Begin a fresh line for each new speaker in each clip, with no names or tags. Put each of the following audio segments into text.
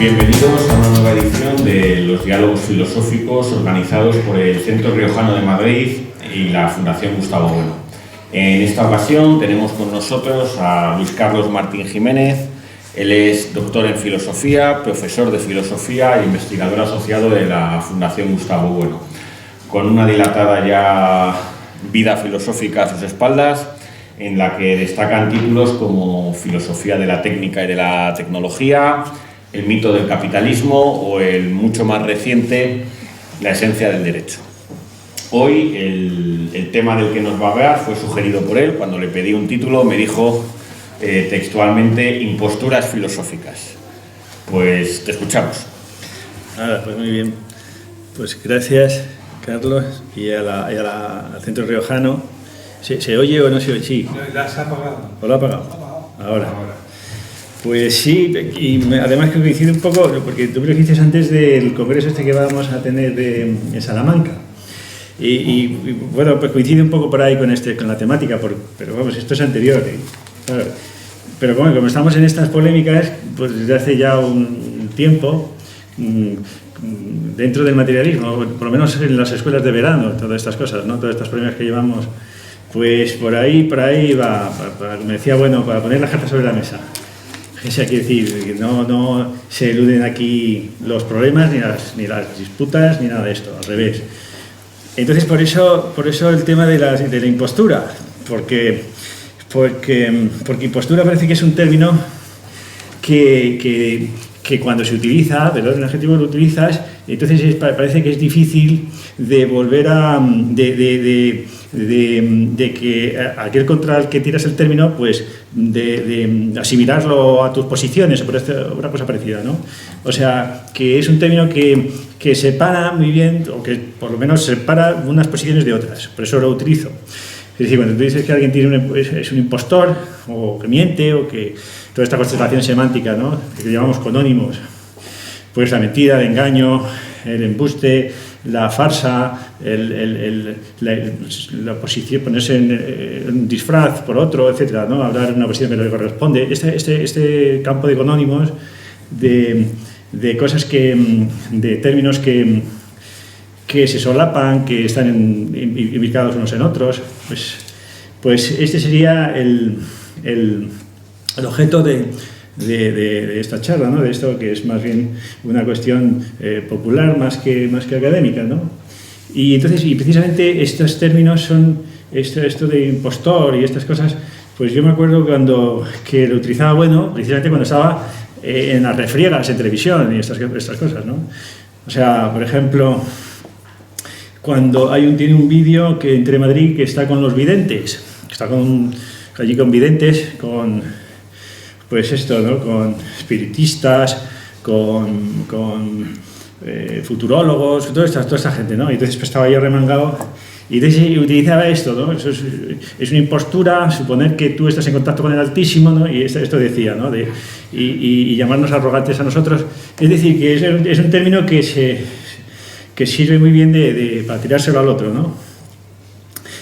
Bienvenidos a una nueva edición de los diálogos filosóficos organizados por el Centro Riojano de Madrid y la Fundación Gustavo Bueno. En esta ocasión tenemos con nosotros a Luis Carlos Martín Jiménez. Él es doctor en filosofía, profesor de filosofía e investigador asociado de la Fundación Gustavo Bueno. Con una dilatada ya vida filosófica a sus espaldas, en la que destacan títulos como Filosofía de la técnica y de la tecnología, El mito del capitalismo o el mucho más reciente, La esencia del derecho. Hoy el tema del que nos va a hablar fue sugerido por él. Cuando le pedí un título me dijo textualmente imposturas filosóficas. Pues te escuchamos.
Pues muy bien. Pues gracias, Carlos, y al Centro Riojano. ¿Se oye o no se oye? Sí.
¿La has apagado?
¿O lo ha apagado? Ahora. Pues sí, y además que coincide un poco, porque tú me lo dijiste antes del congreso este que vamos a tener en Salamanca. Y bueno, pues coincide un poco por ahí con la temática, pero vamos, esto es anterior. Claro. Pero como estamos en estas polémicas, pues desde hace ya un tiempo, dentro del materialismo, por lo menos en las escuelas de verano, todas estas cosas, ¿no? Todas estas polémicas que llevamos, pues por ahí va, me decía, bueno, para poner las cartas sobre la mesa. O sea, quiere decir, que no se eluden aquí los problemas, ni las disputas, ni nada de esto, al revés. Entonces, por eso el tema de la impostura, porque impostura parece que es un término que cuando se utiliza, ¿verdad? El adjetivo lo utilizas, entonces parece que es difícil de volver a... de que aquel contra el que tiras el término, pues de asimilarlo a tus posiciones o por una cosa parecida, ¿no? O sea, que es un término que separa muy bien, o que por lo menos separa unas posiciones de otras, por eso lo utilizo. Es decir, cuando tú dices que alguien es un impostor, o que miente, o que toda esta constelación semántica, ¿no? Que llamamos conónimos, pues la mentira, el engaño, el embuste, la farsa, la posición, ponerse en un disfraz por otro, etcétera, ¿no? Hablar en una posición que no le corresponde. Este campo de conónimos, de cosas de términos que se solapan, que están imbricados unos en otros, pues este sería el objeto de esta charla, ¿no? De esto que es más bien una cuestión popular más que académica, ¿no? Y entonces, y precisamente estos términos son esto de impostor y estas cosas, pues yo me acuerdo que lo utilizaba Bueno, precisamente cuando estaba en las refriegas en televisión y estas cosas, ¿no? O sea, por ejemplo, cuando tiene un vídeo que entre Madrid que está con los videntes, que está allí con videntes, pues esto, ¿no? Con espiritistas, con futurólogos, toda esta gente, ¿no? Y entonces pues, estaba yo remangado y entonces utilizaba esto, ¿no? Eso es una impostura, suponer que tú estás en contacto con el Altísimo, ¿no? Y esto decía, ¿no? Y llamarnos arrogantes a nosotros. Es decir, que es un término que sirve muy bien para tirárselo al otro, ¿no?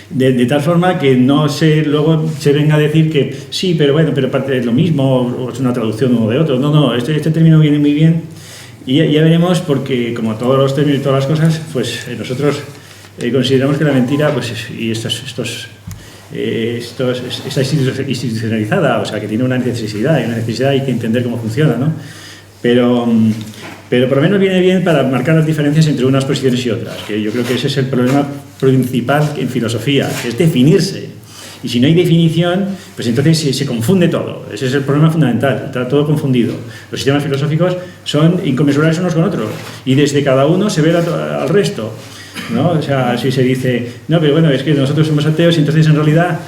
De tal forma que luego se venga a decir que sí, pero bueno, pero parte es lo mismo, o es una traducción uno de otro. No, este término viene muy bien y ya veremos, porque como todos los términos y todas las cosas, pues nosotros consideramos que la mentira, pues y está institucionalizada, o sea, que tiene una necesidad, hay que entender cómo funciona, ¿no? Pero por lo menos viene bien para marcar las diferencias entre unas posiciones y otras, que yo creo que ese es el problema principal en filosofía, que es definirse. Y si no hay definición, pues entonces se confunde todo. Ese es el problema fundamental, está todo confundido. Los sistemas filosóficos son inconmensurables unos con otros, y desde cada uno se ve al resto, ¿no? O sea, si se dice, no, pero bueno, es que nosotros somos ateos y entonces en realidad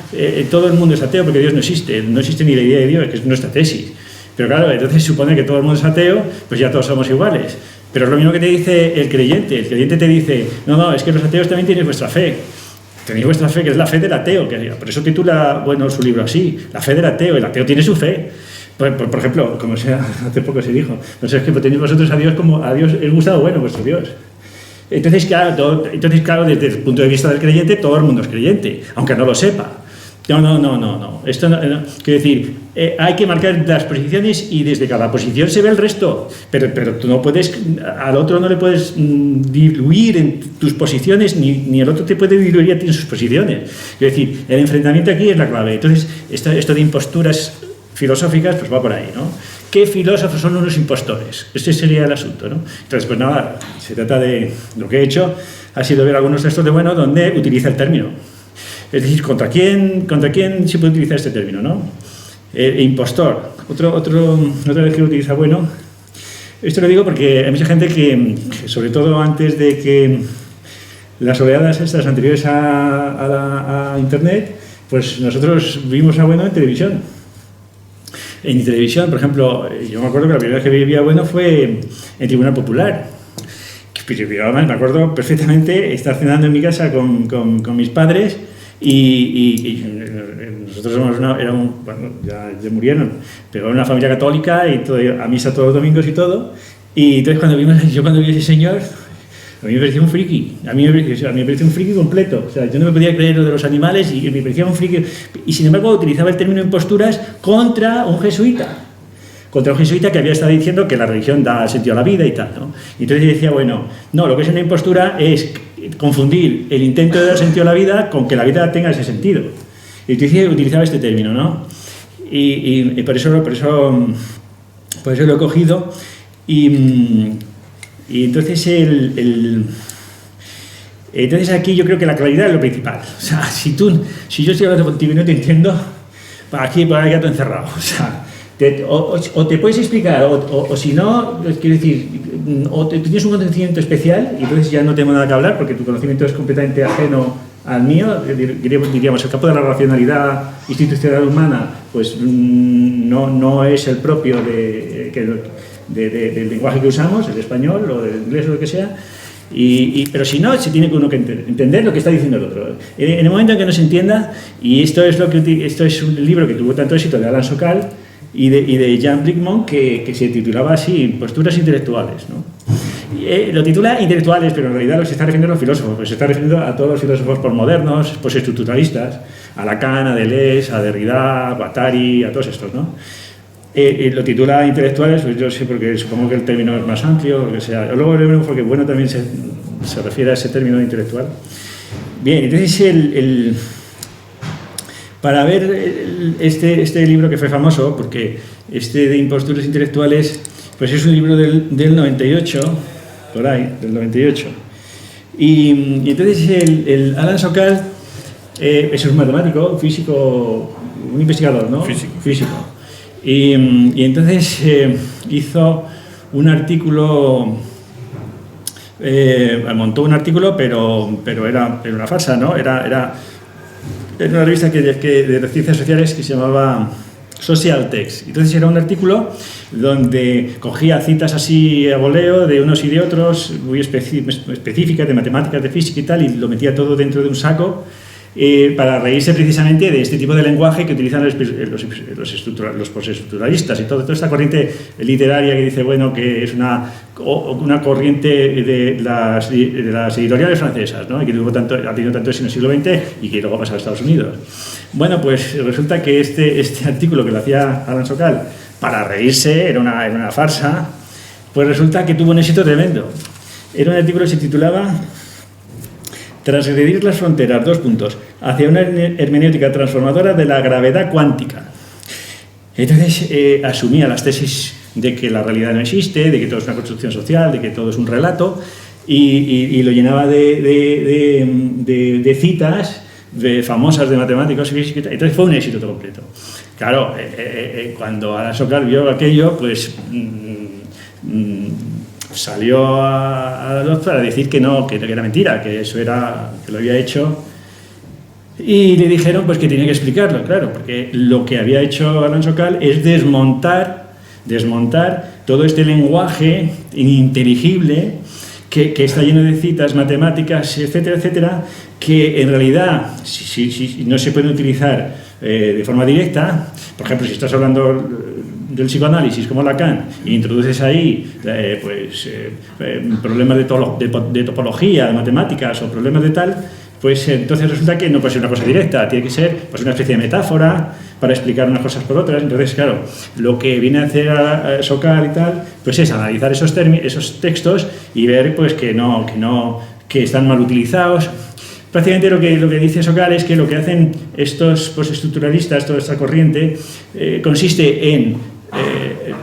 todo el mundo es ateo porque Dios no existe ni la idea de Dios, que es nuestra tesis. Pero claro, entonces supone que todo el mundo es ateo, pues ya todos somos iguales. Pero es lo mismo que te dice el creyente. El creyente te dice, no, es que los ateos también tienen vuestra fe. Tenéis vuestra fe, que es la fe del ateo. Por eso titula, bueno, su libro así, la fe del ateo. El ateo tiene su fe. Por ejemplo, como hace poco se dijo, no sé, es que tenéis vosotros a Dios como a Dios el Gustavo Bueno, vuestro Dios. Entonces, claro, desde el punto de vista del creyente, todo el mundo es creyente, aunque no lo sepa. No. Esto quiero decir, hay que marcar las posiciones y desde cada posición se ve el resto. Pero tú no puedes, al otro no le puedes diluir en tus posiciones, ni el otro te puede diluir a ti en sus posiciones. Quiero decir, el enfrentamiento aquí es la clave. Entonces, esto de imposturas filosóficas, pues va por ahí, ¿no? ¿Qué filósofos son unos impostores? Ese sería el asunto, ¿no? Entonces, pues nada, se trata de, lo que he hecho ha sido ver algunos textos de Bueno donde utiliza el término. Es decir, ¿contra quién se puede utilizar este término, no? Impostor. Otra vez que lo utiliza Bueno. Esto lo digo porque hay mucha gente que sobre todo antes de que las oleadas estas anteriores a Internet, pues nosotros vimos a Bueno en televisión. En televisión, por ejemplo, yo me acuerdo que la primera vez que vi a Bueno fue en Tribunal Popular. Me acuerdo perfectamente estar cenando en mi casa con mis padres y nosotros ya murieron, pero era una familia católica y todo, a misa todos los domingos y todo. Y entonces cuando vi a ese señor, a mí me parecía un friki, a mí me parecía un friki completo. O sea, yo no me podía creer lo de los animales y me parecía un friki. Y sin embargo utilizaba el término imposturas contra un jesuita que había estado diciendo que la religión da sentido a la vida y tal, ¿no? Y entonces yo decía, bueno, no, lo que es una impostura es confundir el intento de dar sentido a la vida con que la vida tenga ese sentido. Y entonces utilizaba este término, ¿no? Y por eso lo he cogido. Y entonces entonces aquí yo creo que la claridad es lo principal. O sea, si yo estoy hablando contigo y no te entiendo, aquí hay gato encerrado. O sea, o te puedes explicar, o si no, quiero decir, o tienes un conocimiento especial y entonces ya no tengo nada que hablar porque tu conocimiento es completamente ajeno al mío, diríamos, el campo de la racionalidad institucional humana, pues no es el propio del lenguaje que usamos, el español o el inglés o lo que sea. Pero si no, se tiene uno que entender lo que está diciendo el otro. En el momento en que no se entienda, y esto es un libro que tuvo tanto éxito de Alain Sokal y de Jean Bricmont, que se titulaba así, Posturas intelectuales, ¿no? Lo titula intelectuales, pero en realidad lo se está refiriendo a los filósofos, pues se está refiriendo a todos los filósofos postmodernos, postestructuralistas, a Lacan, a Deleuze, a Derrida, a Guattari, a todos estos, ¿no? Lo titula intelectuales, pues yo sé, porque supongo que el término es más amplio, o lo que sea. Luego veremos porque Bueno también se refiere a ese término de intelectual. Bien, entonces para ver este libro que fue famoso, porque este de imposturas intelectuales, pues es un libro del 98, por ahí, del 98. Y entonces el Alain Sokal es un matemático, físico, un investigador, ¿no? Físico. Y entonces hizo un artículo, montó un artículo, pero era una farsa, ¿no? Era una revista de ciencias sociales que se llamaba Social Text. Entonces era un artículo donde cogía citas así a voleo de unos y de otros, muy específicas, de matemáticas, de física y tal, y lo metía todo dentro de un saco. Para reírse precisamente de este tipo de lenguaje que utilizan los postestructuralistas y toda esta corriente literaria que dice, bueno, que es una corriente de las editoriales francesas, ¿no? Y que ha tenido tanto éxito en el siglo XX y que luego pasa a Estados Unidos. Bueno, pues resulta que este artículo que lo hacía Alain Sokal para reírse, era una farsa, pues resulta que tuvo un éxito tremendo. Era un artículo que se titulaba Transgredir las fronteras, hacia una hermenéutica transformadora de la gravedad cuántica. Entonces asumía las tesis de que la realidad no existe, de que todo es una construcción social, de que todo es un relato, y lo llenaba de citas famosas de matemáticos y físicos. Entonces fue un éxito todo completo. Claro, cuando Alain Sokal vio aquello, pues salió a la luz para decir que no, que era mentira, que eso era, que lo había hecho, y le dijeron pues que tenía que explicarlo, claro, porque lo que había hecho Alain Sokal es desmontar todo este lenguaje ininteligible que está lleno de citas matemáticas, etcétera, etcétera, que en realidad si no se pueden utilizar de forma directa. Por ejemplo, si estás hablando del psicoanálisis como Lacan e introduces ahí problemas de topología, de matemáticas o problemas de tal, pues entonces resulta que no puede ser una cosa directa, tiene que ser pues, una especie de metáfora para explicar unas cosas por otras. Entonces, claro, lo que viene a hacer a Sokal y tal, pues es analizar esos textos y ver pues que están mal utilizados. Prácticamente lo que dice Sokal es que lo que hacen estos postestructuralistas, toda esta corriente, consiste en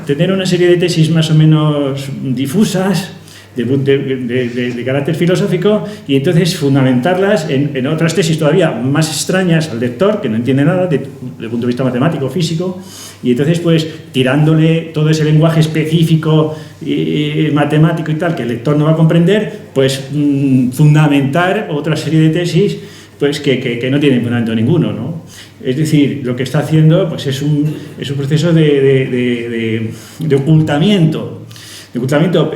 tener una serie de tesis más o menos difusas, de carácter filosófico, y entonces fundamentarlas en otras tesis todavía más extrañas al lector, que no entiende nada desde el punto de vista matemático, físico, y entonces pues tirándole todo ese lenguaje específico matemático y tal que el lector no va a comprender, pues fundamentar otra serie de tesis pues que no tienen fundamento ninguno, ¿no? Es decir, lo que está haciendo pues es un proceso de ocultamiento,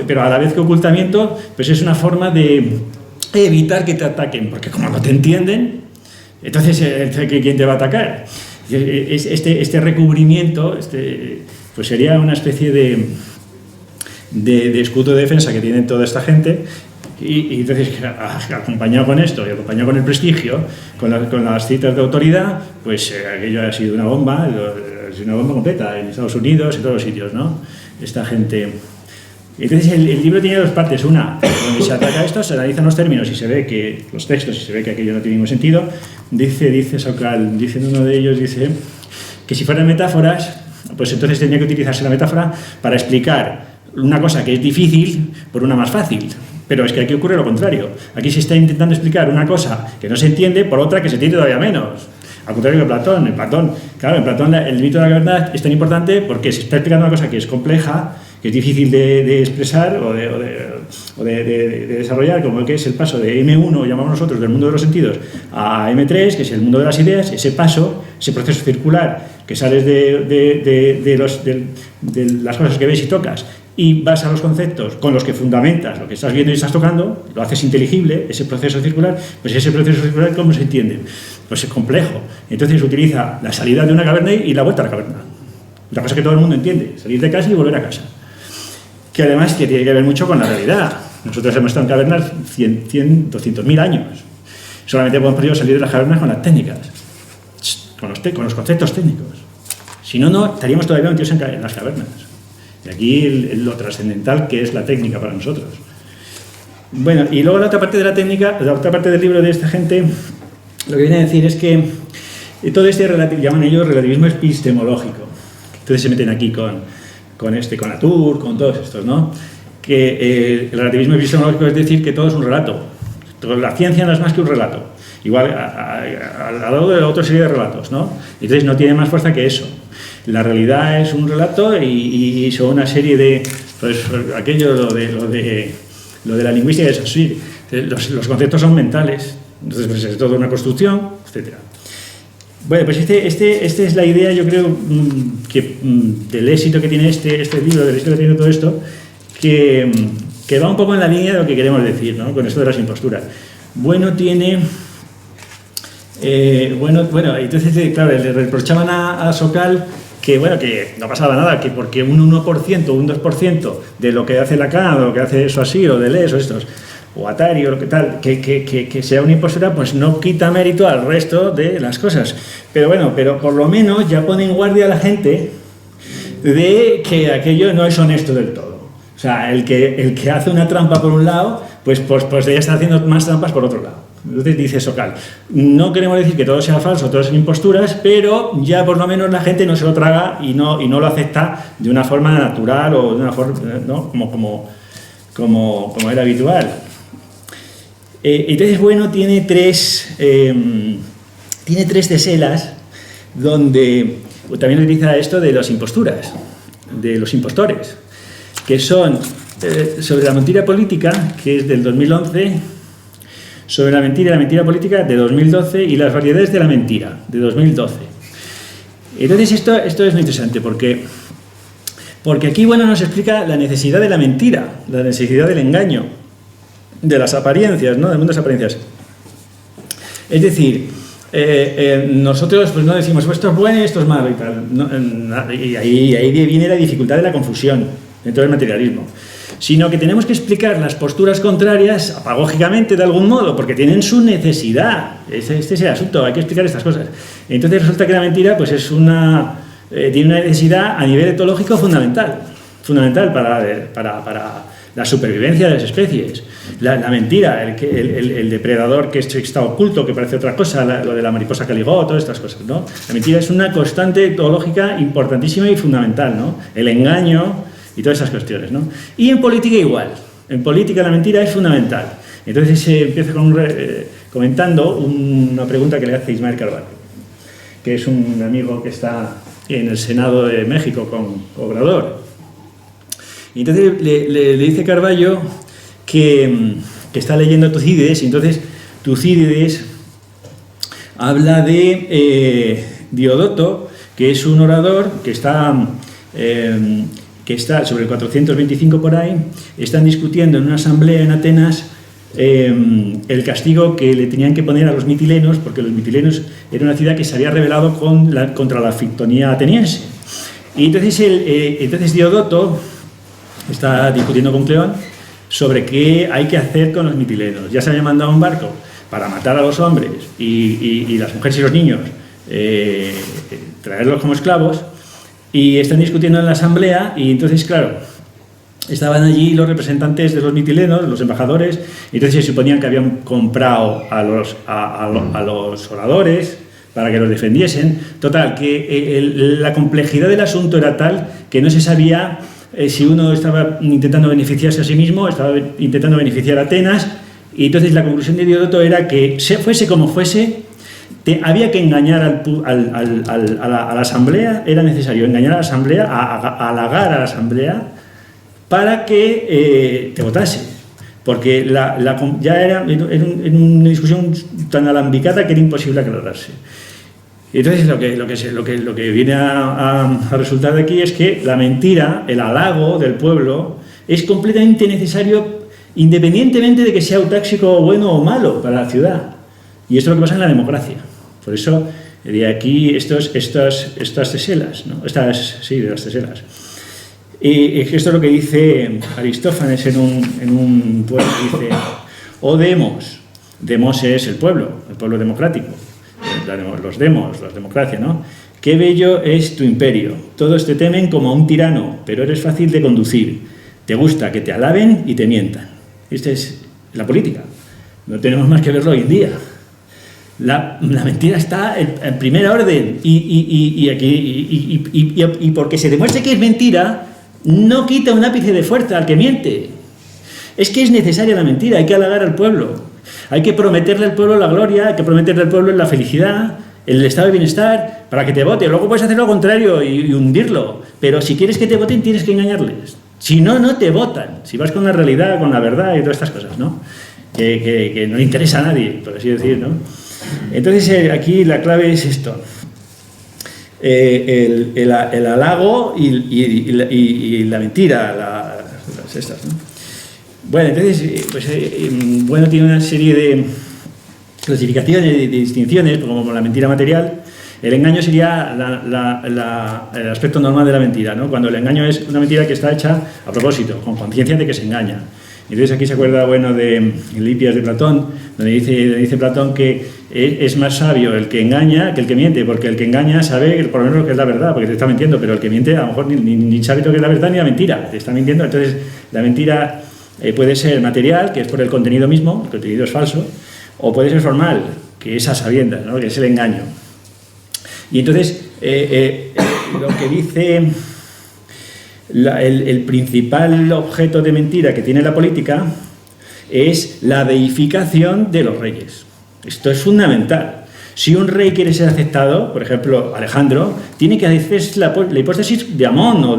pero a la vez que ocultamiento, pues es una forma de evitar que te ataquen, porque como no te entienden, entonces ¿quién te va a atacar? Este recubrimiento pues sería una especie de escudo de defensa que tiene toda esta gente, y entonces acompañado con esto y acompañado con el prestigio, con las citas de autoridad, pues aquello ha sido una bomba completa en Estados Unidos, en todos los sitios, ¿no? Esta gente. Entonces el libro tiene dos partes, una donde se ataca esto, se analizan los términos y se ve que los textos y se ve que aquello no tiene ningún sentido. Dice Sokal, dice en uno de ellos, dice que si fueran metáforas, pues entonces tendría que utilizarse la metáfora para explicar una cosa que es difícil por una más fácil. Pero es que aquí ocurre lo contrario. Aquí se está intentando explicar una cosa que no se entiende por otra que se entiende todavía menos. Al contrario que Platón. En Platón el mito de la caverna es tan importante porque se está explicando una cosa que es compleja, que es difícil de expresar o de desarrollar, como que es el paso de M1, llamamos nosotros, del mundo de los sentidos, a M3, que es el mundo de las ideas. Ese paso, ese proceso circular, que sales de las cosas que ves y tocas y vas a los conceptos con los que fundamentas lo que estás viendo y estás tocando, lo haces inteligible, ese proceso circular. Pues ese proceso circular, ¿cómo se entiende? Pues es complejo. Entonces utiliza la salida de una caverna y la vuelta a la caverna. La cosa que todo el mundo entiende, salir de casa y volver a casa. Que además que tiene que ver mucho con la realidad. Nosotros hemos estado en cavernas 100, 200.000 años. Solamente hemos podido salir de las cavernas con las técnicas, con los conceptos técnicos. Si no, estaríamos todavía metidos en las cavernas. Y aquí lo trascendental que es la técnica para nosotros. Bueno, y luego la otra parte de la técnica, la otra parte del libro de esta gente, lo que viene a decir es que todo llaman ellos relativismo epistemológico. Entonces se meten aquí con Latour, con todos estos, ¿no? Que el relativismo epistemológico es decir que todo es un relato. La ciencia no es más que un relato. Igual al lado de otra serie de relatos, ¿no? Entonces no tiene más fuerza que eso. La realidad es un relato y son una serie de... Pues aquello, lo de la lingüística es así. Los conceptos son mentales. Entonces pues es toda una construcción, etc. Bueno, pues esta es la idea, yo creo, que del éxito que tiene este libro, del éxito que tiene todo esto, que va un poco en la línea de lo que queremos decir, ¿no? Con esto de las imposturas. Entonces, claro, le reprochaban a Sokal que no pasaba nada, que porque un 1%, un 2% de lo que hace Lacan, o lo que hace Saussure, o Deleuze, o estos, o Attari, o lo que tal, que sea una impostura, pues no quita mérito al resto de las cosas. Pero por lo menos ya pone en guardia a la gente de que aquello no es honesto del todo. O sea, el que hace una trampa por un lado, pues ya está haciendo más trampas por otro lado. Entonces dice Sokal, no queremos decir que todo sea falso, todo son imposturas, pero ya por lo menos la gente no se lo traga y no lo acepta de una forma natural o de una forma, ¿no? como era habitual. Entonces, tiene tres teselas donde también utiliza esto de las imposturas, de los impostores, que son sobre la mentira política, que es del 2011, sobre la mentira política de 2012 y las variedades de la mentira de 2012. Entonces esto es muy interesante porque aquí nos explica la necesidad de la mentira, la necesidad del engaño, de las apariencias, ¿no? Del mundo de las apariencias. Es decir, nosotros pues no decimos esto es bueno y esto es malo y tal, ¿no? Y ahí viene la dificultad de la confusión dentro del materialismo. sino que tenemos que explicar las posturas contrarias apagógicamente de algún modo, porque tienen su necesidad. Este es el asunto, hay que explicar estas cosas. Entonces resulta que la mentira pues tiene una necesidad a nivel etológico fundamental para la supervivencia de las especies. La mentira, el depredador que está oculto, que parece otra cosa, lo de la mariposa que ligó, todas estas cosas, ¿no? La mentira es una constante etológica importantísima y fundamental, ¿no? El engaño y todas esas cuestiones, ¿no? Y en política igual. En política la mentira es fundamental. Entonces empiezo comentando una pregunta que le hace Ismael Carballo, que es un amigo que está en el Senado de México con Obrador. Y entonces le dice Carballo que está leyendo Tucídides, y entonces Tucídides habla de Diodoto, que es un orador que está sobre el 425 por ahí. Están discutiendo en una asamblea en Atenas el castigo que le tenían que poner a los mitilenos, porque los mitilenos era una ciudad que se había rebelado contra la Fictonía ateniense. Y entonces Diodoto está discutiendo con Cleón sobre qué hay que hacer con los mitilenos. Ya se había mandado un barco para matar a los hombres y las mujeres y los niños, traerlos como esclavos, y están discutiendo en la asamblea. Y entonces, claro, estaban allí los representantes de los mitilenos, los embajadores, y entonces se suponían que habían comprado a los oradores para que los defendiesen. Total, que la complejidad del asunto era tal que no se sabía si uno estaba intentando beneficiarse a sí mismo, estaba intentando beneficiar a Atenas, y entonces la conclusión de Diodoto era que, fuese como fuese, había que engañar a la asamblea, era necesario engañar a la asamblea, halagar a la asamblea, para que te votase. Porque ya era en una discusión tan alambicada que era imposible aclararse. Entonces lo que viene a resultar de aquí es que la mentira, el halago del pueblo, es completamente necesario independientemente de que sea autáxico, bueno o malo para la ciudad. Y esto es lo que pasa en la democracia. Por eso, de aquí estas teselas, ¿no? De las teselas. Y esto es lo que dice Aristófanes en un poema, dice: «Oh demos», demos es el pueblo democrático, los demos, la democracia, ¿no? «Qué bello es tu imperio, todos te temen como a un tirano, pero eres fácil de conducir, te gusta que te alaben y te mientan». Esta es la política, no tenemos más que verlo hoy en día. La mentira está en primera orden, y porque se demuestre que es mentira, no quita un ápice de fuerza al que miente. Es que es necesaria la mentira, hay que halagar al pueblo, hay que prometerle al pueblo la gloria, hay que prometerle al pueblo la felicidad, el estado de bienestar, para que te vote. Luego puedes hacer lo contrario y hundirlo, pero si quieres que te voten tienes que engañarles. Si no, no te votan. Si vas con la realidad, con la verdad y todas estas cosas, ¿no? Que no le interesa a nadie, por así decir, ¿no? Entonces aquí la clave es esto: el halago y la mentira, las estas, ¿no? Bueno, entonces, bueno, tiene una serie de clasificaciones, de distinciones, como la mentira material. El engaño sería el aspecto normal de la mentira, ¿no? Cuando el engaño es una mentira que está hecha a propósito, con conciencia de que se engaña. Entonces aquí se acuerda, bueno, de Lipias de Platón, donde dice Platón que es más sabio el que engaña que el que miente, porque el que engaña sabe por lo menos lo que es la verdad, porque te está mintiendo, pero el que miente a lo mejor ni sabe lo que es la verdad ni la mentira, te está mintiendo. Entonces la mentira puede ser material, que es por el contenido mismo, el contenido es falso, o puede ser formal, que es a sabiendas, ¿no? Que es el engaño. Y entonces lo que dice el principal objeto de mentira que tiene la política es la deificación de los reyes. Esto es fundamental. Si un rey quiere ser aceptado, por ejemplo, Alejandro, tiene que hacer la hipótesis de Amón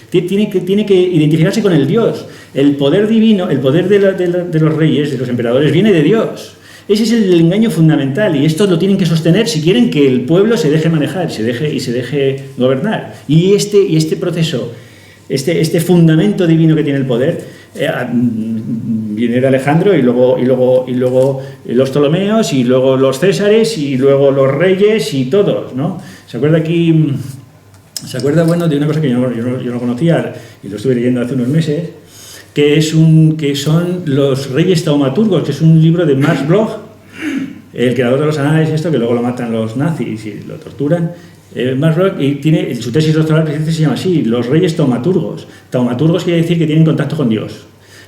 tiene que identificarse con el Dios. El poder divino, el poder de los reyes, de los emperadores, viene de Dios. Ese es el engaño fundamental, y esto lo tienen que sostener si quieren que el pueblo se deje manejar se deje gobernar. Y este proceso, este fundamento divino que tiene el poder, viene de Alejandro, y luego los Ptolomeos, y luego los Césares, y luego los reyes, y todos, ¿no? ¿Se acuerda aquí? ¿Se acuerda, bueno, de una cosa que yo no conocía y lo estuve leyendo hace unos meses? que son los reyes taumaturgos, que es un libro de Max Bloch, el creador de los análisis, que luego lo matan los nazis y lo torturan. Max Bloch, y tiene su tesis doctoral precisamente se llama así, los reyes taumaturgos. Taumaturgos quiere decir que tienen contacto con Dios.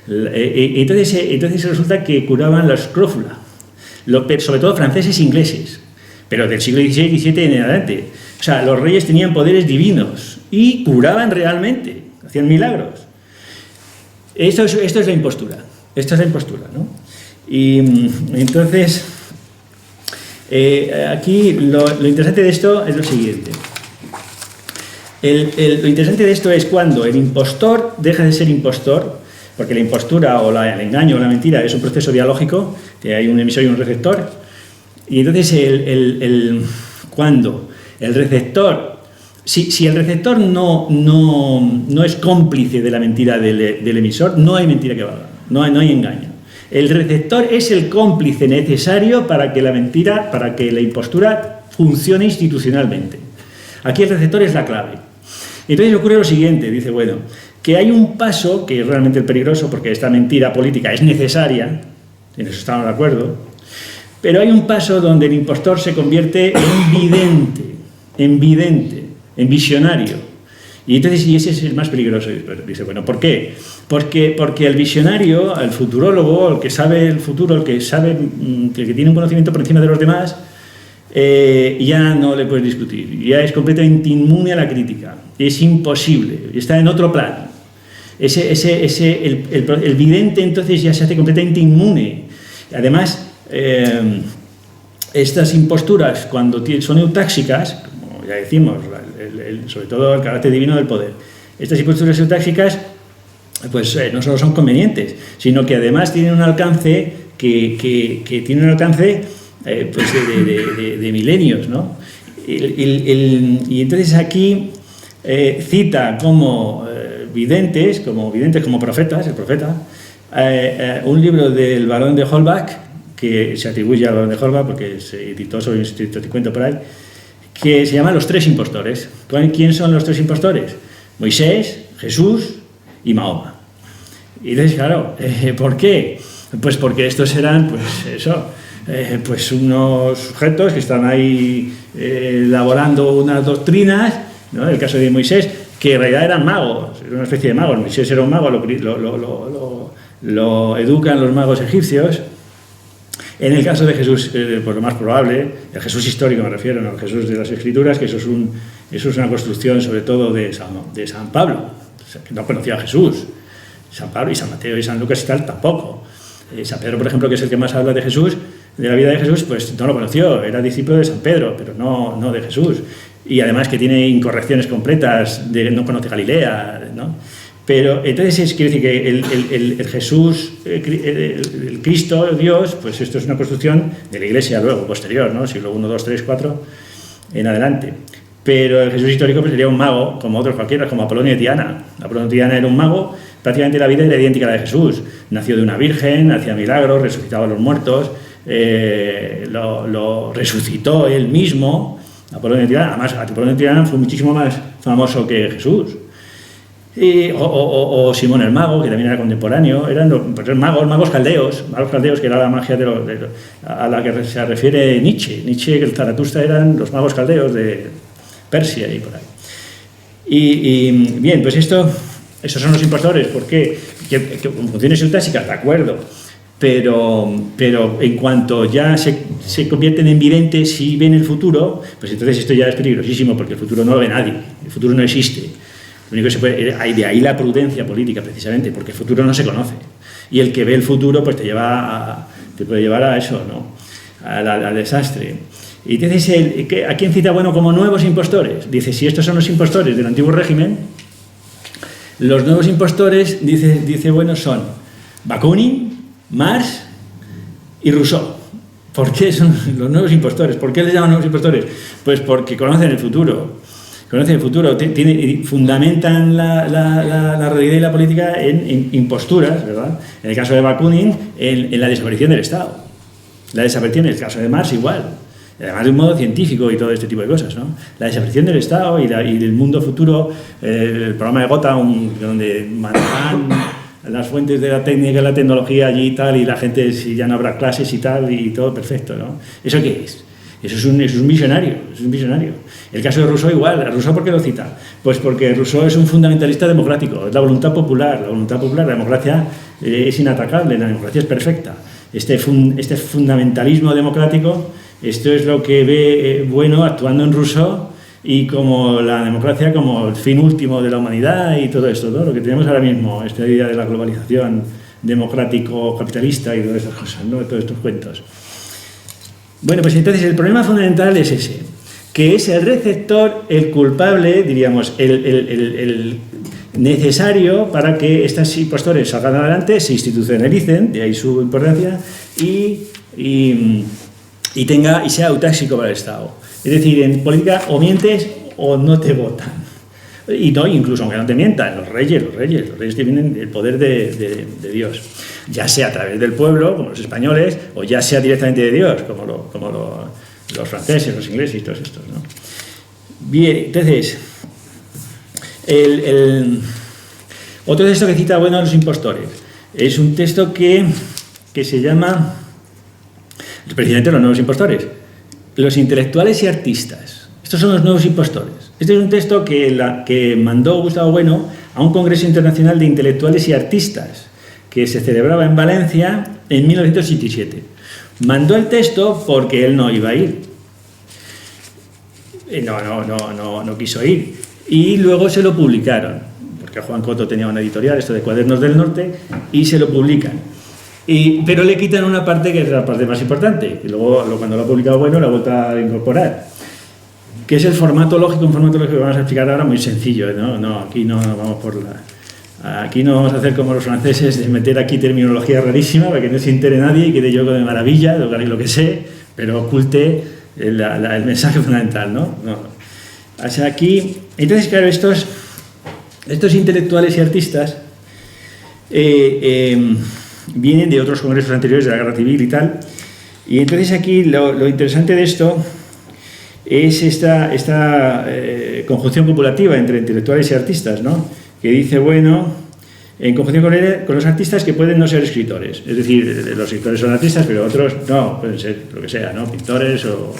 Entonces resulta que curaban la escrófula, sobre todo franceses e ingleses, pero del siglo XVI y XVII en adelante. O sea, los reyes tenían poderes divinos y curaban realmente, hacían milagros. Esto es la impostura, ¿no? Y entonces, aquí lo interesante de esto es lo siguiente. Lo interesante de esto es cuando el impostor deja de ser impostor, porque la impostura o el engaño o la mentira es un proceso dialógico, que hay un emisor y un receptor, y entonces cuando el receptor, si el receptor no es cómplice de la mentira del emisor, no hay mentira que valga, no hay engaño. El receptor es el cómplice necesario para que la impostura funcione institucionalmente. Aquí el receptor es la clave. Entonces ocurre lo siguiente, dice, bueno, que hay un paso que es realmente el peligroso, porque esta mentira política es necesaria, en eso estamos de acuerdo, pero hay un paso donde el impostor se convierte en vidente, en visionario. Y entonces, ese es el más peligroso. Dice, bueno, ¿por qué? Porque el visionario, el futurólogo, el que sabe el futuro, el que tiene un conocimiento por encima de los demás, ya no le puedes discutir, ya es completamente inmune a la crítica, es imposible, está en otro plano. El vidente entonces ya se hace completamente inmune. Además, estas imposturas, cuando son eutáxicas, como ya decimos, sobre todo el carácter divino del poder, estas imposturas eutáxicas pues no solo son convenientes, sino que además tienen un alcance pues de milenios, ¿no? Y entonces aquí cita como videntes, como profetas, el profeta, un libro del barón de Holbach, que se atribuye al barón de Holbach porque se editó sobre 1750 por ahí, que se llama Los tres impostores. ¿Quién son los tres impostores? Moisés, Jesús y Mahoma. Y entonces, claro, ¿por qué? Pues porque estos eran, pues unos sujetos que están ahí elaborando unas doctrinas, ¿no? En el caso de Moisés, que en realidad eran magos, era una especie de magos. Moisés era un mago, lo educan los magos egipcios. En el caso de Jesús, pues lo más probable, el Jesús histórico me refiero, no al Jesús de las Escrituras, que eso es una construcción sobre todo de San Pablo, o sea, que no conocía a Jesús. San Pablo y San Mateo y San Lucas y tal tampoco. San Pedro, por ejemplo, que es el que más habla de Jesús, de la vida de Jesús, pues no lo conoció, era discípulo de San Pedro, pero no de Jesús. Y además que tiene incorrecciones completas, no conoce Galilea, ¿no? Pero entonces quiere decir que el Jesús, el Cristo, Dios, pues esto es una construcción de la Iglesia luego, posterior, ¿no? Siglo I, II, III, IV, en adelante. Pero el Jesús histórico pues sería un mago, como otros cualquiera, como Apolonio de Tiana. Apolonio de Tiana era un mago, prácticamente la vida era idéntica a la de Jesús. Nació de una virgen, hacía milagros, resucitaba a los muertos, lo resucitó él mismo. Apolonio de Tiana, además Apolonio de Tiana fue muchísimo más famoso que Jesús. O Simón el Mago, que también era contemporáneo, eran magos caldeos, que era la magia a la que se refiere Nietzsche. Nietzsche, el Zaratustra, eran los magos caldeos de Persia y por ahí. Y bien, pues esos son los impostores, porque con funciones eutásicas, de acuerdo, pero en cuanto ya se convierten en videntes y ven el futuro, pues entonces esto ya es peligrosísimo, porque el futuro no lo ve nadie, el futuro no existe. Lo único que se puede, de ahí la prudencia política, precisamente, porque el futuro no se conoce. Y el que ve el futuro, pues te puede llevar a eso, ¿no? Al desastre. Y entonces, ¿a quién cita? Bueno, como nuevos impostores. Dice, si estos son los impostores del antiguo régimen, los nuevos impostores, dice bueno, son Bakunin, Marx y Rousseau. ¿Por qué son los nuevos impostores? ¿Por qué les llaman nuevos impostores? Pues porque conocen el futuro. Fundamentan la realidad y la política en imposturas, ¿verdad? En el caso de Bakunin, en la desaparición del Estado. La desaparición, en el caso de Marx, igual. Además de un modo científico y todo este tipo de cosas, ¿no? La desaparición del Estado y del mundo futuro, el programa de Gotham, donde mandarán las fuentes de la técnica y la tecnología allí y tal, y la gente, si ya no habrá clases y tal, y todo perfecto, ¿no? ¿Eso qué es? Eso es un visionario, es un visionario. El caso de Rousseau igual. ¿Rousseau por qué lo cita? Pues porque Rousseau es un fundamentalista democrático, es la voluntad popular, la democracia es inatacable, la democracia es perfecta. Este fundamentalismo democrático, esto es lo que ve bueno actuando en Rousseau, y como la democracia como el fin último de la humanidad y todo esto, ¿no? Lo que tenemos ahora mismo, esta idea de la globalización democrático-capitalista y todas estas cosas, ¿no? Todos estos cuentos. Bueno, pues entonces el problema fundamental es ese, que es el receptor, el culpable, diríamos, el necesario para que estos impostores salgan adelante, se institucionalicen, de ahí su importancia, y sea autáxico para el Estado. Es decir, en política o mientes o no te votan. Y no, incluso aunque no te mientan, los reyes tienen el poder de Dios. Ya sea a través del pueblo, como los españoles, o ya sea directamente de Dios, como los franceses, los ingleses y todos estos, ¿no? Bien, entonces, otro texto que cita, bueno, los impostores. Es un texto que se llama, precisamente, los nuevos impostores. Los intelectuales y artistas. Estos son los nuevos impostores. Este es un texto que mandó Gustavo Bueno a un congreso internacional de intelectuales y artistas que se celebraba en Valencia en 1987. Mandó el texto porque él no iba a ir. No quiso ir. Y luego se lo publicaron, porque Juan Coto tenía una editorial, esto de Cuadernos del Norte, y se lo publican. Pero le quitan una parte que es la parte más importante, que luego cuando lo ha publicado Bueno la ha vuelto a incorporar, que es el formato lógico, un formato lógico que vamos a explicar ahora muy sencillo, ¿no? Aquí no vamos aquí no vamos a hacer como los franceses de meter aquí terminología rarísima para que no se entere nadie y quede yo de maravilla, lo que sé, pero oculte el mensaje fundamental, ¿no? O sea, aquí, entonces claro, estos intelectuales y artistas vienen de otros congresos anteriores de la Guerra Civil y tal, y entonces aquí lo interesante de esto es esta conjunción copulativa entre intelectuales y artistas, ¿no? Que dice, bueno, en conjunción con los artistas que pueden no ser escritores, es decir, los escritores son artistas, pero otros no, pueden ser lo que sea, ¿no? Pintores o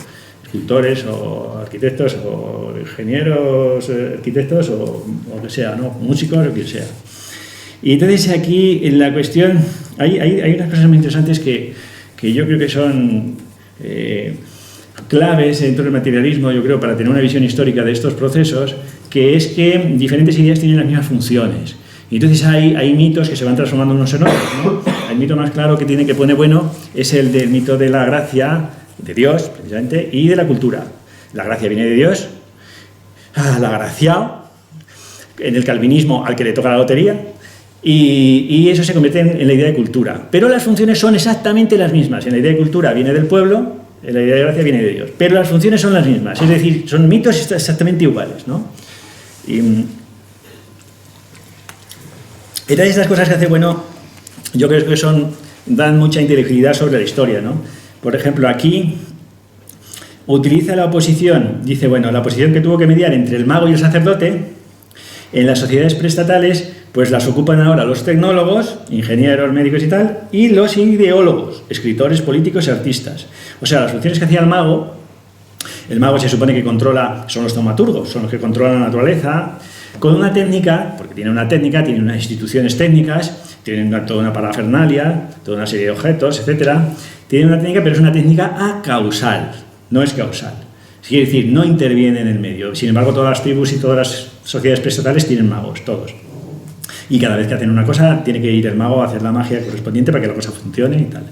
escultores o arquitectos o ingenieros, arquitectos o lo que sea, ¿no? Músicos o lo que sea. Y entonces aquí en la cuestión hay unas cosas muy interesantes que yo creo que son claves dentro del materialismo, yo creo, para tener una visión histórica de estos procesos, que es que diferentes ideas tienen las mismas funciones. Y entonces hay mitos que se van transformando unos en otros, ¿no? El mito más claro que pone Bueno es el del mito de la gracia, de Dios, precisamente, y de la cultura. La gracia viene de Dios, la gracia, en el calvinismo al que le toca la lotería, y eso se convierte en la idea de cultura. Pero las funciones son exactamente las mismas. En la idea de cultura viene del pueblo, en la idea de gracia viene de Dios. Pero las funciones son las mismas, es decir, son mitos exactamente iguales, ¿no? Y todas estas cosas que hace Bueno, yo creo que dan mucha inteligibilidad sobre la historia, ¿no? Por ejemplo, aquí utiliza la oposición, dice, bueno, la oposición que tuvo que mediar entre el mago y el sacerdote, en las sociedades preestatales, pues las ocupan ahora los tecnólogos, ingenieros, médicos y tal, y los ideólogos, escritores, políticos y artistas. O sea, las funciones que hacía el mago se supone que son los taumaturgos, son los que controlan la naturaleza, con una técnica, porque tienen una técnica, tienen unas instituciones técnicas, tienen toda una parafernalia, toda una serie de objetos, etcétera. Tienen una técnica, pero es una técnica acausal, no es causal. Quiere decir, no interviene en el medio. Sin embargo, todas las tribus y todas las sociedades preestatales tienen magos, todos. Y cada vez que hacen una cosa, tiene que ir el mago a hacer la magia correspondiente para que la cosa funcione y tal.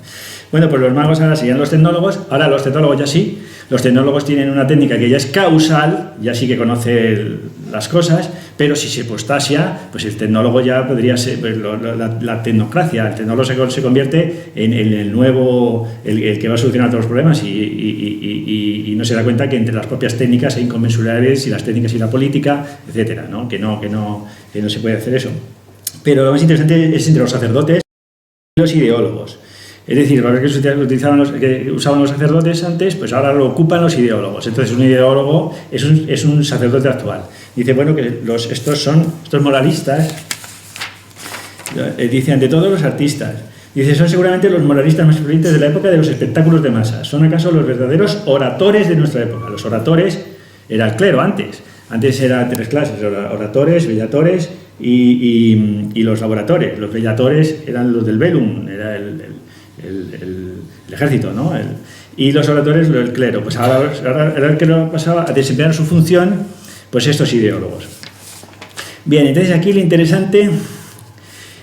Bueno, pues los magos ahora serían los tecnólogos, ahora los tecnólogos ya sí. Los tecnólogos tienen una técnica que ya es causal, ya sí que conoce las cosas, pero si se hipostasia, pues el tecnólogo ya podría ser pues, la tecnocracia. El tecnólogo se convierte en el nuevo, el que va a solucionar todos los problemas y no se da cuenta que entre las propias técnicas hay inconmensurables y las técnicas y la política, etcétera, ¿no? Que no se puede hacer eso. Pero lo más interesante es entre los sacerdotes y los ideólogos. Es decir, lo que usaban los sacerdotes antes, pues ahora lo ocupan los ideólogos. Entonces, un ideólogo es un sacerdote actual. Dice, bueno, que estos moralistas, Dice, ante todos los artistas. Dice, son seguramente los moralistas más influyentes de la época de los espectáculos de masas. Son acaso los verdaderos oradores de nuestra época. Los oradores era el clero antes. Antes eran 3 clases, oradores, bellatores y los laboratores. Los bellatores eran los del velum, era el ejército, ¿no? Y los oradores, el clero. Pues ahora el clero pasaba a desempeñar su función, pues estos ideólogos. Bien, entonces aquí lo interesante,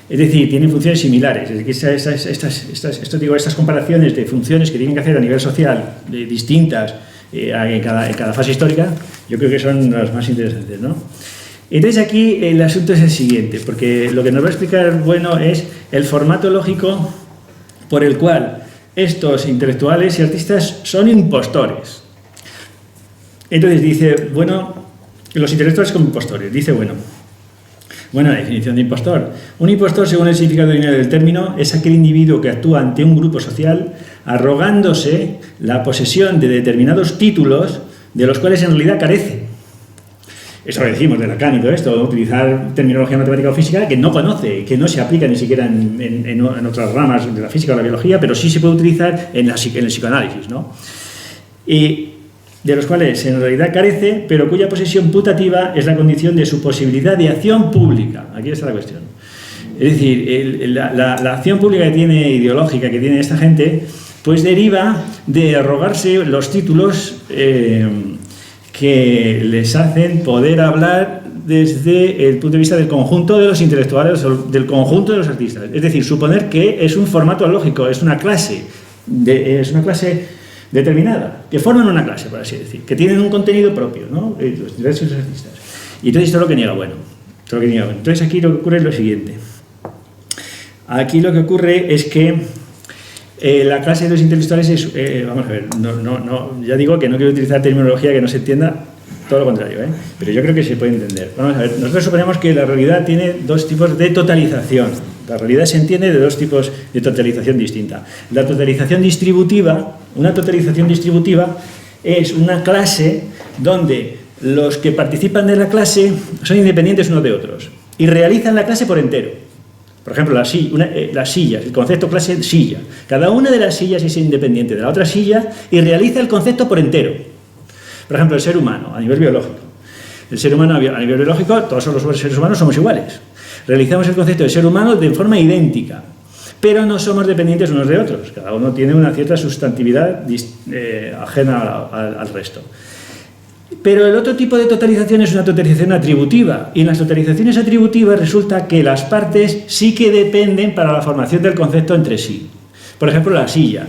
es decir, tienen funciones similares. Es decir, estas comparaciones de funciones que tienen que hacer a nivel social, distintas en cada fase histórica, yo creo que son las más interesantes, ¿no? Entonces aquí el asunto es el siguiente, porque lo que nos va a explicar, bueno, es el formato lógico por el cual estos intelectuales y artistas son impostores. Entonces dice, bueno, los intelectuales como impostores. Dice, bueno, la definición de impostor. Un impostor, según el significado ordinario del término, es aquel individuo que actúa ante un grupo social arrogándose la posesión de determinados títulos de los cuales en realidad carece. Eso lo decimos de Lacan y todo esto, utilizar terminología matemática o física que no conoce, que no se aplica ni siquiera en otras ramas de la física o la biología, pero sí se puede utilizar en el psicoanálisis, ¿no? Y de los cuales en realidad carece, pero cuya posesión putativa es la condición de su posibilidad de acción pública. Aquí está la cuestión. Es decir, la acción pública que tiene, ideológica que tiene esta gente, pues deriva de arrogarse los títulos que les hacen poder hablar desde el punto de vista del conjunto de los intelectuales, del conjunto de los artistas. Es decir, suponer que es un formato lógico, es una clase determinada, que forman una clase, por así decir, que tienen un contenido propio, ¿no? Los diversos artistas. Y entonces esto es lo que niega bueno. Entonces aquí lo que ocurre es lo siguiente. Aquí lo que ocurre es que la clase de los intelectuales es, vamos a ver, ya digo que no quiero utilizar terminología que no se entienda, todo lo contrario, pero yo creo que se puede entender. Vamos a ver, nosotros suponemos que la realidad tiene 2 tipos de totalización. La realidad se entiende de 2 tipos de totalización distinta. La totalización distributiva, una totalización distributiva es una clase donde los que participan de la clase son independientes unos de otros y realizan la clase por entero. Por ejemplo, las sillas, el concepto clase silla. Cada una de las sillas es independiente de la otra silla y realiza el concepto por entero. Por ejemplo, el ser humano, a nivel biológico. El ser humano, a nivel biológico, todos los seres humanos somos iguales. Realizamos el concepto de ser humano de forma idéntica, pero no somos dependientes unos de otros. Cada uno tiene una cierta sustantividad ajena al resto. Pero el otro tipo de totalización es una totalización atributiva, y en las totalizaciones atributivas resulta que las partes sí que dependen para la formación del concepto entre sí. Por ejemplo, la silla.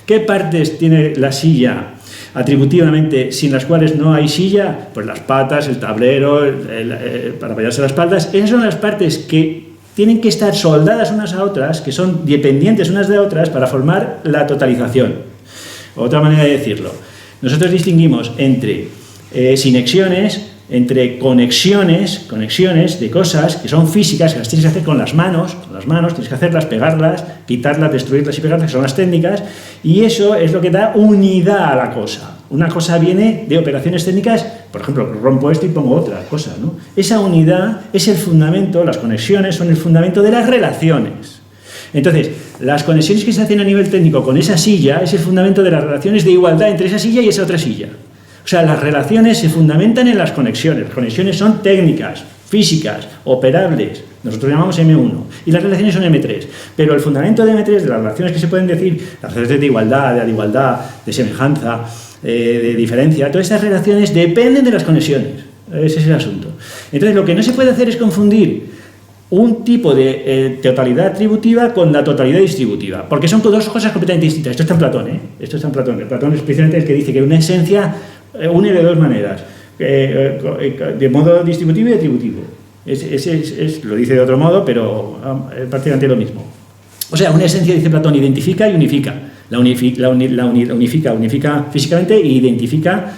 ¿Qué partes tiene la silla atributivamente sin las cuales no hay silla? Pues las patas, el tablero, para apoyarse las espaldas. Esas son las partes que tienen que estar soldadas unas a otras, que son dependientes unas de otras para formar la totalización. Otra manera de decirlo. Nosotros distinguimos entre sinexiones, entre conexiones de cosas que son físicas, que las tienes que hacer con las manos, tienes que hacerlas, pegarlas, quitarlas, destruirlas y pegarlas, que son las técnicas, y eso es lo que da unidad a la cosa. Una cosa viene de operaciones técnicas, por ejemplo, rompo esto y pongo otra cosa, ¿no? Esa unidad es el fundamento, las conexiones son el fundamento de las relaciones. Entonces, las conexiones que se hacen a nivel técnico con esa silla es el fundamento de las relaciones de igualdad entre esa silla y esa otra silla. O sea, las relaciones se fundamentan en las conexiones. Las conexiones son técnicas, físicas, operables. Nosotros llamamos M1. Y las relaciones son M3. Pero el fundamento de M3, de las relaciones que se pueden decir, las relaciones de igualdad, de semejanza, de diferencia, todas estas relaciones dependen de las conexiones. Ese es el asunto. Entonces, lo que no se puede hacer es confundir un tipo de totalidad atributiva con la totalidad distributiva, porque son 2 cosas completamente distintas. Esto está en Platón, Esto está en Platón. Platón es precisamente el que dice que una esencia une de 2 maneras, de modo distributivo y atributivo. Lo dice de otro modo, pero es prácticamente lo mismo. O sea, una esencia, dice Platón, identifica y unifica. La unifica físicamente e identifica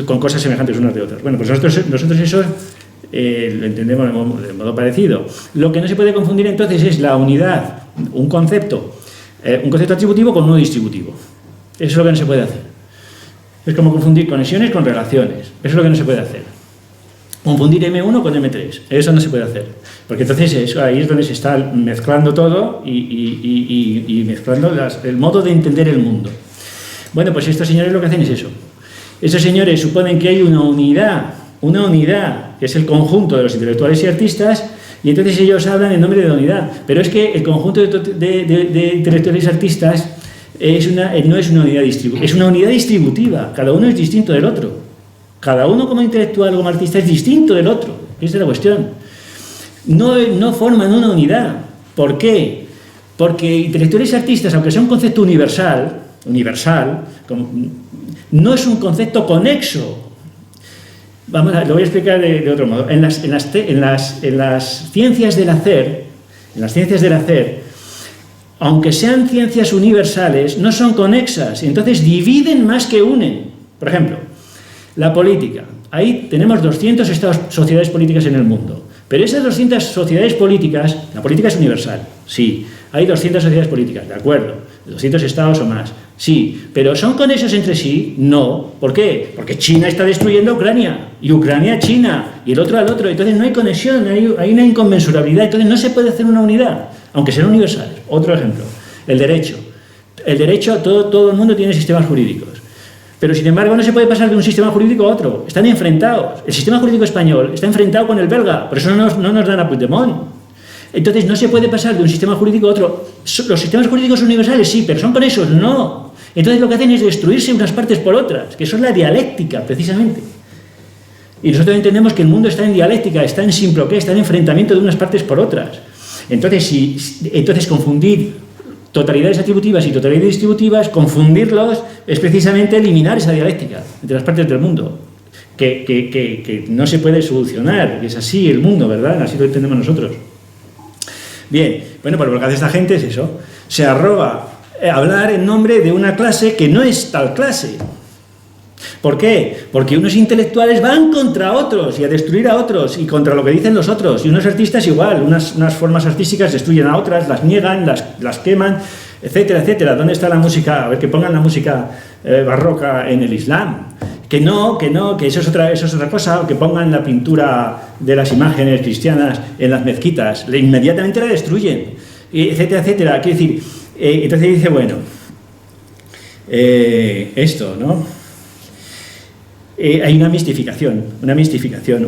con cosas semejantes unas de otras. Bueno, pues nosotros eso lo entendemos de modo parecido. Lo que no se puede confundir entonces es la unidad, un concepto atributivo con uno distributivo. Eso es lo que no se puede hacer. Es como confundir conexiones con relaciones. Eso es lo que no se puede hacer. Confundir M1 con M3. Eso no se puede hacer. Porque entonces ahí es donde se está mezclando todo y mezclando el modo de entender el mundo. Bueno, pues estos señores lo que hacen es eso. Estos señores suponen que hay una unidad, que es el conjunto de los intelectuales y artistas, y entonces ellos hablan en nombre de la unidad. Pero es que el conjunto de intelectuales y artistas no es una unidad distributiva, es una unidad distributiva. Cada uno es distinto del otro. Cada uno como intelectual, como artista, es distinto del otro. Esa es la cuestión. No forman una unidad. ¿Por qué? Porque intelectuales y artistas, aunque sea un concepto universal, no es un concepto conexo. Lo voy a explicar de otro modo. En las ciencias del hacer, aunque sean ciencias universales, no son conexas, y entonces dividen más que unen. Por ejemplo, la política. Ahí tenemos 200 sociedades políticas en el mundo. Pero esas 200 sociedades políticas, la política es universal, sí. Hay 200 sociedades políticas, de acuerdo. 200 estados o más, sí. ¿Pero son conexos entre sí? No. ¿Por qué? Porque China está destruyendo a Ucrania, y Ucrania a China, y el otro al otro. Entonces no hay conexión, hay una inconmensurabilidad. Entonces no se puede hacer una unidad, aunque sean universales. Otro ejemplo, el derecho. El derecho, todo el mundo tiene sistemas jurídicos. Pero, sin embargo, no se puede pasar de un sistema jurídico a otro. Están enfrentados. El sistema jurídico español está enfrentado con el belga. Por eso no nos dan a Puigdemont. Entonces, no se puede pasar de un sistema jurídico a otro. Los sistemas jurídicos universales sí, pero son conexos, no. Entonces, lo que hacen es destruirse unas partes por otras, que eso es la dialéctica, precisamente. Y nosotros entendemos que el mundo está en dialéctica, está en simploqué, está en enfrentamiento de unas partes por otras. Entonces confundir totalidades atributivas y totalidades distributivas, confundirlos, es precisamente eliminar esa dialéctica entre las partes del mundo, que no se puede solucionar, que es así el mundo, ¿verdad? Así lo entendemos nosotros. Bien, bueno, pues lo que hace esta gente es eso, se arroga hablar en nombre de una clase que no es tal clase. ¿Por qué? Porque unos intelectuales van contra otros y a destruir a otros y contra lo que dicen los otros, y unos artistas igual, unas formas artísticas destruyen a otras, las niegan, las queman, etcétera, etcétera. ¿Dónde está la música? A ver, que pongan la música barroca en el Islam. Que eso es otra cosa, o que pongan la pintura de las imágenes cristianas en las mezquitas, inmediatamente la destruyen, etcétera, etcétera. Quiero decir, entonces dice, bueno, esto, ¿no? Hay una mistificación,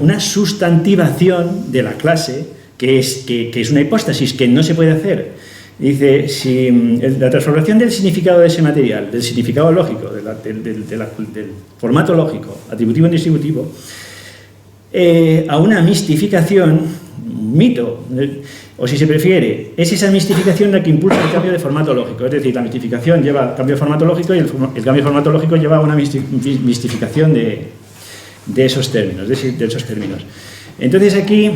una sustantivación de la clase que es una hipóstasis que no se puede hacer. Dice, si la transformación del significado de ese material, del significado lógico, del formato lógico, atributivo en distributivo, a una mistificación, mito, o si se prefiere, es esa mistificación la que impulsa el cambio de formato lógico. Es decir, la mistificación lleva al cambio de formato lógico y el cambio de formato lógico lleva a una mistificación de esos términos, Entonces aquí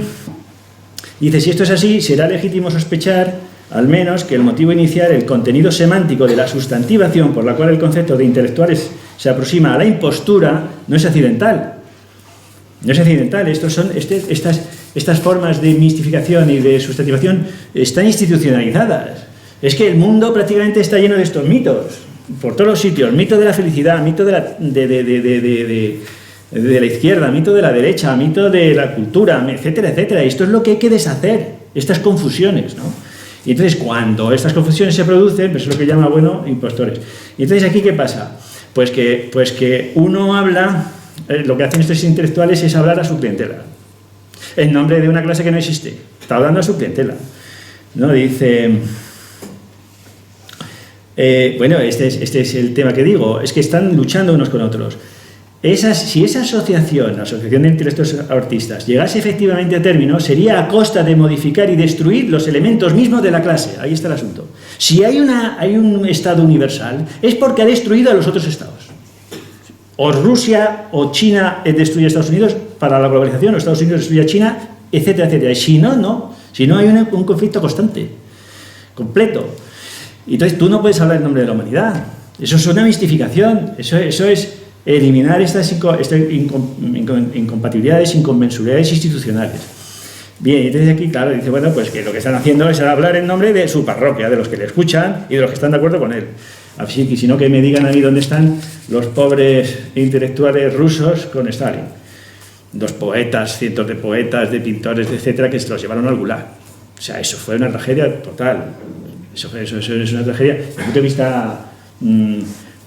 dice, si esto es así, será legítimo sospechar, al menos, que el motivo inicial, el contenido semántico de la sustantivación por la cual el concepto de intelectuales se aproxima a la impostura, no es accidental. No es accidental, estas formas de mistificación y de sustantivación están institucionalizadas. Es que el mundo prácticamente está lleno de estos mitos, por todos los sitios. Mito de la felicidad, mito de la izquierda, mito de la derecha, mito de la cultura, etcétera, etcétera. Esto es lo que hay que deshacer, estas confusiones, ¿no? Y entonces, cuando estas confusiones se producen, pues es lo que llama, impostores. Y entonces, ¿aquí qué pasa? Pues que uno habla, lo que hacen estos intelectuales es hablar a su clientela, en nombre de una clase que no existe. Está hablando a su clientela, ¿no? Dice, este es el tema que digo, es que están luchando unos con otros. Si esa asociación, la Asociación de Intelectuales Artistas, llegase efectivamente a término, sería a costa de modificar y destruir los elementos mismos de la clase. Ahí está el asunto. Si hay un Estado universal, es porque ha destruido a los otros Estados. O Rusia o China destruye a Estados Unidos para la globalización, o Estados Unidos destruye a China, etcétera, etcétera. Y si no, no. Si no, hay un conflicto constante, completo. Y entonces tú no puedes hablar en nombre de la humanidad. Eso es una mistificación. Eso es eliminar estas incompatibilidades, inconmensurabilidades institucionales. Bien, entonces aquí, claro, dice, bueno, pues que lo que están haciendo es hablar en nombre de su parroquia, de los que le escuchan y de los que están de acuerdo con él. Así que si no, que me digan a mí dónde están los pobres intelectuales rusos con Stalin. dos poetas, cientos de poetas, de pintores, etcétera, que se los llevaron al Gulag. O sea, eso fue una tragedia total. Eso es una tragedia desde el punto de vista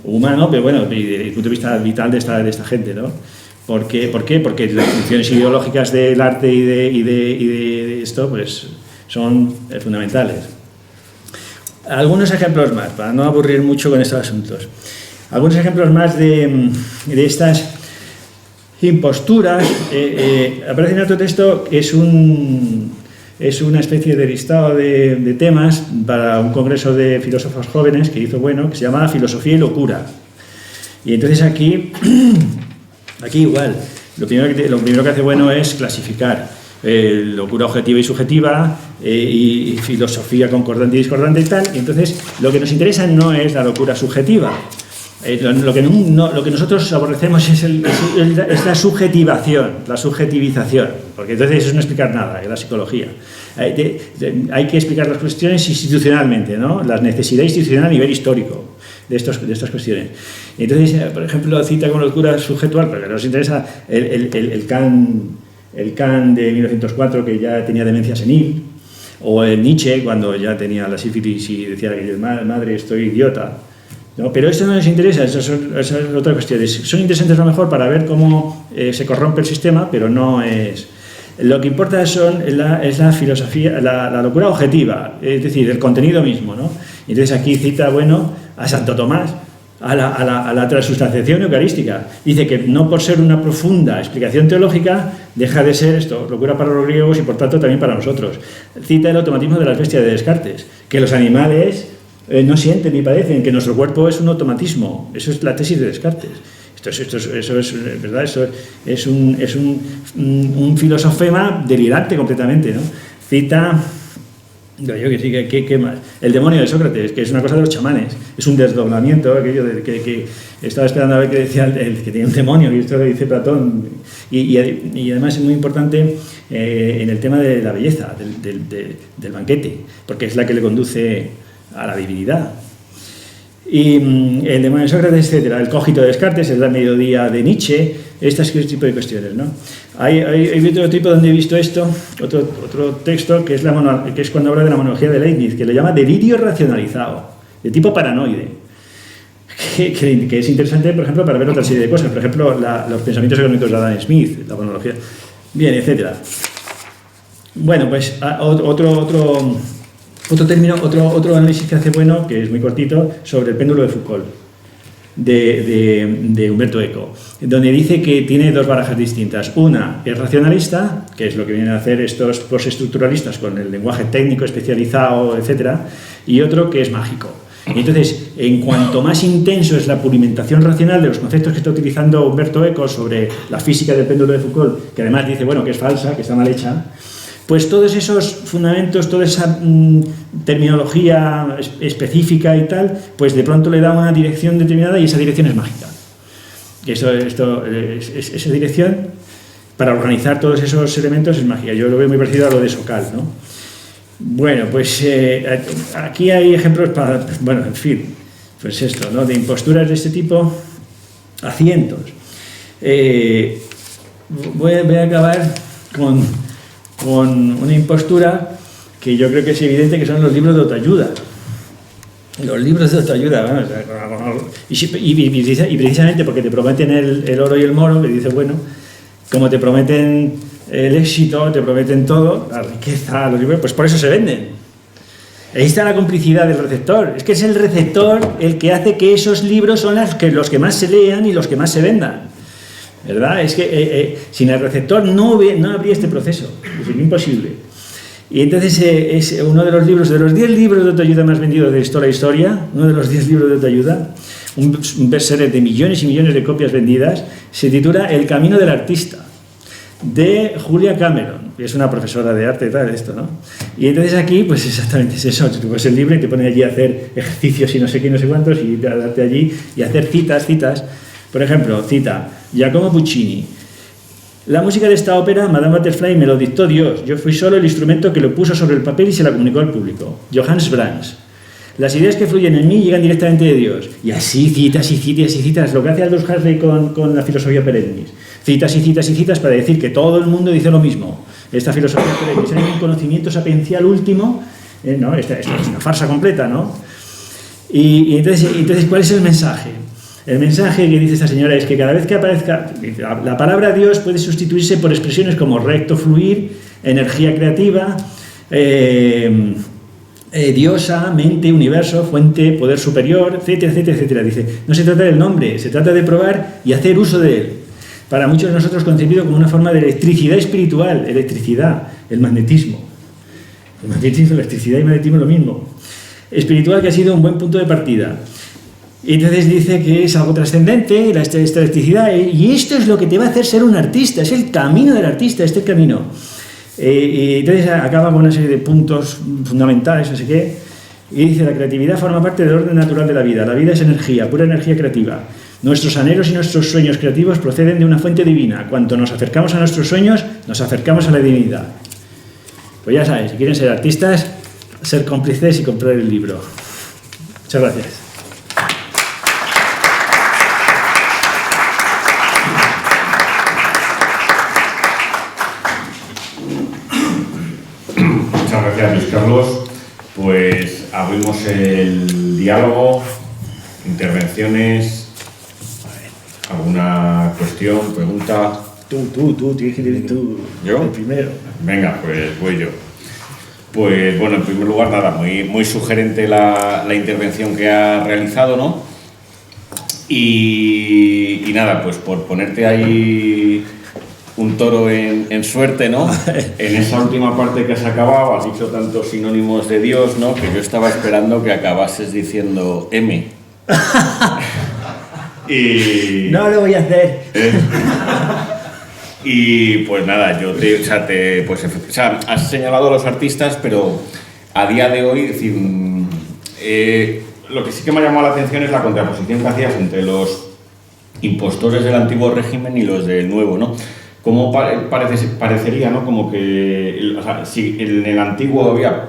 humano, pero bueno, desde el punto de vista vital de esta gente, ¿no? ¿Por qué? Porque las funciones ideológicas del arte y de esto, pues, son fundamentales. Algunos ejemplos más, para no aburrir mucho con estos asuntos. Algunos ejemplos más de estas imposturas. Aparece en otro texto que es una especie de listado de temas para un congreso de filósofos jóvenes que hizo Bueno, que se llama Filosofía y Locura. Y entonces aquí igual, lo primero que hace Bueno es clasificar locura objetiva y subjetiva, y filosofía concordante y discordante y tal. Y entonces lo que nos interesa no es la locura subjetiva. Lo que nosotros aborrecemos es la subjetivación, la subjetivización, porque entonces eso es no explicar nada en la psicología. Hay que explicar las cuestiones institucionalmente, ¿no? La necesidad institucional a nivel histórico de estas cuestiones. Entonces, por ejemplo, cita como locura subjetual, porque nos interesa el Kant de 1904, que ya tenía demencia senil, o el Nietzsche, cuando ya tenía la sífilis y decía que madre, estoy idiota. ¿No? Pero esto no les interesa, esas son otras cuestiones. Son interesantes a lo mejor para ver cómo se corrompe el sistema, pero no es... Lo que importa es la filosofía, la locura objetiva, es decir, el contenido mismo, ¿no? Entonces aquí cita, Bueno, a Santo Tomás, a la transustanciación eucarística. Dice que no por ser una profunda explicación teológica deja de ser esto, locura para los griegos y por tanto también para nosotros. Cita el automatismo de las bestias de Descartes, que los animales no sienten ni padecen, que nuestro cuerpo es un automatismo. Eso es la tesis de Descartes. Eso es verdad, eso es un filosofema delirante completamente, ¿no? Cita, yo que sí, ¿qué más? El demonio de Sócrates, que es una cosa de los chamanes, es un desdoblamiento, aquello de que estaba esperando a ver qué decía el que tenía un demonio, y esto lo dice Platón, y además es muy importante en el tema de la belleza, del banquete, porque es la que le conduce a la divinidad. Y el demonio de Sócrates, etcétera, el cogito de Descartes, el mediodía de Nietzsche, este tipo de cuestiones, ¿no? Hay otro tipo donde he visto esto, otro texto que es cuando habla de la monología de Leibniz, que le llama delirio racionalizado, de tipo paranoide, que es interesante, por ejemplo, para ver otra serie de cosas, por ejemplo, los pensamientos económicos de Adam Smith, la monología, bien, etcétera. Bueno, pues otro análisis que hace Bueno, que es muy cortito, sobre el péndulo de Foucault, de Umberto Eco, donde dice que tiene dos barajas distintas. Una es racionalista, que es lo que vienen a hacer estos postestructuralistas con el lenguaje técnico especializado, etcétera, y otro que es mágico. Y entonces, en cuanto más intenso es la pulimentación racional de los conceptos que está utilizando Umberto Eco sobre la física del péndulo de Foucault, que además dice, bueno, que es falsa, que está mal hecha, pues todos esos fundamentos, toda esa terminología específica y tal, pues de pronto le da una dirección determinada y esa dirección es mágica. Esa dirección, para organizar todos esos elementos, es mágica. Yo lo veo muy parecido a lo de Sokal, ¿no? Bueno, pues aquí hay ejemplos para, bueno, en fin, pues esto, ¿no? De imposturas de este tipo a cientos. Voy a acabar con una impostura que yo creo que es evidente, que son los libros de autoayuda. Los libros de autoayuda, vamos, y precisamente porque te prometen el oro y el moro, que dice, bueno, como te prometen el éxito, te prometen todo, la riqueza, los libros, pues por eso se venden. Ahí está la complicidad del receptor. Es que es el receptor el que hace que esos libros son los que más se lean y los que más se vendan. ¿Verdad? Es que sin el receptor no habría este proceso, es imposible. Y entonces es uno de los 10 libros de autoayuda más vendidos de la historia, uno de los 10 libros de autoayuda, un bestseller de millones y millones de copias vendidas, se titula El camino del artista, de Julia Cameron, que es una profesora de arte y tal, esto, ¿no? Y entonces aquí, pues exactamente es eso, tú coges el libro y te pones allí a hacer ejercicios y no sé qué, no sé cuántos, y darte allí y hacer citas. Por ejemplo, cita Giacomo Puccini. La música de esta ópera, Madame Butterfly, me lo dictó Dios. Yo fui solo el instrumento que lo puso sobre el papel y se la comunicó al público. Johannes Brahms. Las ideas que fluyen en mí llegan directamente de Dios. Y así citas y citas y citas, lo que hace Aldous Huxley con la filosofía perennis. Citas y citas y citas para decir que todo el mundo dice lo mismo. Esta filosofía perennis es un conocimiento sapiencial último, ¿no? Esta es una farsa completa, ¿no? Y entonces, ¿cuál es el mensaje? El mensaje que dice esta señora es que cada vez que aparezca la palabra Dios puede sustituirse por expresiones como recto, fluir, energía creativa, diosa, mente, universo, fuente, poder superior, etcétera, etcétera, etcétera. Dice, no se trata del nombre, se trata de probar y hacer uso de él. Para muchos de nosotros concebido como una forma de electricidad espiritual, electricidad, el magnetismo. El magnetismo, electricidad y magnetismo es lo mismo. Espiritual que ha sido un buen punto de partida. Y entonces dice que es algo trascendente, esta electricidad, y esto es lo que te va a hacer ser un artista, es el camino del artista, este camino. Y entonces acaba con una serie de puntos fundamentales, no sé qué, y dice, la creatividad forma parte del orden natural de la vida es energía, pura energía creativa. Nuestros anhelos y nuestros sueños creativos proceden de una fuente divina. Cuanto nos acercamos a nuestros sueños, nos acercamos a la divinidad. Pues ya sabes, si quieren ser artistas, ser cómplices y comprar el libro. Muchas gracias.
Muchas gracias, Luis Carlos. Pues abrimos el diálogo, intervenciones, alguna cuestión, pregunta.
Tú, tienes que ir tú.
¿Yo?
El primero.
Venga, pues voy yo. Pues bueno, en primer lugar, nada, muy sugerente la intervención que ha realizado, ¿no? Y nada, pues por ponerte ahí un toro en suerte, ¿no? En esa última parte que has acabado, has dicho tantos sinónimos de Dios, ¿no? Que yo estaba esperando que acabases diciendo M. Y...
No lo voy a hacer.
Y pues nada, has señalado a los artistas, pero a día de hoy, es decir, lo que sí que me ha llamado la atención es la contraposición que hacías entre los impostores del antiguo régimen y los del nuevo, ¿no? Como parecería, ¿no? Como que, si en el antiguo había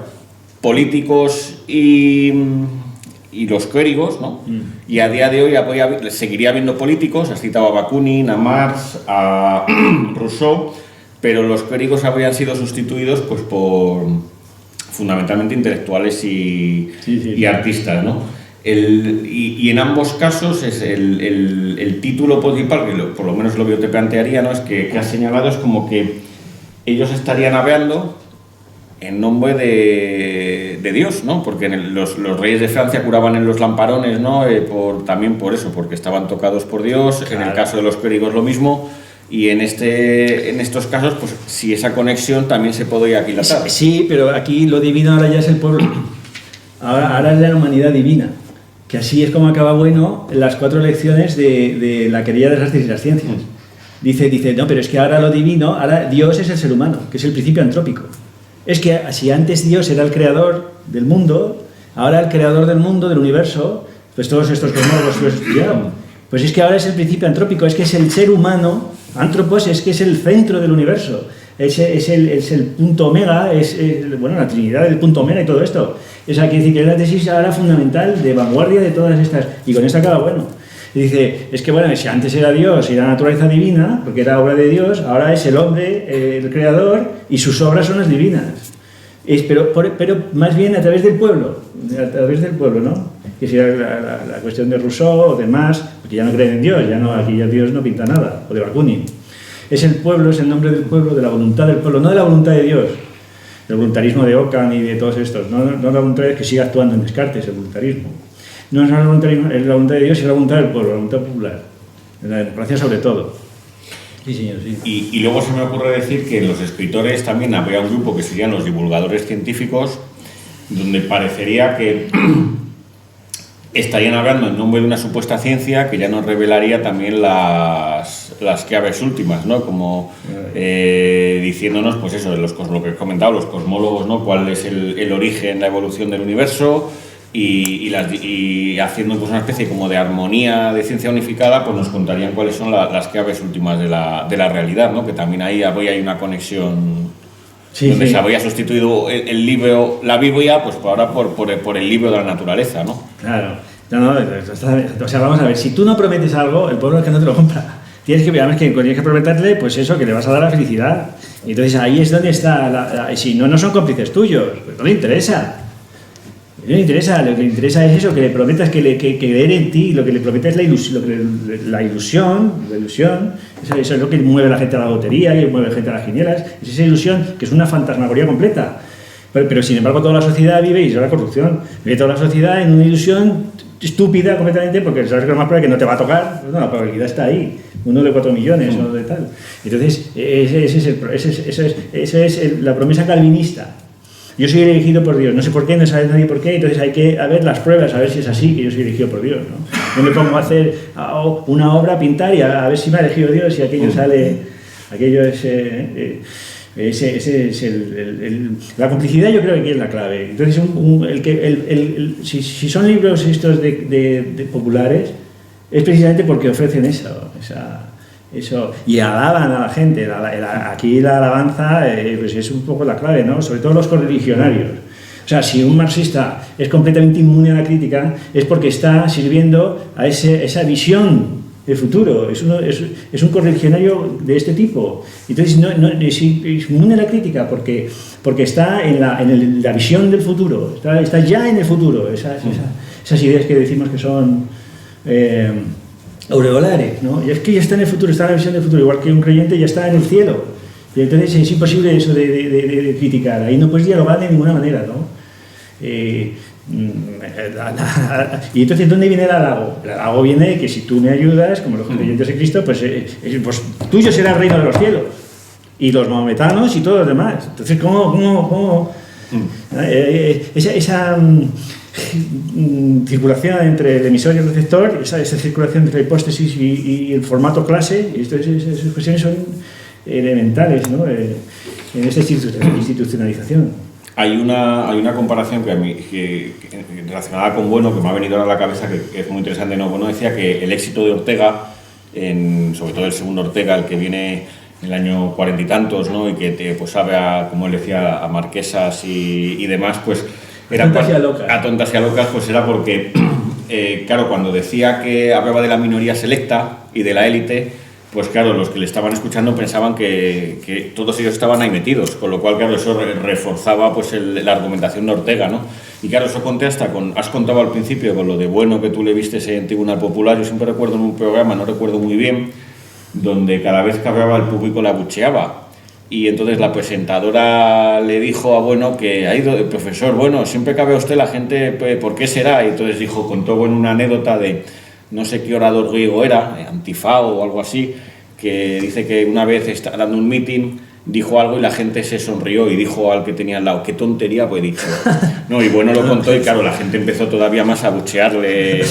políticos y los clérigos, ¿no? Y a día de hoy seguiría habiendo políticos, has citado a Bakunin, a Marx, a Rousseau, pero los clérigos habrían sido sustituidos pues por fundamentalmente intelectuales y artistas, ¿no? Y en ambos casos es el título principal, que por lo menos lo que yo te plantearía, ¿no? Es que has señalado, es como que ellos estarían hablando en nombre de Dios, ¿no? Porque los reyes de Francia curaban en los lamparones, ¿no? También por eso, porque estaban tocados por Dios. Claro. En el caso de los clérigos lo mismo. Y en estos casos, pues si esa conexión también se podría aquilatar.
Sí, pero aquí lo divino ahora ya es el pueblo. Ahora es la humanidad divina. Que así es como acaba bueno las 4 lecciones de la querella de las artes y las ciencias. Dice, no, pero es que ahora lo divino, ahora Dios es el ser humano, que es el principio antrópico. Es que si antes Dios era el creador del mundo, ahora el creador del mundo, del universo, pues todos estos cosmólogos lo estudiaron. Pues es que ahora es el principio antrópico, es que es el ser humano, antropos, es que es el centro del universo, es el punto omega, la trinidad del punto omega y todo esto. Esa quiere decir que es la tesis ahora fundamental de vanguardia de todas estas, y con esto acaba bueno. Y dice, es que bueno, si antes era Dios y la naturaleza divina, porque era obra de Dios, ahora es el hombre, el creador, y sus obras son las divinas. Pero más bien a través del pueblo, ¿no? Que si la cuestión de Rousseau o de Marx, porque ya no creen en Dios, aquí ya Dios no pinta nada, o de Bakunin. Es el pueblo, es el nombre del pueblo, de la voluntad del pueblo, no de la voluntad de Dios. El voluntarismo de Ockham y de todos estos, no la voluntad es que siga actuando en Descartes, el voluntarismo. No es la voluntad de Dios, es la voluntad del pueblo, la voluntad popular. La democracia sobre todo. Sí, señor, sí.
Y luego se me ocurre decir que los escritores también habría un grupo que serían los divulgadores científicos, donde parecería que estarían hablando en nombre de una supuesta ciencia que ya nos revelaría también las claves últimas, ¿no? Como diciéndonos, pues eso, lo que he comentado, los cosmólogos, ¿no? Cuál es el origen, la evolución del universo. Y haciendo pues una especie como de armonía de ciencia unificada, pues nos contarían cuáles son las claves últimas de la realidad, ¿no? Que también ahí hay una conexión donde se había sustituido el libro, la Biblia, pues ahora por el libro de la naturaleza, ¿no?
Claro. O sea, vamos a ver, si tú no prometes algo, el pueblo es que no te lo compra. Tienes que prometerle, pues eso, que le vas a dar la felicidad. Y entonces ahí es donde está, si no, no son cómplices tuyos, pues no le interesa. No le interesa, lo que le interesa es eso, que le prometas que creer en ti, lo que le prometas es la ilusión, eso es lo que mueve a la gente a la lotería y mueve a la gente a las quinielas, es esa ilusión que es una fantasmagoría completa. Pero sin embargo toda la sociedad vive, y es la corrupción, vive toda la sociedad en una ilusión estúpida completamente, porque sabes que lo más probable es que no te va a tocar, no, la probabilidad está ahí, 1 de 4 millones o de tal. Entonces, esa es la promesa calvinista. Yo soy elegido por Dios, no sé por qué, no sabe nadie por qué, entonces hay que ver las pruebas, a ver si es así, que yo soy elegido por Dios, ¿no? Yo me pongo a hacer una obra, a pintar y a ver si me ha elegido Dios y aquello sale, aquello es... la complicidad yo creo que aquí es la clave. Entonces, si son libros estos de populares, es precisamente porque ofrecen eso y alaban a la gente. Aquí la alabanza pues es un poco la clave, ¿no? Sobre todo los correligionarios. O sea, si un marxista es completamente inmune a la crítica, es porque está sirviendo a esa visión el futuro, es un correligionario de este tipo. Entonces es inmune a la crítica porque está en la visión del futuro, está ya en el futuro, esas ideas que decimos que son aureolares, ¿no? Y es que ya está en el futuro, está en la visión del futuro, igual que un creyente ya está en el cielo. Y entonces es imposible eso de criticar, ahí no puedes dialogar de ninguna manera, ¿no? Y entonces, ¿dónde viene el halago? El halago viene de que si tú me ayudas, como los creyentes en Cristo, pues tuyo será el reino de los cielos, y los maometanos y todos los demás. Entonces, ¿cómo? Esa circulación entre el emisor y el receptor, esa circulación entre la hipótesis y el formato clase, esas cuestiones son elementales, ¿no? En esa institucionalización.
Hay una comparación que relacionada con Bueno, que me ha venido a la cabeza, que es muy interesante, ¿no? Bueno, decía que el éxito de Ortega, sobre todo el segundo Ortega, el que viene en el año 40 y tantos, ¿no? Y que pues sabe, como él decía, a marquesas y demás, pues era a tontas y a locas, pues era porque, claro, cuando decía que hablaba de la minoría selecta y de la élite, pues claro, los que le estaban escuchando pensaban que todos ellos estaban ahí metidos, con lo cual, claro, eso reforzaba pues la argumentación de Ortega, ¿no? Y claro, eso contrasta has contado al principio con lo de Bueno que tú le vistes en Tribunal Popular. Yo siempre recuerdo en un programa, no recuerdo muy bien, donde cada vez que hablaba el público la abucheaba. Y entonces la presentadora le dijo a Bueno que ha ido, el profesor, Bueno, siempre que habla usted la gente, ¿por qué será? Y entonces contó Bueno una anécdota de no sé qué orador griego era, Antifao o algo así, que dice que una vez está dando un meeting, dijo algo y la gente se sonrió y dijo al que tenía al lado, qué tontería pues he dicho. No, y Bueno lo contó y claro, la gente empezó todavía más a buchearle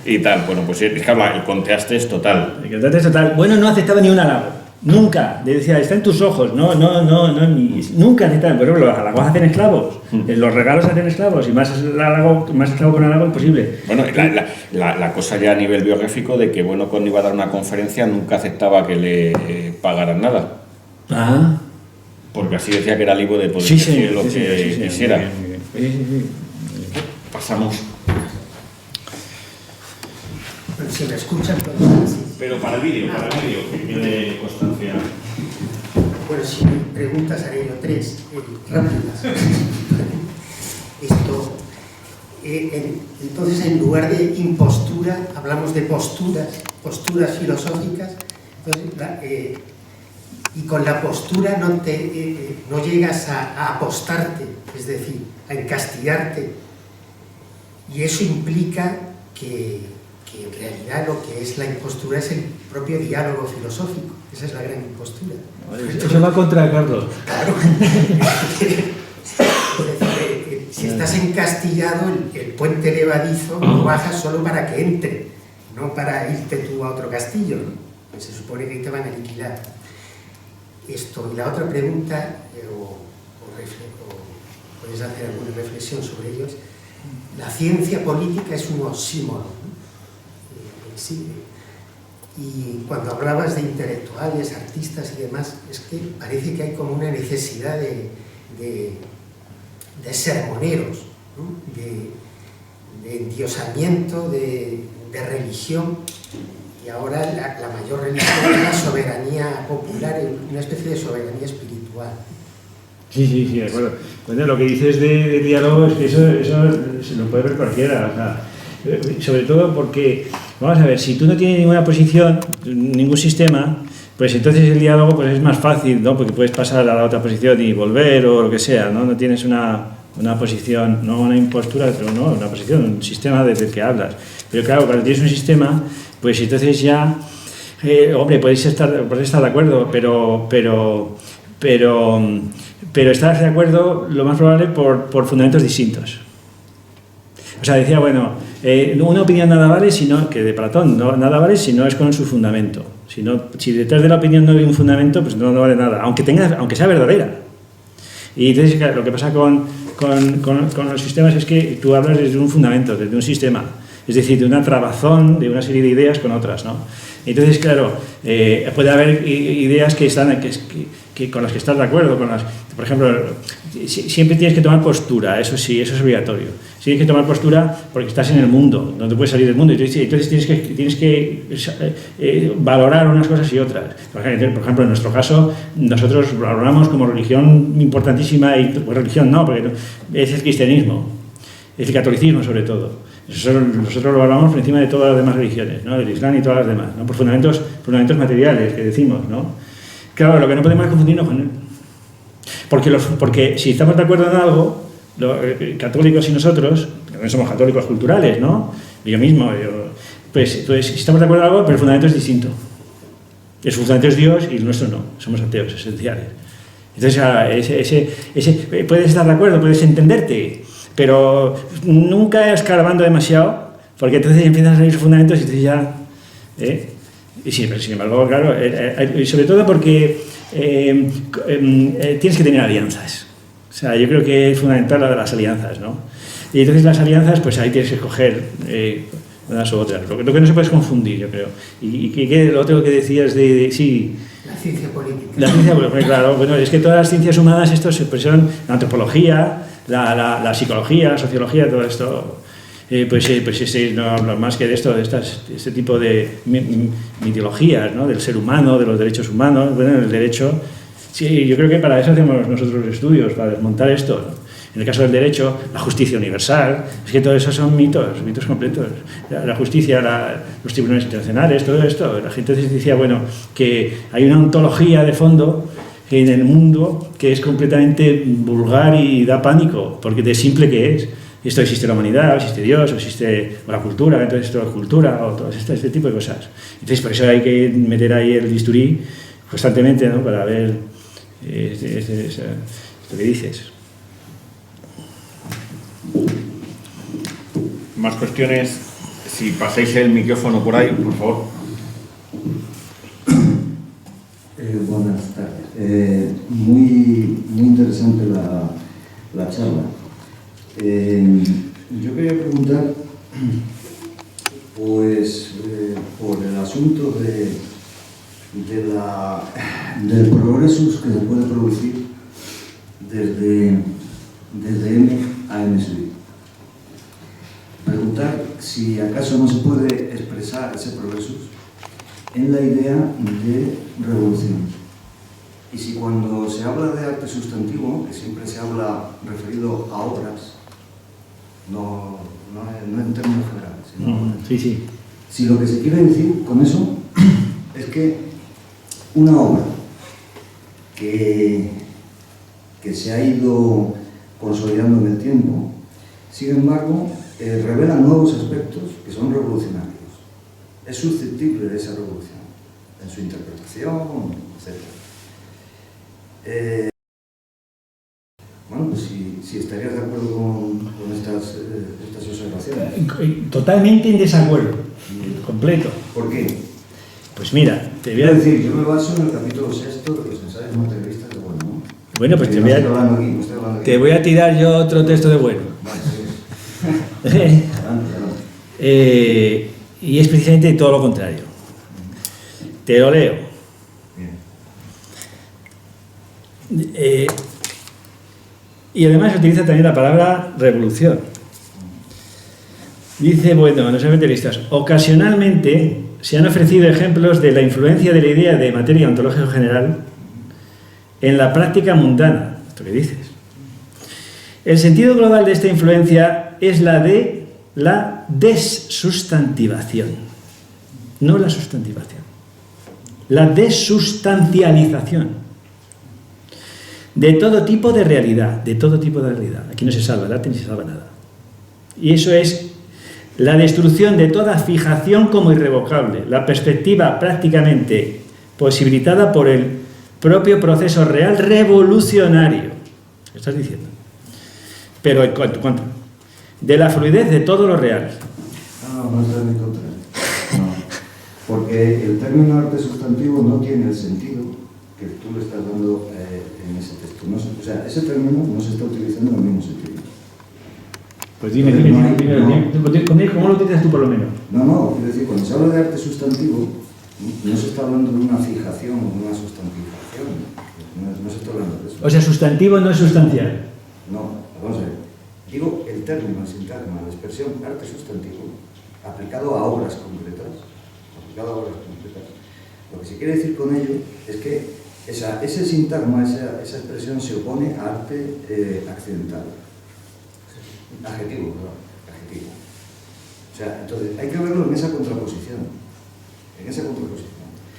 y tal. Bueno, pues es que el contraste es total.
El contraste es total. Bueno, no aceptaba ni un halago. Nunca. Le decía, está en tus ojos. No, nunca aceptaban. Por ejemplo, los halagos hacen esclavos. Los regalos hacen esclavos. Y más esclavo con halago imposible.
Bueno, la cosa ya a nivel biográfico de que Bueno, cuando iba a dar una conferencia nunca aceptaba que le pagaran nada.
Ah.
Porque así decía que era libre de poder decir lo que quisiera.
Sí.
Pasamos.
Pero si me escuchan, entonces...
Pero para el vídeo, que quede constancia.
Bueno, si me preguntas haré yo 3 rápidas. Entonces, en lugar de impostura, hablamos de posturas filosóficas. Entonces, y con la postura no llegas a apostarte, es decir, a encastillarte. Y eso implica que en realidad lo que es la impostura es el propio diálogo filosófico. Esa es la gran impostura.
Eso va contra Carlos.
Claro. Si estás encastillado, el puente levadizo lo bajas solo para que entre, no para irte tú a otro castillo, ¿no? Pues se supone que te van a aniquilar. Esto, y la otra pregunta, puedes hacer alguna reflexión sobre ellos. La ciencia política es un oxímoron, ¿no? Sí. Y cuando hablabas de intelectuales, artistas y demás, es que parece que hay como una necesidad de de sermoneros, ¿no? de endiosamiento, de religión, y ahora la mayor religión es la soberanía popular, una especie de soberanía espiritual.
Sí, de acuerdo. Bueno, lo que dices de diálogo es que eso se lo puede ver cualquiera, o sea, sobre todo porque, vamos a ver, si tú no tienes ninguna posición, ningún sistema, pues entonces el diálogo pues es más fácil, ¿no? Porque puedes pasar a la otra posición y volver o lo que sea, ¿no? No tienes una posición, no una impostura, pero no, una posición, un sistema desde el que hablas. Pero claro, cuando tienes un sistema, pues entonces ya, hombre, podéis estar de acuerdo, pero estar de acuerdo, lo más probable, por fundamentos distintos. O sea, decía, bueno, una opinión nada vale, sino que de Platón, nada vale si no es con su fundamento. Si detrás de la opinión no hay un fundamento, pues no vale nada, aunque sea verdadera. Y entonces, claro, lo que pasa con los sistemas es que tú hablas desde un fundamento, desde un sistema, es decir, de una trabazón de una serie de ideas con otras, ¿no? Entonces, claro, puede haber ideas con las que estás de acuerdo, por ejemplo, siempre tienes que tomar postura, eso sí, eso es obligatorio. Tienes que tomar postura porque estás en el mundo, no te puedes salir del mundo, entonces tienes que valorar unas cosas y otras. Por ejemplo, en nuestro caso, nosotros valoramos como religión importantísima, religión no, porque es el cristianismo, es el catolicismo sobre todo. Nosotros lo valoramos por encima de todas las demás religiones, ¿no? El Islam y todas las demás, ¿no? Por fundamentos materiales que decimos, ¿no? Claro, lo que no podemos es confundirnos con él. Porque si estamos de acuerdo en algo, católicos y nosotros, también somos católicos culturales, ¿no? Yo mismo, pues si estamos de acuerdo en algo, pero el fundamento es distinto. El fundamento es Dios y el nuestro no, somos ateos esenciales. Entonces, puedes estar de acuerdo, puedes entenderte, pero nunca escarbando demasiado, porque entonces empiezan a salir sus fundamentos y entonces ya... Y sin embargo, claro, sobre todo porque tienes que tener alianzas. O sea, yo creo que es fundamental la de las alianzas, ¿no? Y entonces las alianzas, pues ahí tienes que escoger unas u otras. Lo que no se puede es confundir, yo creo. Y lo otro que decías sí...
La ciencia política. La
ciencia política, claro. Bueno, es que todas las ciencias humanas, esto se expresan la antropología, la psicología, la sociología, todo esto... no hablo más que de este tipo de mitologías, ¿no? Del ser humano, de los derechos humanos, bueno, el derecho. Sí, yo creo que para eso hacemos nosotros los estudios, para desmontar esto, ¿no? En el caso del derecho, la justicia universal, es que todo eso son mitos completos. La justicia, los tribunales internacionales, todo esto. La gente decía, bueno, que hay una ontología de fondo en el mundo que es completamente vulgar y da pánico, porque de simple que es. Esto existe la humanidad, existe Dios, existe la cultura, entonces esto es cultura, o todo este tipo de cosas. Entonces, por eso hay que meter ahí el bisturí constantemente, ¿no? Para ver esto que dices.
Más cuestiones. Si pasáis el micrófono por ahí, por favor.
Buenas tardes. Muy interesante la charla. Yo quería preguntar, pues, por el asunto del progreso que se puede producir desde M a M sub I. Preguntar si acaso no se puede expresar ese progreso en la idea de revolución. Y si cuando se habla de arte sustantivo, que siempre se habla referido a obras, no en términos generales, sino
sí.
Si lo que se quiere decir con eso es que una obra que se ha ido consolidando en el tiempo, sin embargo, revela nuevos aspectos que son revolucionarios. Es susceptible de esa revolución, en su interpretación, etc. Bueno, pues si estarías de acuerdo con estas observaciones.
Totalmente en desacuerdo, completo.
¿Por qué?
Pues mira, te voy a
decir, yo me baso en el capítulo 6 de los ensayos materialistas de Bueno, ¿no?
Bueno, pues te voy a tirar yo otro texto de Bueno.
Vale, adelante.
Y es precisamente todo lo contrario. Te lo leo. Y además utiliza también la palabra revolución. Dice, bueno, los especialistas, ocasionalmente se han ofrecido ejemplos de la influencia de la idea de materia ontológica general en la práctica mundana. ¿Esto qué dices? El sentido global de esta influencia es la de la desustantivación, no la sustantivación. La desustancialización de todo tipo de realidad, de todo tipo de realidad. Aquí no se salva el arte ni se salva nada. Y eso es la destrucción de toda fijación como irrevocable, la perspectiva prácticamente posibilitada por el propio proceso real revolucionario. ¿Qué estás diciendo? Pero en contra de la fluidez de todo lo real.
No está en mi contra. No. Porque el término arte sustantivo no tiene el sentido que tú le estás dando en ese texto. No, o sea, ese término no se está utilizando en el mismo sentido.
Pues dime, ¿cómo lo utilizas tú por lo menos?
No, quiero decir, cuando se habla de arte sustantivo, no se está hablando de una fijación o de una sustantivación. No se está hablando de eso.
O sea, sustantivo no es sustancial.
No, vamos a ver. Digo, el término, el sintagma, la expresión arte sustantivo, aplicado a obras concretas, lo que se quiere decir con ello es que ese sintagma, esa expresión se opone a arte accidental. Adjetivo. O sea, entonces hay que verlo en esa contraposición.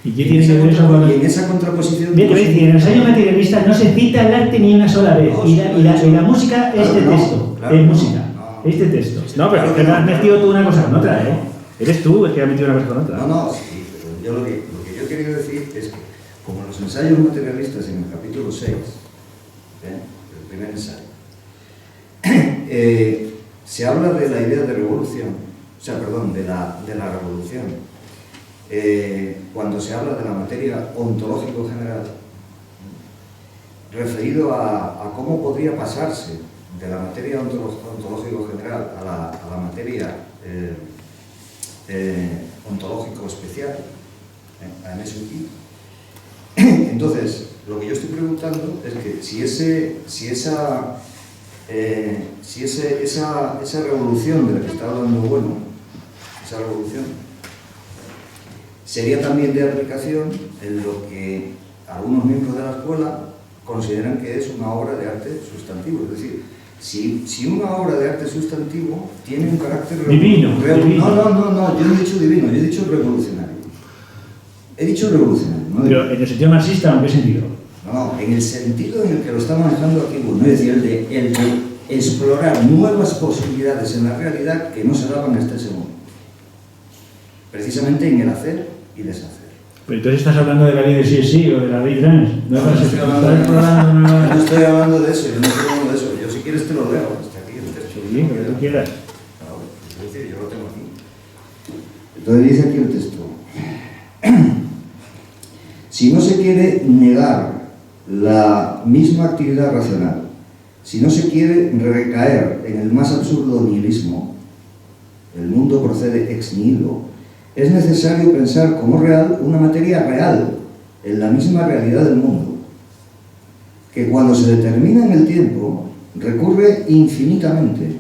¿Y qué tiene que ver eso con...?
Y en esa contraposición...
Bien, en el ensayo materialista no se cita el arte ni una sola vez. Y la música, este texto.
Claro,
música.
No.
Este texto.
No, pero te has metido tú una cosa con otra, ¿eh? Eres tú el que has metido una cosa con otra.
No, sí, pero yo lo que yo he querido decir es que, como en los ensayos materialistas en el capítulo 6, el primer ensayo, se habla de la idea de revolución, de la revolución. Cuando se habla de la materia ontológico general, referido a cómo podría pasarse de la materia ontológico general a la materia ontológico especial, a MSUI. Entonces, lo que yo estoy preguntando es que si esa revolución de la que está hablando Bueno, esa revolución, sería también de aplicación en lo que algunos miembros de la escuela consideran que es una obra de arte sustantivo. Es decir, si una obra de arte sustantivo tiene un carácter
divino.
No, yo no he dicho divino, yo he dicho revolucionario. ¿No?
Pero en el sentido marxista, ¿en qué sentido?
No, en el sentido en el que lo está manejando aquí Bueno, es decir, el de explorar nuevas posibilidades en la realidad que no se daban hasta ese momento. Precisamente en el hacer y deshacer.
Pero entonces estás hablando de la ley de sí o de la ley trans.
No estoy hablando de eso, yo si quieres te lo leo, hasta aquí el texto.
Sí, lo que tú quieras.
Es decir, yo lo tengo aquí. Entonces dice aquí el texto. Si no se quiere negar la misma actividad racional, si no se quiere recaer en el más absurdo nihilismo, el mundo procede ex nihilo, es necesario pensar como real una materia real, en la misma realidad del mundo, que cuando se determina en el tiempo, recurre infinitamente.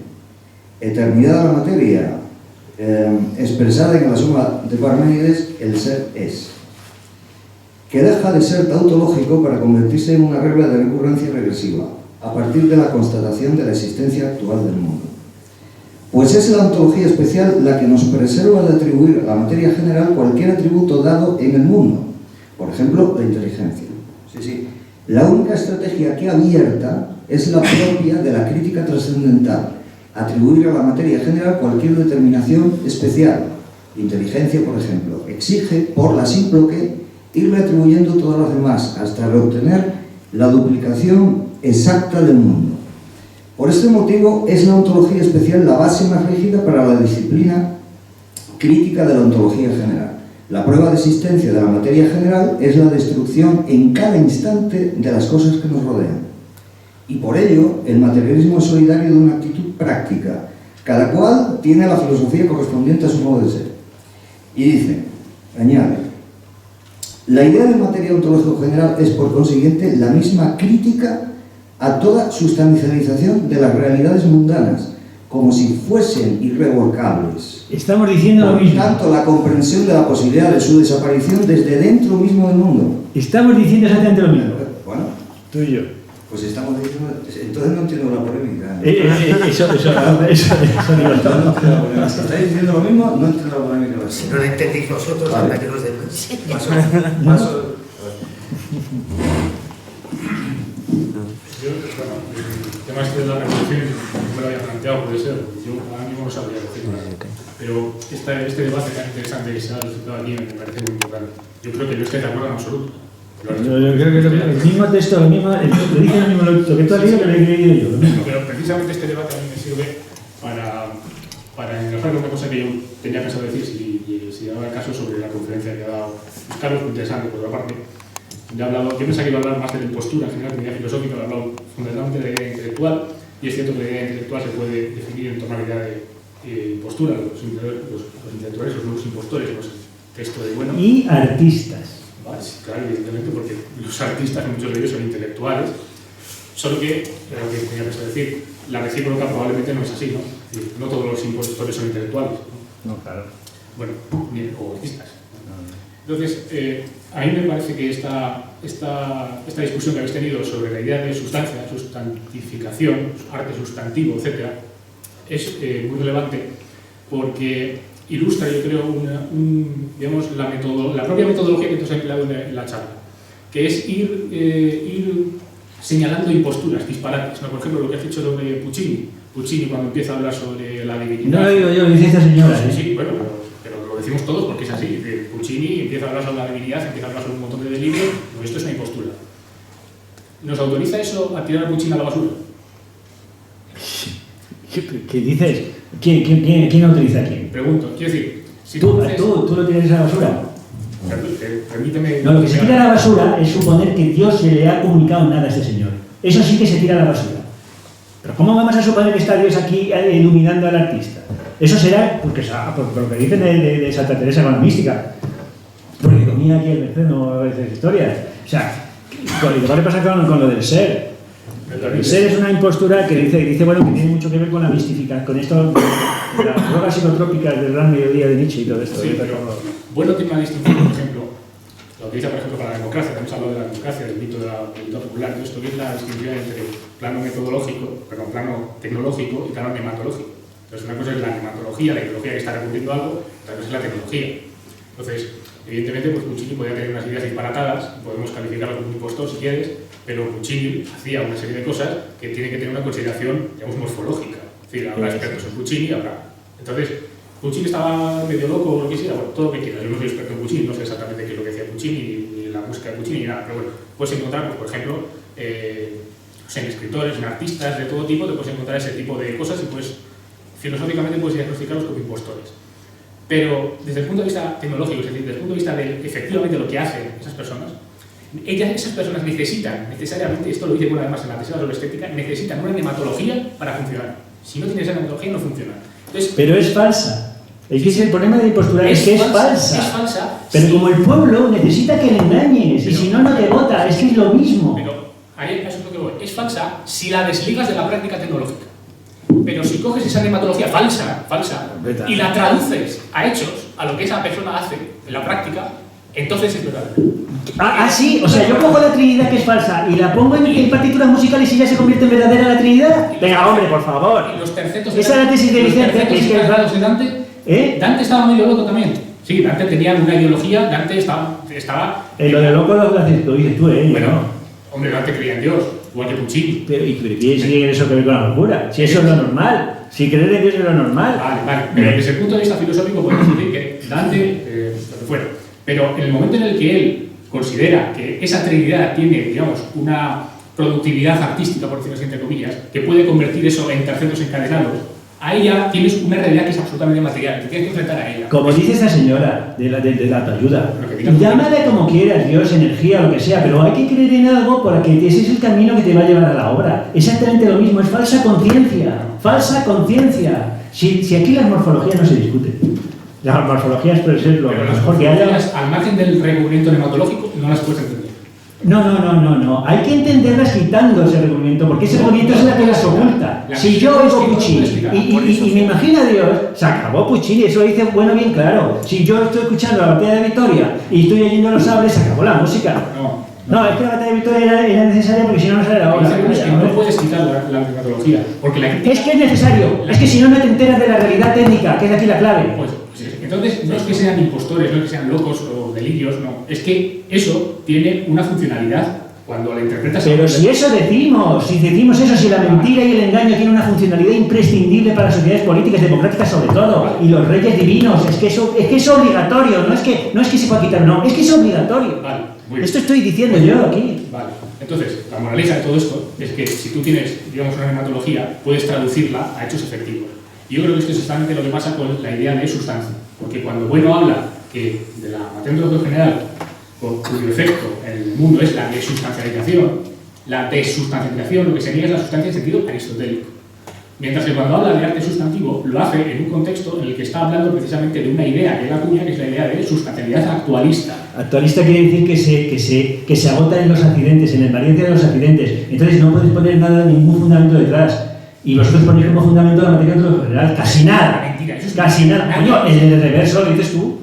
Eternidad de la materia, expresada en la suma de Parménides, el ser es, que deja de ser tautológico para convertirse en una regla de recurrencia regresiva, a partir de la constatación de la existencia actual del mundo. Pues es la ontología especial la que nos preserva de atribuir a la materia general cualquier atributo dado en el mundo, por ejemplo, la inteligencia. Sí. La única estrategia que abierta es la propia de la crítica trascendental, atribuir a la materia general cualquier determinación especial. Inteligencia, por ejemplo, exige, por la simple que, irle atribuyendo todas las demás, hasta reobtener la duplicación exacta del mundo. Por este motivo, es la ontología especial la base más rígida para la disciplina crítica de la ontología general. La prueba de existencia de la materia general es la destrucción en cada instante de las cosas que nos rodean. Y por ello, el materialismo es solidario de una actitud práctica. Cada cual tiene la filosofía correspondiente a su modo de ser. Y dice, añade, la idea de materia ontológico general es, por consiguiente, la misma crítica a toda sustancialización de las realidades mundanas, como si fuesen irrevocables.
Estamos diciendo lo
Por
mismo.
tanto, la comprensión de la posibilidad de su desaparición desde dentro mismo del mundo.
Estamos diciendo exactamente lo mismo.
Bueno,
Tú y yo.
pues estamos diciendo... Entonces no entiendo la polémica.
Eso digo
No entiendo la polémica. Si estáis diciendo lo mismo, no entiendo la polémica.
Si no la entendéis vosotros,
Vale.
anda que los demás.
Paso.
Yo, bueno, el tema este de la revolución, no me lo había planteado, puede ser, yo ahora mismo no sabría decirlo. Pero este debate tan interesante que se ha suscitado aquí me parece muy importante. Yo creo que yo estoy de acuerdo en absoluto.
Yo creo que el mismo texto, lo mismo, lo dice lo mismo lo que tú has leído que lo he leído yo. Lo mismo.
Pero precisamente este debate a mí me sirve para enlazar una cosa que yo tenía pensado decir si daba el caso sobre la conferencia que ha dado Carlos, muy interesante por otra parte. Ya he hablado, yo pensaba que iba a hablar más de la impostura en general, de la idea filosófica, he hablado fundamentalmente de la idea intelectual, y es cierto que la idea intelectual se puede definir en torno a la idea de impostura, los intelectuales, los nuevos impostores, los textos de bueno.
Y artistas.
Vale, sí, claro, evidentemente, porque los artistas, muchos de ellos son intelectuales, solo que, lo que tenía que decir, la recíproca probablemente no es así, ¿no? Es decir, no todos los impostores son intelectuales, ¿no?
No, claro.
Bueno, o artistas. Entonces, a mí me parece que esta discusión que habéis tenido sobre la idea de sustancia, sustantificación, arte sustantivo, etc., es muy relevante porque ilustra, yo creo, digamos, la propia metodología que se ha empleado en la charla, que es ir señalando imposturas, disparates, ¿no? Por ejemplo, lo que has dicho sobre Puccini. Puccini, cuando empieza a hablar sobre la divinidad...
No lo digo yo, lo dice esta señora.
Sí, bueno, pero lo decimos todos porque es así. Puccini empieza a hablar sobre la divinidad, empieza a hablar sobre un montón de delirios, pues esto es una impostura. ¿Nos autoriza eso a tirar a Puccini a la basura?
¿Qué dices? ¿Quién autoriza a quién?
Pregunto, quiero decir, si
¿Tú
dices-
lo tiras a la basura?
Permíteme...
No, lo que se tira a la basura es suponer que Dios se le ha comunicado nada a este señor. Eso sí que se tira a la basura. Pero ¿cómo vamos a suponer que está Dios aquí iluminando al artista? Eso será por lo que dicen de Santa Teresa con la mística. Porque comía aquí el Merceno esas historias. O sea, igual le pasa con lo del ser. El ser es una impostura que dice bueno, que tiene mucho que ver con la mística, con esto, las drogas psicotrópicas del gran mediodía de Nietzsche y todo esto.
Sí, pero bueno, tiene una distinción, por ejemplo, lo utiliza, por ejemplo, para la democracia, también se habla de la democracia, del mito popular, de esto que es la distinción entre plano plano tecnológico y plano nematológico. Entonces, una cosa es la nematología, la ideología que está recurriendo a algo, otra cosa es la tecnología. Entonces, evidentemente, pues Puccini podía tener unas ideas disparatadas, podemos calificarlo como un impostor si quieres, pero Puccini hacía una serie de cosas que tienen que tener una consideración, digamos, morfológica. Es decir, habrá expertos en Puccini, habrá. Entonces, Puccini estaba medio loco o lo que sea, bueno, todo lo que quieras. Yo no soy experto en Puccini, no sé exactamente qué es lo que decía Puccini, ni la música de Puccini, ni nada, pero bueno, puedes encontrar, pues, por ejemplo, en escritores, en artistas de todo tipo, te puedes encontrar ese tipo de cosas y pues filosóficamente puedes diagnosticarlos como impostores. Pero desde el punto de vista tecnológico, es decir, desde el punto de vista de efectivamente lo que hacen esas personas necesitan necesariamente, esto lo dice bueno, además en la tesis sobre estética, necesitan una nematología para funcionar. Si no tienes esa nematología no funciona. Entonces,
pero es falsa. Es que el problema de la impostura es que es falsa.
Es falsa.
Pero
sí.
como el pueblo necesita que le engañes, y si no, no te vota, es que es lo mismo.
Pero ahí eso es lo que voy. Es falsa si la desligas de la práctica tecnológica. Pero si coges esa nematología falsa, y la traduces a hechos, a lo que esa persona hace en la práctica, entonces es verdad.
Sí, o sea, yo pongo la Trinidad que es falsa y la pongo en partituras musicales y ya se convierte en verdadera la Trinidad. Venga, hombre, por favor.
Y los tercetos
Esa es la tesis de Vicente, que es que
de Dante, Dante estaba medio loco también. Sí, Dante tenía una ideología, Dante estaba
lo de loco lo dices tú,
Bueno,
¿no?
hombre, Dante creía en Dios, igual que Puccini.
Pero ¿qué tiene eso que ver con la locura? Si eso es lo normal. Si creer en Dios es lo normal.
Vale. Pero desde el punto de vista filosófico podemos decir que Dante, lo que fuera. Pero en el momento en el que él considera que esa Trinidad tiene, digamos, una productividad artística, por decirlo así, entre comillas, que puede convertir eso en tercetos encadenados, ahí ya tienes una realidad que es absolutamente material, te tienes que enfrentar a ella.
Como dice esta señora de la ayuda,
Lo que diga
llámale como quieras, Dios, energía, lo que sea, pero hay que creer en algo porque ese es el camino que te va a llevar a la obra. Exactamente lo mismo, es falsa conciencia, falsa conciencia. Si aquí las morfologías no se discuten. Las morfologías pueden ser lo
Pero las
mejor que haya.
morfologías, al margen del recubrimiento nematológico, no las puedes entender.
No. Hay que entenderlas quitando ese recubrimiento, porque ese recubrimiento es la que las oculta. Si yo oigo Puccini y me imagino a Dios, se acabó Puccini, eso lo dice bueno bien claro. Si yo estoy escuchando la batalla de Vitoria y estoy oyendo los sables, se acabó la música. No, es que la batalla de Vitoria era necesaria porque si no, no sale la obra.
No puedes quitar la climatología, porque la crítica...
Es que es necesario, es que si no, no te enteras de la realidad técnica, que es aquí la clave.
Pues, entonces, no es que sean impostores, no es que sean locos o delirios, no. Es que eso tiene una funcionalidad cuando la interpretas...
Pero si eso decimos, si la mentira y el engaño tienen una funcionalidad imprescindible para las sociedades políticas democráticas sobre todo, y los reyes divinos, es que es obligatorio, no es que se pueda quitar, no, es que es obligatorio.
Vale,
esto estoy diciendo yo aquí.
Vale, entonces, la moraleja de todo esto es que si tú tienes, digamos, una nematología, puedes traducirla a hechos efectivos. Y yo creo que esto es exactamente lo que pasa con la idea de sustancia. Porque cuando Bueno habla que de la materia ontológica general, cuyo efecto en el mundo es la desustancialización, lo que sería es la sustancia en sentido aristotélico. Mientras que cuando habla de arte sustantivo, lo hace en un contexto en el que está hablando precisamente de una idea que él acuña, que es la idea de sustancialidad actualista.
Actualista quiere decir que se agota en los accidentes, en la invariancia de los accidentes. Entonces no puedes poner ningún fundamento detrás. Y vosotros ponéis como fundamento la materia ontológica general. Casi nada.
Mentira, eso es
casi nada. Coño, el reverso lo dices tú.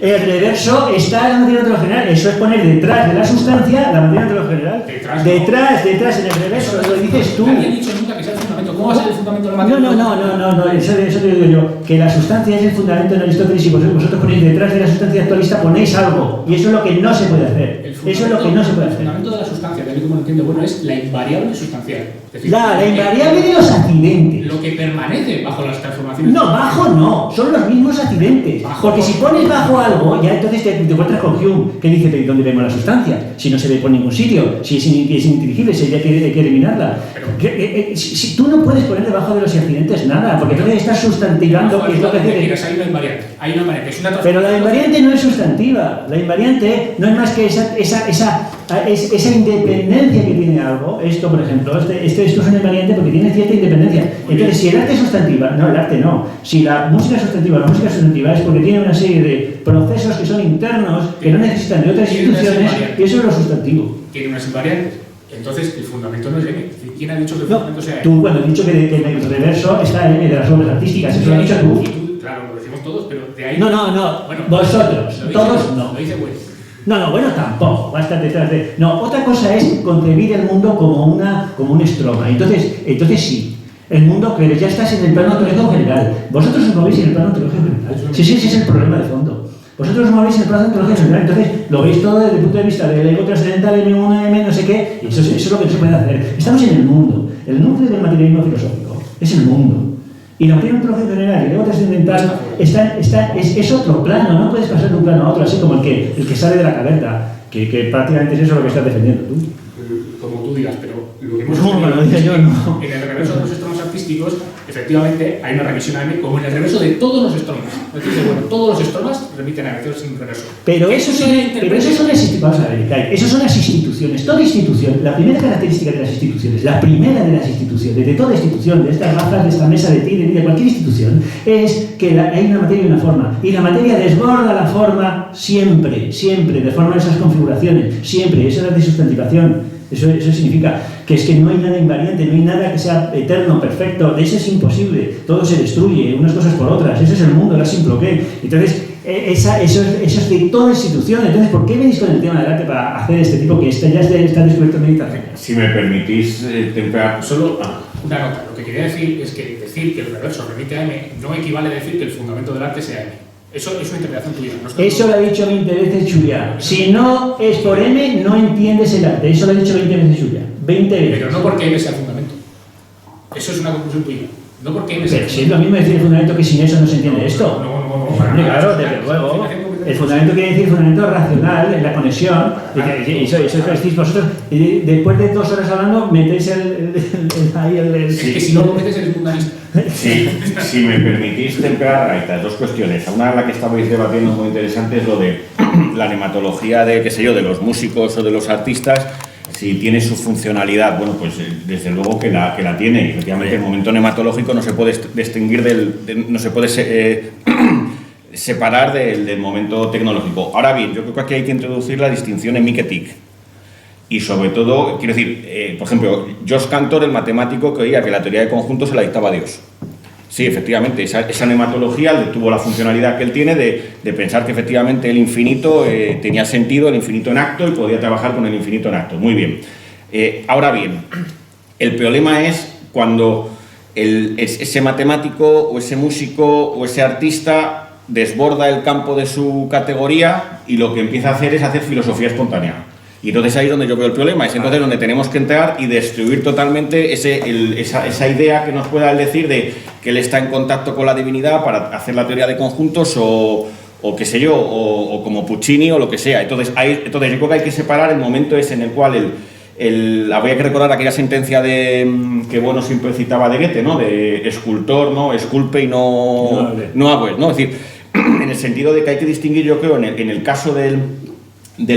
El reverso está en la materia ontológica general. Eso es poner detrás de la sustancia la materia ontológica general. Detrás, en el reverso, lo dices tú.
Nadie ha dicho nunca que sea el fundamento. ¿Cómo va a ser el fundamento de la materia?
No, eso te digo yo. Que la sustancia es el fundamento en Aristóteles y vosotros ponéis detrás de la sustancia actualista ponéis algo. Y eso es lo que no se puede hacer. Eso es lo que no se puede hacer.
El fundamento de la sustancia, tal y como lo entiende Bueno, es la invariable sustancial. Es decir,
la invariable de los accidentes.
Lo que permanece bajo las transformaciones.
No, bajo no, son los mismos accidentes. Porque si pones bajo algo, ya entonces te encuentras con Hume, que dice, ¿pero dónde vemos la sustancia? Si no se ve por ningún sitio, si es ininteligible, si hay que eliminarla. Si tú no puedes poner debajo de los accidentes nada, porque entonces estás sustantivando, que es lo que hace.
Hay una invariante, es una
pero la invariante no es sustantiva, la invariante no es más que esa independencia que tiene algo. Esto, por ejemplo, esto es una invariante porque tiene cierta independencia. Entonces, si el arte es sustantiva, no, el arte no. Si la música es sustantiva, la música es sustantiva es porque tiene una serie de procesos que son internos, que no necesitan de otras instituciones, y eso es lo sustantivo.
Tiene unas invariantes. Entonces, el fundamento no es M. ¿Quién ha dicho que el fundamento sea M?
Tú, cuando has dicho que en el reverso está M de las obras artísticas, eso lo has dicho tú.
Claro, lo decimos todos, pero de ahí...
No,
bueno,
vosotros, todos no.
Lo dice Bueno.
No, bueno, tampoco, va a estar detrás de... No, otra cosa es concebir el mundo como un estroma. Entonces sí, el mundo, pero ya estás en el plano ontológico general. Vosotros os movéis en el plano ontológico general. Sí, ese es el problema de fondo. Vosotros os movéis en el plano ontológico general, entonces lo veis todo desde el punto de vista del ego trascendental, M1, M, no sé qué, y eso es lo que no se puede hacer. Estamos en el mundo. El núcleo del materialismo filosófico es el mundo. Y la materia ontológica general y el ego trascendental es otro plano, no puedes pasar de un plano a otro, así como el que sale de la caverna, que prácticamente es eso lo que estás defendiendo tú.
Como tú digas, pero lo que hemos
yo no.
En el reverso de los estromos artísticos, efectivamente, hay una revisión a M, como en el reverso de todos los estromas. Es decir, bueno, todos los estromas remiten a M, sin reverso.
Pero eso son las instituciones. Vamos a ver, Kai, eso son las instituciones. Toda institución, la primera característica de las instituciones, la primera de las instituciones, de toda institución, de estas razas, de esta mesa de ti, de cualquier institución, es que hay una materia y una forma. Y la materia desborda la forma siempre, de forma de esas configuraciones, siempre. Esa es la desustantivación. Eso significa que es que no hay nada invariante, no hay nada que sea eterno, perfecto. Eso es imposible. Todo se destruye, unas cosas por otras. Ese es el mundo, la simple que. Entonces, eso es de toda institución. Entonces, ¿por qué venís con el tema del arte para hacer este tipo que ya está descubierto en Mediterráneo?
Si me permitís temprar
solo una nota. Lo que quería decir es que decir que el reverso remite a M no equivale a decir que el fundamento del arte sea M. Eso es una interpretación tuya.
Eso lo ha dicho 20 veces Julián. Si no es por M, no entiendes el arte. Eso lo ha dicho 20 veces Julián. 20 veces.
Pero no porque M sea el fundamento. Eso es una conclusión tuya. No porque M sea
el fundamento. Pero si es lo mismo decir el fundamento que sin eso no se entiende esto.
No.
Claro, desde luego. El fundamento quiere decir fundamento racional, en la conexión. Y eso es que decís vosotros. Y después de 2 horas hablando, metéis ahí el...
Es que si no lo metes, eres fundamentalista.
Sí, si me permitís templar, ahí está, 2 cuestiones. Una de las que estabais debatiendo muy interesante es lo de la nematología de, qué sé yo, de los músicos o de los artistas, si tiene su funcionalidad. Bueno, pues desde luego que la tiene. Efectivamente, el momento nematológico no se puede distinguir no se puede separar del momento tecnológico. Ahora bien, yo creo que aquí hay que introducir la distinción en Miquetic. y sobre todo, quiero decir, por ejemplo, Josh Cantor, el matemático, que oía que la teoría de conjuntos se la dictaba Dios. Sí, efectivamente, esa nematología tuvo la funcionalidad que él tiene de pensar que efectivamente el infinito tenía sentido, el infinito en acto, y podía trabajar con el infinito en acto. Muy bien. Ahora bien, el problema es cuando ese matemático o ese músico o ese artista desborda el campo de su categoría y lo que empieza a hacer es hacer filosofía espontánea. Y entonces ahí es donde yo veo el problema, es entonces donde tenemos que entrar y destruir totalmente esa idea que nos pueda decir de que él está en contacto con la divinidad para hacer la teoría de conjuntos o qué sé yo, o como Puccini o lo que sea. Entonces yo creo que hay que separar el momento ese en el cual habría que recordar aquella sentencia que Bono siempre citaba de Goethe, ¿no? De escultor, ¿no? Esculpe y no hables, ¿no? Es decir, en el sentido de que hay que distinguir, yo creo, en el caso del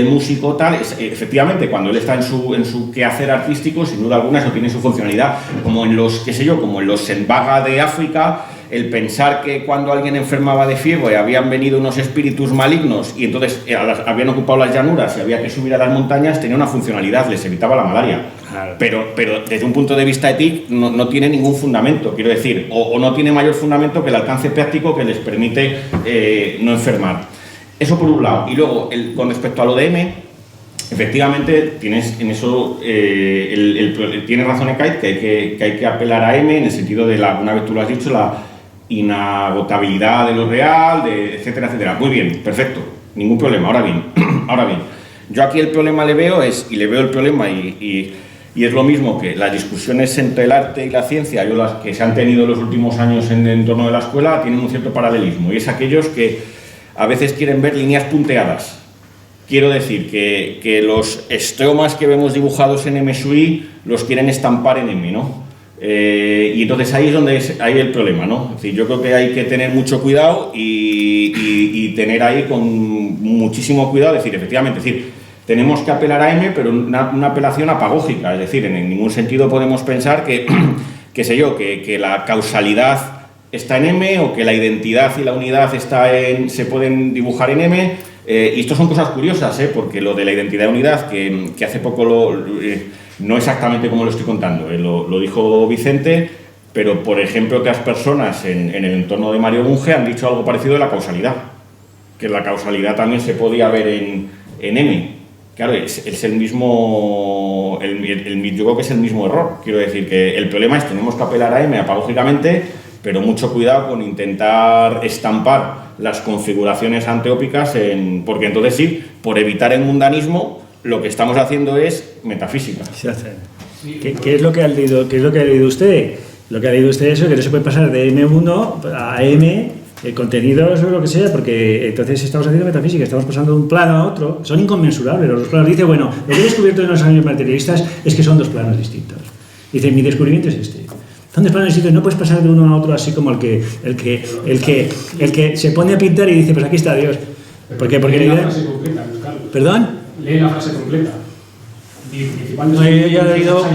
músico tal, efectivamente, cuando él está en su quehacer artístico, sin duda alguna eso tiene su funcionalidad, como en los, qué sé yo, como en los Senbaga de África, el pensar que cuando alguien enfermaba de fiebre habían venido unos espíritus malignos y entonces habían ocupado las llanuras y había que subir a las montañas, tenía una funcionalidad, les evitaba la malaria. Claro. Pero desde un punto de vista ético no tiene ningún fundamento, quiero decir, o no tiene mayor fundamento que el alcance práctico que les permite no enfermar. Eso por un lado. Y luego, con respecto a lo de M, efectivamente, tienes en eso tiene razón Ekaid, que hay que apelar a M en el sentido de, una vez tú lo has dicho, la inagotabilidad de lo real, etcétera, etcétera. Muy bien, perfecto, ningún problema. Ahora bien, yo aquí el problema le veo y es lo mismo que las discusiones entre el arte y la ciencia, las que se han tenido en los últimos años en el entorno de la escuela, tienen un cierto paralelismo, y es aquellos que a veces quieren ver líneas punteadas. Quiero decir que los estromas que vemos dibujados en M-SUI los quieren estampar en M, ¿no? Y entonces ahí es donde hay el problema, ¿no? Es decir, yo creo que hay que tener mucho cuidado y tener ahí con muchísimo cuidado, efectivamente, tenemos que apelar a M, pero una apelación apagógica, es decir, en ningún sentido podemos pensar que la causalidad está en M o que la identidad y la unidad se pueden dibujar en M. Y esto son cosas curiosas, porque lo de la identidad y unidad, que hace poco no exactamente como lo estoy contando, lo dijo Vicente, pero por ejemplo otras personas en el entorno de Mario Bunge han dicho algo parecido de la causalidad, que la causalidad también se podía ver en M. Claro, es el mismo, yo creo que es el mismo error. Quiero decir que el problema es tenemos que apelar a M apagógicamente, pero mucho cuidado con intentar estampar las configuraciones anteópicas, porque entonces sí, por evitar el mundanismo, lo que estamos haciendo es metafísica.
¿Qué es lo que ha leído usted? Lo que ha leído usted es que no se puede pasar de M1 a M, contenidos o lo que sea, porque entonces estamos haciendo metafísica, estamos pasando de un plano a otro, son inconmensurables los dos planos. Dice, bueno, lo que he descubierto en los años materialistas es que son dos planos distintos. Dice, mi descubrimiento es este. Son dos planos distintos, no puedes pasar de uno a otro así como el que se pone a pintar y dice, pues aquí está Dios. Porque
lee la frase completa, Carlos.
¿Perdón?
Lee la frase completa.
No, yo ya he leído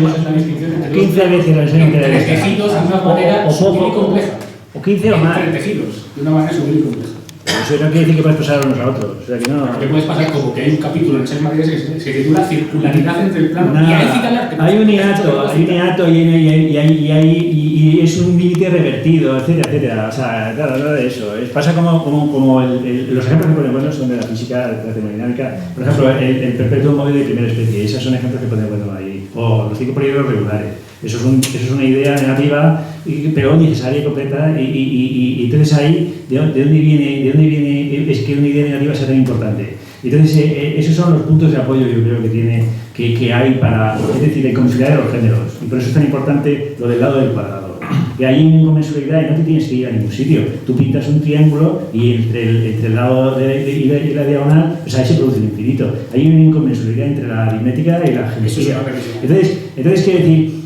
15 veces la enseño entera.
Entre tejidos de una manera sutil y compleja.
O 15 o más.
Entre tejidos, de una manera sutil y compleja.
Eso no quiere decir que puedes pasar unos a otros. O sea que no.
Te puedes pasar como que hay un capítulo en Seis Materiales que se titula Circularidad entre el plano y ahí cita el arte.
Hay un hiato y es un límite revertido, etcétera, etcétera. O sea, nada de eso. Pasa como los ejemplos que ponemos buenos son de la física, de la termodinámica. Por ejemplo, el perpetuo móvil de primera especie. Esos son ejemplos que ponemos bueno ahí. O los 5 periodos regulares. Eso es una idea negativa, pero necesaria y completa. Y entonces ahí, ¿de dónde viene? Es que una idea negativa sea tan importante. Entonces, esos son los puntos de apoyo, yo creo, que hay para, es decir, la inconmensurabilidad de los géneros. Y por eso es tan importante lo del lado del cuadrado. Que hay una inconmensurabilidad y no te tienes que ir a ningún sitio. Tú pintas un triángulo y entre el lado y la diagonal, pues ahí se produce el infinito. Hay una inconmensurabilidad entre la aritmética y la geometría. Entonces quiero decir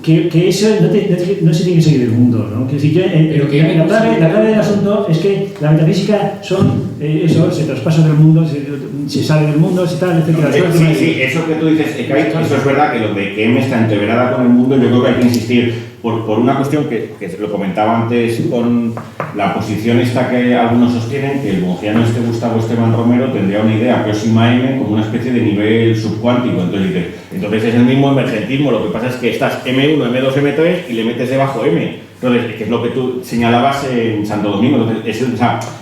que eso no se tiene que seguir del mundo, ¿no? Que si yo, la clave del asunto es que la metafísica son se traspasa del mundo, se sale del mundo, se tal, etcétera.
Sí, eso que tú dices, eso es verdad, que lo de que M está entreverada con el mundo, yo creo que hay que insistir. por una cuestión que lo comentaba antes con la posición esta que algunos sostienen, que el gaussiano Gustavo Esteban Romero tendría una idea próxima a M como una especie de nivel subcuántico. Entonces es el mismo emergentismo, lo que pasa es que estás M1, M2, M3 y le metes debajo M. Entonces, que es lo que tú señalabas en Santo Domingo. Entonces,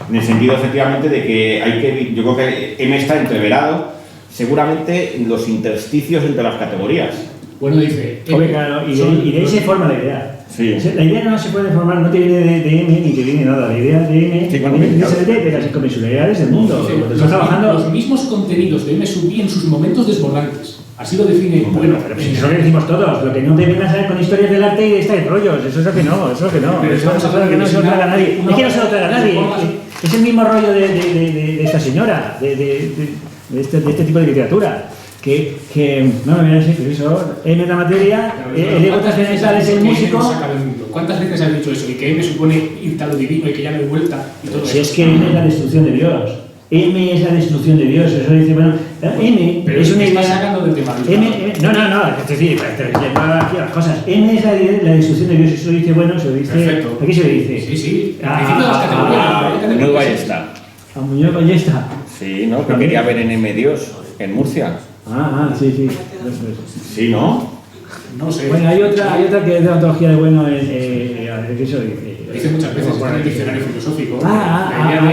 en el sentido efectivamente de que yo creo que M está entreverado seguramente en los intersticios entre las categorías.
Bueno, dice...
Hombre, claro, y de ahí se forma la idea.
Sí.
La idea no se puede formar, no te viene de M ni te viene nada. La idea de M viene de las inconmensurabilidades del mundo.
Dice, los mismos contenidos de M sub I en sus momentos desbordantes. Así lo define.
Bueno, pero si eso lo decimos todos, lo que no te vengas a ver con historias del arte y de estos rollos, eso es lo que no, eso es lo que no, eso es lo que no se lo traga a nadie. Es que no se lo traga a nadie, es el mismo rollo de esta señora, de este tipo de literatura. Que no me voy a decir, pero eso, M es la materia, el ego trascendental es el músico.
¿Cuántas veces has dicho eso? Y que M supone irte a lo divino y que ya no hay vuelta y todo
Si
eso.
es que M es la destrucción de Dios. M es la destrucción de Dios. Eso dice, bueno, M
pero
es una idea.
estás sacando del tema.
No, es decir, yendo aquí a las cosas. M es la destrucción de Dios. Eso dice, bueno, se lo dice.
Perfecto.
¿A qué se le dice?
Sí. Al principio de las categorías.
Muñoz Ballesta.
A Muñoz Ballesta.
Sí, ¿no? Que quería ver en M Dios, en Murcia.
Sí.
Sí, ¿no?
No sé.
Bueno, hay otra que es de la ontología de bueno. A ver, ¿qué eso dice?
Lo dice muchas veces en el diccionario filosófico.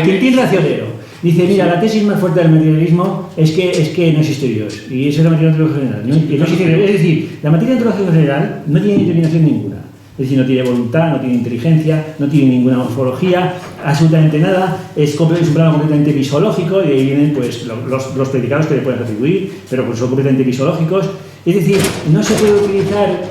Quintín Racionero. Dice, mira, la tesis más fuerte del materialismo es que no existe Dios. Y eso es la materia ontológica general. ¿No? Y no existe Dios. Es decir, la materia ontológica general no tiene determinación ninguna. Es decir, no tiene voluntad, no tiene inteligencia, no tiene ninguna morfología, absolutamente nada. Es un plano completamente fisiológico, y de ahí vienen pues, los predicados que le pueden atribuir, pero pues son completamente fisiológicos. Es decir, no se puede utilizar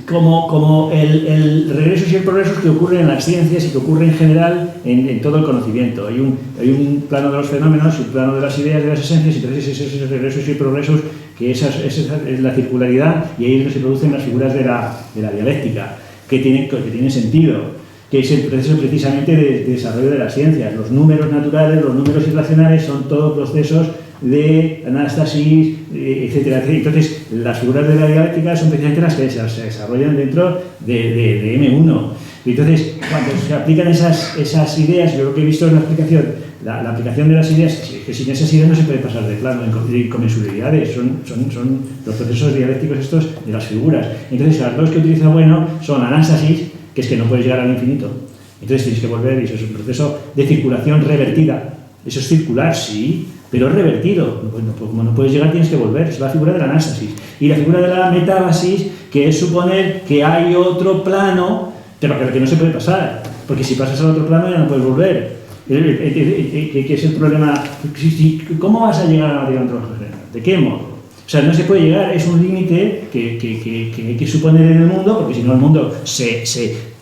como el regresos y el progresos que ocurren en las ciencias y que ocurre en general en todo el conocimiento. Hay un plano de los fenómenos, un plano de las ideas, de las esencias, y entonces esos regresos y progresos, que esa es la circularidad, y ahí es donde se producen las figuras de la dialéctica, que tienen sentido, que es el proceso precisamente de desarrollo de las ciencias. Los números naturales, los números irracionales son todos procesos de anástasis, etcétera. Entonces, las figuras de la dialéctica son precisamente las que se desarrollan dentro de M1. Y entonces, cuando se aplican esas ideas, yo lo que he visto en la aplicación, la aplicación de las ideas, que sin esas ideas no se puede pasar de plano de inconmensurabilidades, son los procesos dialécticos estos de las figuras. Entonces, las dos que utiliza bueno son anástasis, que es que no puedes llegar al infinito. Entonces tienes que volver, y eso es un proceso de circulación revertida. Eso es circular, sí, pero es revertido. Bueno, pues como no puedes llegar, tienes que volver. Es la figura de la anástasis. Y la figura de la metábasis, que es suponer que hay otro plano, pero que no se puede pasar. Porque si pasas al otro plano ya no puedes volver. Que es el problema. ¿Cómo vas a llegar a la materia ontológica general? ¿De qué modo? O sea, no se puede llegar, es un límite que hay que suponer en el mundo, porque si no el mundo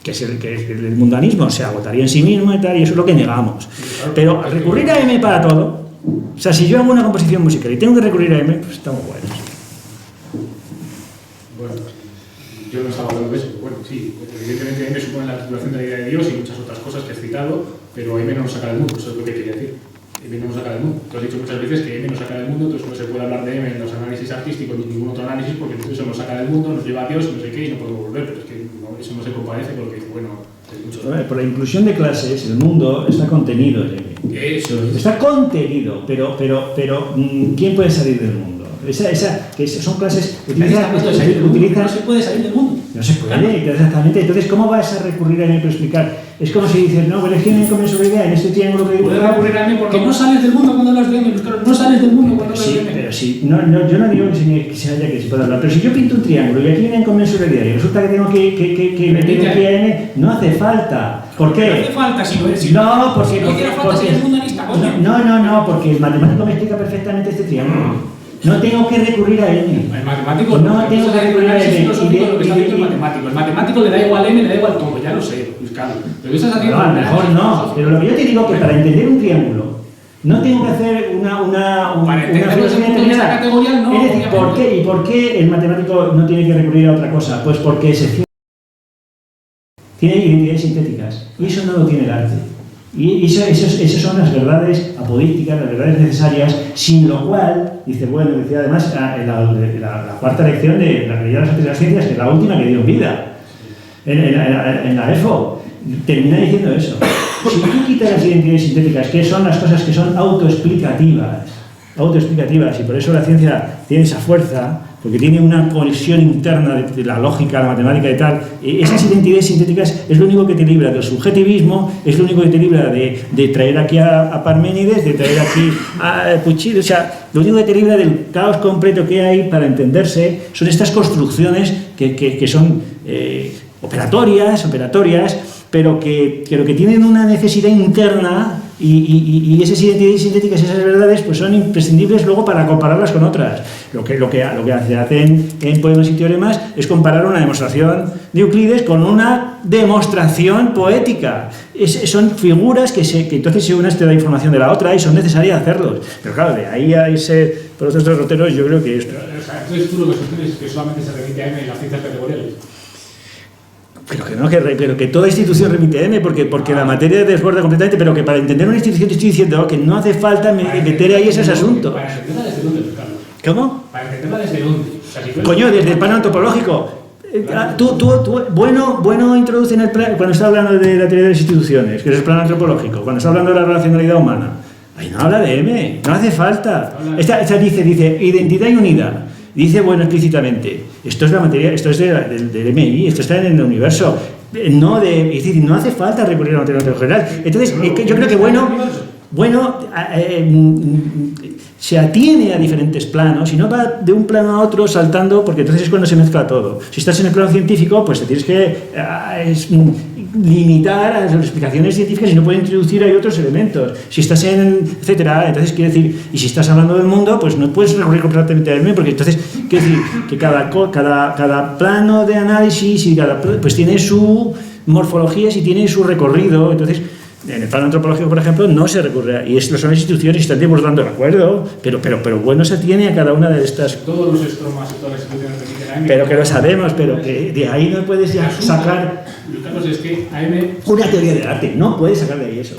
el mundanismo se agotaría en sí mismo y tal, y eso es lo que negamos. Pero recurrir a M para todo, o sea, si yo hago una composición musical y tengo que recurrir a M, pues estamos buenos.
Bueno, yo no estaba hablando de eso, pero bueno, sí, evidentemente M supone la articulación de la idea de Dios y muchas otras cosas que has citado, pero M no nos saca del mundo, eso es lo que quería decir. M no nos saca del mundo. Tú has dicho muchas veces que M nos saca del mundo, entonces no se puede hablar de M en los análisis artísticos ni ningún otro análisis, porque entonces eso nos saca del mundo, nos lleva a Dios, no sé qué, y no podemos volver, pero es que no, eso no se comparece con lo que dice, bueno, hay muchos...
Por la inclusión de clases, el mundo está contenido en M.
Eso es.
Está contenido, pero ¿quién puede salir del mundo? Que son clases utilizan.
No se puede salir del mundo.
No se puede, exactamente. Entonces, ¿cómo vas a recurrir a mí para explicar? Es como si dices, no, pero es que no hay inconmensurabilidad en este triángulo que digo.
Puedes recurrir a mí porque no sales del mundo cuando hablas de M, claro, no sales del mundo cuando hablas de M.
Pero sí, yo no digo que se haya que se pueda hablar, pero si yo pinto un triángulo y aquí viene inconmensurabilidad y resulta que tengo que meter aquí a M, no hace falta. ¿Por qué?
No hace falta si no eres.
No, porque.
Si no hiciera falta si eres mundanista, coño.
No, porque el matemático me explica perfectamente este triángulo. No tengo que recurrir a M.
El matemático
no tengo que recurrir a M.
Lo que está haciendo el matemático. El matemático le da igual M, le da igual todo, ya lo sé, Carlos. Pero estás haciendo.
No, a lo mejor no. Pero lo que yo te digo es que para entender un triángulo no tengo que hacer
para entender esa categoría, no.
Es decir, ¿por qué el matemático no tiene que recurrir a otra cosa? Pues porque tiene identidades sintéticas. Y eso no lo tiene el arte. Y esas son las verdades apodícticas, las verdades necesarias, sin lo cual, dice, bueno, decía además la cuarta lección de la realidad de las artes y las ciencias, que es la última que dio vida en la EFO, termina diciendo eso. Si tú quitas las identidades sintéticas, que son las cosas que son autoexplicativas, y por eso la ciencia tiene esa fuerza, porque tiene una conexión interna de la lógica, la matemática y tal. Esas identidades sintéticas es lo único que te libra del subjetivismo, es lo único que te libra de traer aquí a Parménides, de traer aquí a Puccini, o sea, lo único que te libra del caos completo que hay para entenderse son estas construcciones que son operatorias, pero que tienen una necesidad interna y esas identidades sintéticas, esas verdades, pues son imprescindibles luego para compararlas con otras. Lo que hacen en Poemas y Teoremas es comparar una demostración de Euclides con una demostración poética. Son figuras que entonces si una te da información de la otra y son necesarias hacerlos. Pero claro, de ahí a irse por otros derroteros, yo creo que esto...
Entonces tú lo que sostienes es que solamente se remite a M en las ciencias categoriales.
Pero que no, pero que toda institución remite a M, porque la materia desborda completamente, pero que para entender una institución te estoy diciendo que no hace falta meter ahí esos asuntos.
¿Para entenderla desde dónde, Carlos?
¿Cómo?
¿Para entenderla desde dónde? O sea, si
Coño, desde el plano antropológico. Bueno introduce en el plan, cuando está hablando de la teoría de las instituciones, que es el plano antropológico, cuando está hablando de la relacionalidad humana, ahí no habla de M, no hace falta. Esta dice identidad y unidad. Dice, bueno, explícitamente, esto es la materia, esto es del MI, esto está en el universo, es decir, no hace falta recurrir a la materia general. Entonces, yo creo que se atiene a diferentes planos y no va de un plano a otro saltando, porque entonces es cuando se mezcla todo. Si estás en el plano científico, pues te tienes que limitar a las explicaciones científicas y no puedes introducir ahí otros elementos. Si estás etcétera, entonces quiere decir, y si estás hablando del mundo, pues no puedes recurrir completamente al medio, porque entonces quiere decir que cada plano de análisis y pues tiene su morfología y tiene su recorrido. Entonces, en el plano antropológico, por ejemplo, no se recurre, y son las instituciones y están desbordando el acuerdo, pero bueno se tiene a cada una de estas.
Todos los estromas y todas las instituciones remiten a M.
Pero que lo sabemos, pero que de ahí no puedes ya sacar.
Carlos, es que AM...
Una teoría del arte, no puedes sacar de ahí eso.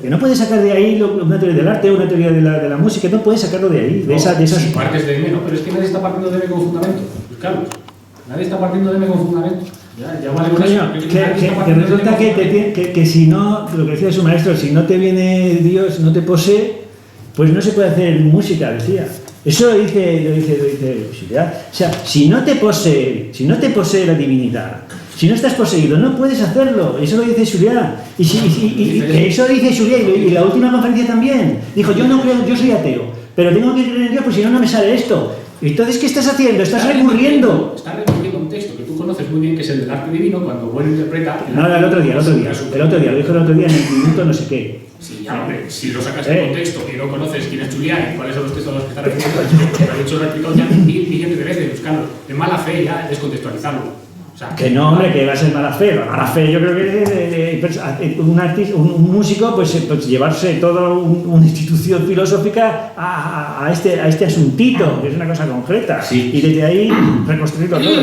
Que no puedes sacar de ahí una teoría del arte o una teoría de la música, no puedes sacarlo de ahí, de esas.
Si partes de M, ¿no? Pero es que nadie está partiendo de M con fundamento, Carlos. Nadie está partiendo de M con fundamento. Ya vale con eso.
Que resulta que si no, lo que decía su maestro, si no te viene Dios, no te posee, pues no se puede hacer música, decía. Eso lo dice Auxiliar. O sea, si no te posee la divinidad, si no estás poseído, no puedes hacerlo. Eso lo dice Auxiliar. Eso lo dice Auxiliar y la última conferencia también. Dijo, yo no creo, yo soy ateo, pero tengo que creer en Dios, pues si no, no me sale esto. Entonces, ¿qué estás haciendo? Estás recurriendo.
Estás recurriendo a un texto que tú conoces muy bien, que es el del arte divino, cuando bueno interpreta...
No, el otro día, lo dijo el otro día en el minuto no sé qué.
Sí, ya, hombre, si lo sacas de contexto y no conoces quién es Julián y cuáles son los textos a los que está refiriendo, lo he hecho replicado ya millones de veces, buscarlo. De mala fe ya descontextualizarlo. O sea,
que no, hombre, que va a ser mala fe. La mala fe, yo creo que un artista, un músico, pues llevarse toda una institución filosófica a este asuntito, que es una cosa concreta.
Sí.
Y desde ahí reconstruirlo todo.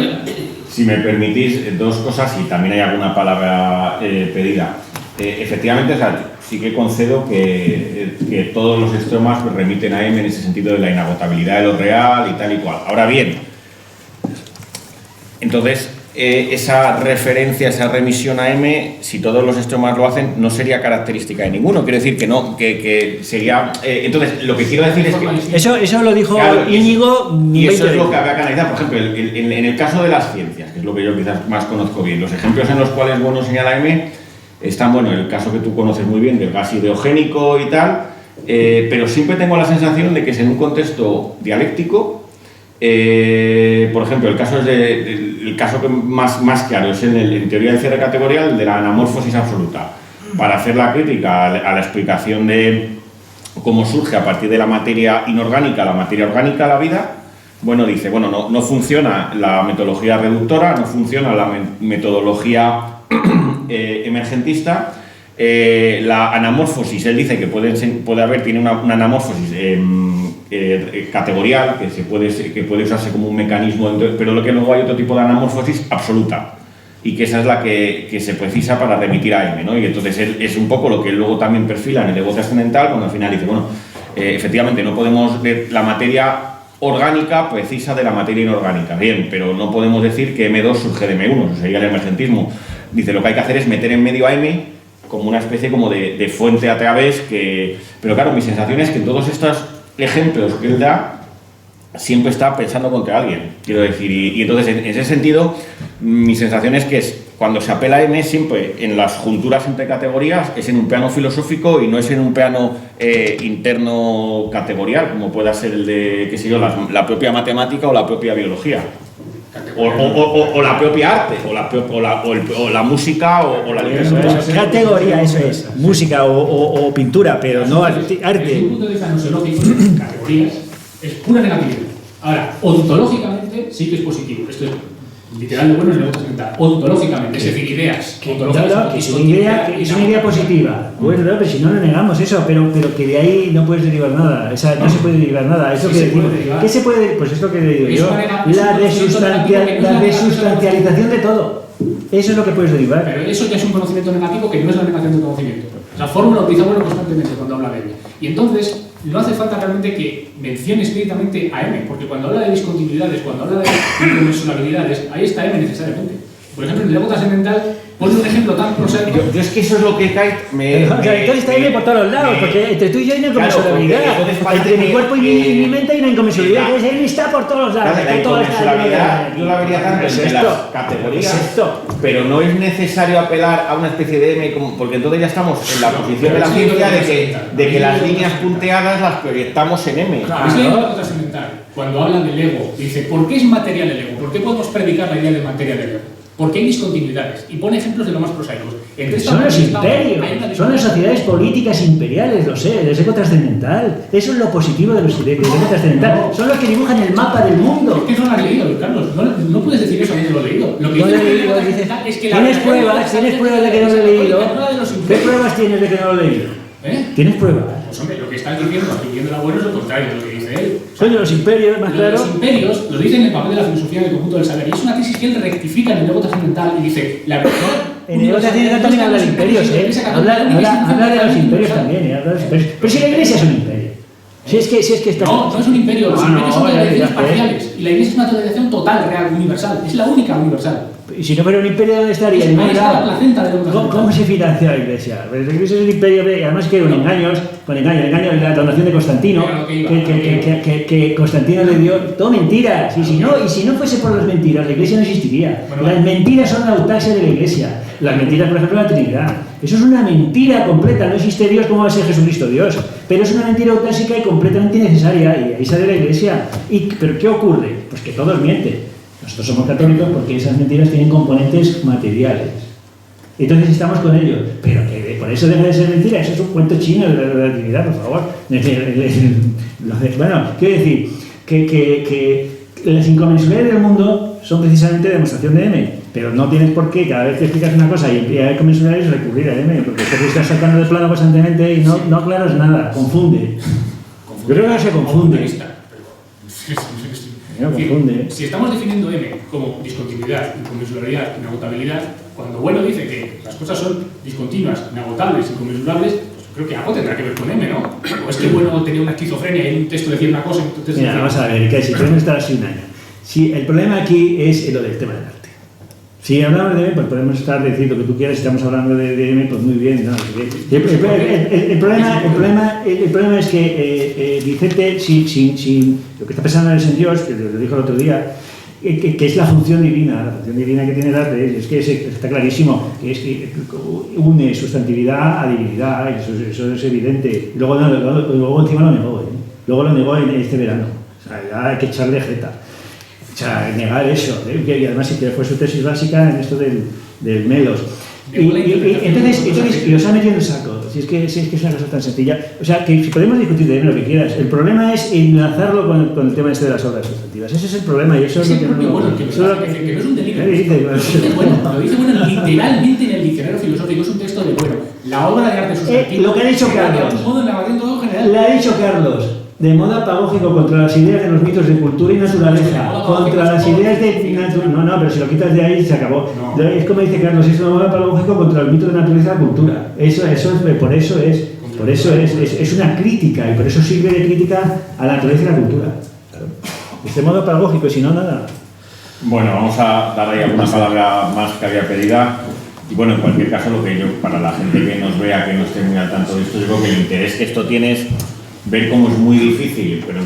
Si me permitís, dos cosas, y también hay alguna palabra pedida. Efectivamente, o sea, sí que concedo que todos los estromas remiten a M en ese sentido de la inagotabilidad de lo real y tal y cual. Ahora bien, entonces, esa referencia, esa remisión a M, si todos los estromas lo hacen, no sería característica de ninguno. Quiero decir que no, que sería... entonces, lo que quiero decir es que...
Eso lo dijo claro, Íñigo...
Y eso es lo que había que analizar. Por ejemplo, en el caso de las ciencias, que es lo que yo quizás más conozco bien, los ejemplos en los cuales bueno señala M están, bueno, el caso que tú conoces muy bien, del gas ideogénico y tal, pero siempre tengo la sensación de que es en un contexto dialéctico. Por ejemplo, el caso que más claro es en teoría del cierre categorial, el de la anamorfosis absoluta, para hacer la crítica a la explicación de cómo surge a partir de la materia inorgánica, la materia orgánica, la vida. Bueno, dice, bueno, no funciona la metodología reductora, no funciona la metodología emergentista. La anamorfosis, él dice que tiene una anamorfosis categorial, que puede usarse como un mecanismo, pero lo que luego hay otro tipo de anamorfosis absoluta, y que esa es la que se precisa para remitir a M, ¿no? Y entonces es un poco lo que luego también perfila en el ego trascendental, cuando al final dice, bueno, efectivamente no podemos ver la materia orgánica precisa de la materia inorgánica, bien, pero no podemos decir que M2 surge de M1, eso sería el emergentismo. Dice, lo que hay que hacer es meter en medio a M como una especie como de fuente a través que... Pero claro, mi sensación es que todos estos ejemplos que él da siempre está pensando contra alguien, quiero decir, y entonces en ese sentido mi sensación es que cuando se apela a M siempre en las junturas entre categorías es en un plano filosófico y no es en un plano interno categorial, como pueda ser el de, qué sé yo, la propia matemática o la propia biología. O la propia arte, o la música, o la literatura.
Categoría, eso es. Música o pintura, pero no arte.
Desde un punto de vista nosológico, categorías, es pura negatividad. Ahora, ontológicamente sí que es positivo. Esto es literal de bueno es el ego trascendental. Ontológicamente, es decir, ideas.
Que es una idea positiva. Bueno, pero si no lo negamos eso, pero que de ahí no puedes derivar nada. O sea, no se puede derivar nada. Eso que decimos. ¿Qué se puede? Pues esto que digo yo. La desustancialización de todo. Eso es lo que puedes derivar.
Pero eso ya es un conocimiento negativo que no es la negación del conocimiento. O sea, Fórmula utiliza bueno constantemente cuando habla de M. Y entonces no hace falta realmente que mencione explícitamente a M, porque cuando habla de discontinuidades, cuando habla de inconmensurabilidades, ahí está M necesariamente. Por ejemplo, en el ego trascendental pone un ejemplo tan prosaico.
Yo es que eso es lo que cae.
Entonces está M por todos los lados, porque entre tú y yo hay una inconmensurabilidad. Entre mi cuerpo y mi mente hay una inconmensurabilidad. Entonces M está por todos lados.
La inconmensurabilidad yo la vería tanto en las categorías, pero no es necesario apelar a una especie de M, porque entonces ya estamos en la posición de la ciencia de que las líneas punteadas las proyectamos en M.
Claro, es el ego trascendental. Cuando habla del ego, dice, ¿por qué es material el ego? ¿Por qué podemos predicar la idea de materia del ego? Porque hay discontinuidades, y pone ejemplos de lo más prosaicos.
Son los imperios, son las sociedades políticas imperiales, lo sé, el ego trascendental. Eso es lo positivo del ego trascendental. Son los que dibujan el mapa del mundo.
Es que no lo has leído, Carlos. No puedes decir eso habiendo leído. Lo que
no he leído, es que ¿tienes pruebas de que no lo he leído? ¿Qué pruebas tienes de que no lo he leído? ¿Tienes pruebas?
Pues hombre, lo que está escribiendo la bueno es lo contrario de lo que dice él.
Son los imperios, más claro.
Los imperios lo dicen en el papel de la filosofía del conjunto del saber. Y es una tesis que él rectifica en el ego trascendental y dice, la verdad.
En el ego trascendental también habla de imperios, habla de los imperios también, habla de los imperios. Pero si la iglesia es un imperio. Si es que está...
No es un imperio, los imperios son totalizaciones parciales. Y la iglesia es una totalización total, real, universal. Es la única universal.
Y si no fuera un imperio, ¿dónde estaría?
Ahí está la placenta de
¿Cómo se financia la iglesia? Pues la iglesia es un imperio, además que con engaños, la donación de Constantino, que Constantino le dio, todo mentiras. Y si no fuese por las mentiras, la iglesia no existiría. Las mentiras son la autaxia de la iglesia. Las mentiras, por ejemplo, la Trinidad. Eso es una mentira completa, no existe Dios, ¿cómo va a ser Jesucristo Dios? Pero es una mentira autáxica y completamente innecesaria, y ahí sale la iglesia. ¿Pero qué ocurre? Pues que todos mienten. Nosotros somos católicos porque esas mentiras tienen componentes materiales. Entonces estamos con ellos. Pero que por eso deja de ser mentira. Eso es un cuento chino de la relatividad, por favor. Bueno, quiero decir que las inconmensurabilidades del mundo son precisamente demostración de M. Pero no tienes por qué, cada vez que explicas una cosa y hay inconmensurabilidades, recurrir a M. Porque te estás sacando del plano constantemente y no aclaras nada. Confunde. Yo creo que se confunde.
Si estamos definiendo M como discontinuidad, inconmensurabilidad, inagotabilidad, cuando Bueno dice que las cosas son discontinuas, inagotables, inconmensurables, pues creo que algo tendrá que ver con M, ¿no? O es que Bueno tenía una esquizofrenia y en un texto decía una cosa, entonces...
Mira, vamos a ver, que si podemos estar así un año. Si el problema aquí es lo del tema del arte. Si hablamos de M, pues podemos estar diciendo lo que tú quieras. Si estamos hablando de M, pues muy bien, ¿no? El problema es que Vicente, si lo que está pensando es en Dios, que lo dijo el otro día, que es la función divina que tiene el arte, es que está clarísimo, que es que une sustantividad a divinidad, eso es evidente. Y luego encima lo negó, luego lo negó en este verano. O sea, ya hay que echarle jeta. O sea, negar eso, y además si fue su tesis básica en esto del Melos. Y os ha metido en el saco, si es que es una cosa tan sencilla. O sea, que si podemos discutir de lo que quieras, el problema es enlazarlo con el tema este de las obras sustantivas. Ese es el problema y eso es lo que no...
Que no es un delito. Lo dice Bueno literalmente en el diccionario filosófico, es un texto de Bueno. La obra de arte sustantiva...
Lo que ha dicho Carlos.
De modo en la variante todo general.
Le ha dicho Carlos. de modo apagógico contra las ideas de los mitos de cultura y naturaleza, contra las ideas de no, pero si lo quitas de ahí se acabó.
No.
Es como dice Carlos, es un modo apagógico contra el mito de naturaleza y la cultura. Por eso es una crítica, y por eso sirve de crítica a la naturaleza y la cultura.
Este modo pedagógico, si no, nada.
Bueno, vamos a dar ahí alguna palabra más que había pedida. Y bueno, en cualquier caso, lo que yo, para la gente que nos vea, que no esté muy al tanto de esto, yo creo que el interés que esto tiene es ver cómo es muy difícil, pero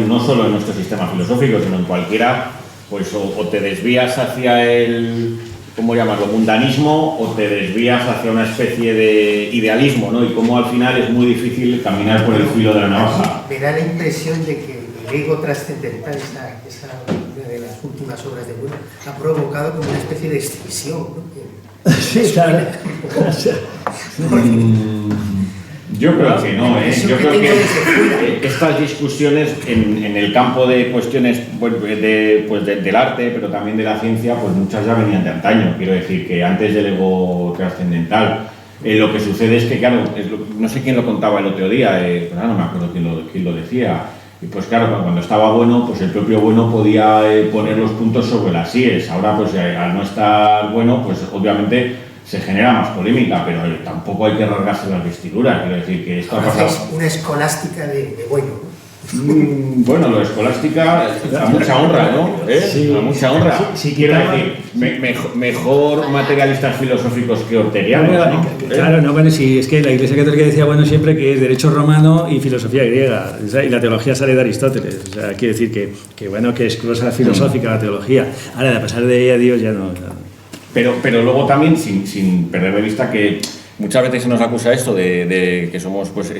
no solo en nuestro sistema filosófico, sino en cualquiera, pues o te desvías hacia el, ¿cómo llamarlo?, mundanismo, o te desvías hacia una especie de idealismo, ¿no? Y cómo al final es muy difícil caminar por el filo de la navaja.
Me da la impresión de que el ego trascendental, esa una de las últimas obras de Bueno, ha provocado como una especie de extinción, ¿no?
Sí, claro.
Yo creo que no, yo creo que estas discusiones en el campo de cuestiones del arte, pero también de la ciencia, pues muchas ya venían de antaño. Quiero decir que antes del ego trascendental, lo que sucede es que, claro, no sé quién lo contaba el otro día, no me acuerdo quién lo decía. Y pues claro, cuando estaba Bueno, pues el propio Bueno podía poner los puntos sobre las íes. Ahora, pues al no estar Bueno, pues obviamente se genera más polémica, pero tampoco hay que rasgarse las vestiduras. Quiero decir que esto ha pasado.
Es una escolástica de Bueno, ¿no?
Bueno, lo de escolástica, a mucha honra, ¿no?
Sí.
A mucha honra.
Sí,
quiero decir, mejor materialistas filosóficos que orterianos, ¿no?
Claro, no, bueno, sí, es que la Iglesia Católica decía, bueno, siempre que es derecho romano y filosofía griega, o sea, y la teología sale de Aristóteles, o sea, quiere decir que bueno, que es cosa filosófica la teología. Ahora, de pasar de ella a Dios ya no.
Pero luego también, sin perder de vista que muchas veces se nos acusa esto de que somos pues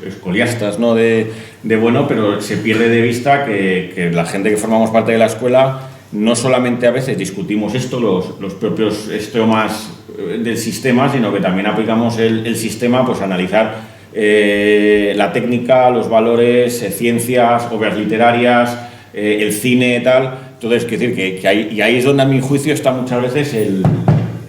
escoliastas, ¿no? de Bueno, pero se pierde de vista que la gente que formamos parte de la escuela no solamente a veces discutimos esto, los propios estomas del sistema, sino que también aplicamos el sistema pues a analizar la técnica, los valores, ciencias, obras literarias, el cine, tal. Entonces, quiero decir que ahí es donde a mi juicio está muchas veces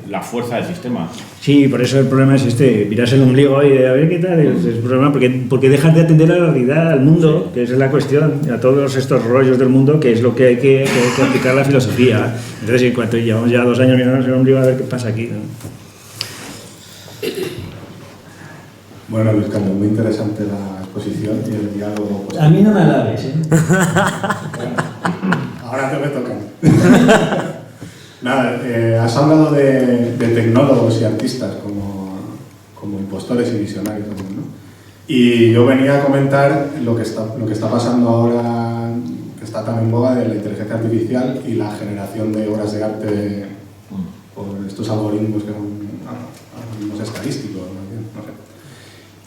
la fuerza del sistema.
Sí, por eso el problema es miras el ombligo y a ver qué tal, es el problema, porque dejas de atender a la realidad, al mundo, que esa es la cuestión, a todos estos rollos del mundo, que es lo que hay que aplicar a la filosofía. Entonces, en cuanto llevamos ya 2 años mirando el ombligo, a ver qué pasa aquí, ¿no?
Bueno, Luis Carlos, muy interesante la exposición y el diálogo. Pues,
A mí no me alabes, ¿eh?
ahora te me toca. Nada, has hablado de tecnólogos y artistas como impostores y visionarios también, ¿no? Y yo venía a comentar lo que está pasando ahora, que está tan en boga, de la inteligencia artificial y la generación de obras de arte por estos algoritmos que son algoritmos estadísticos, no sé.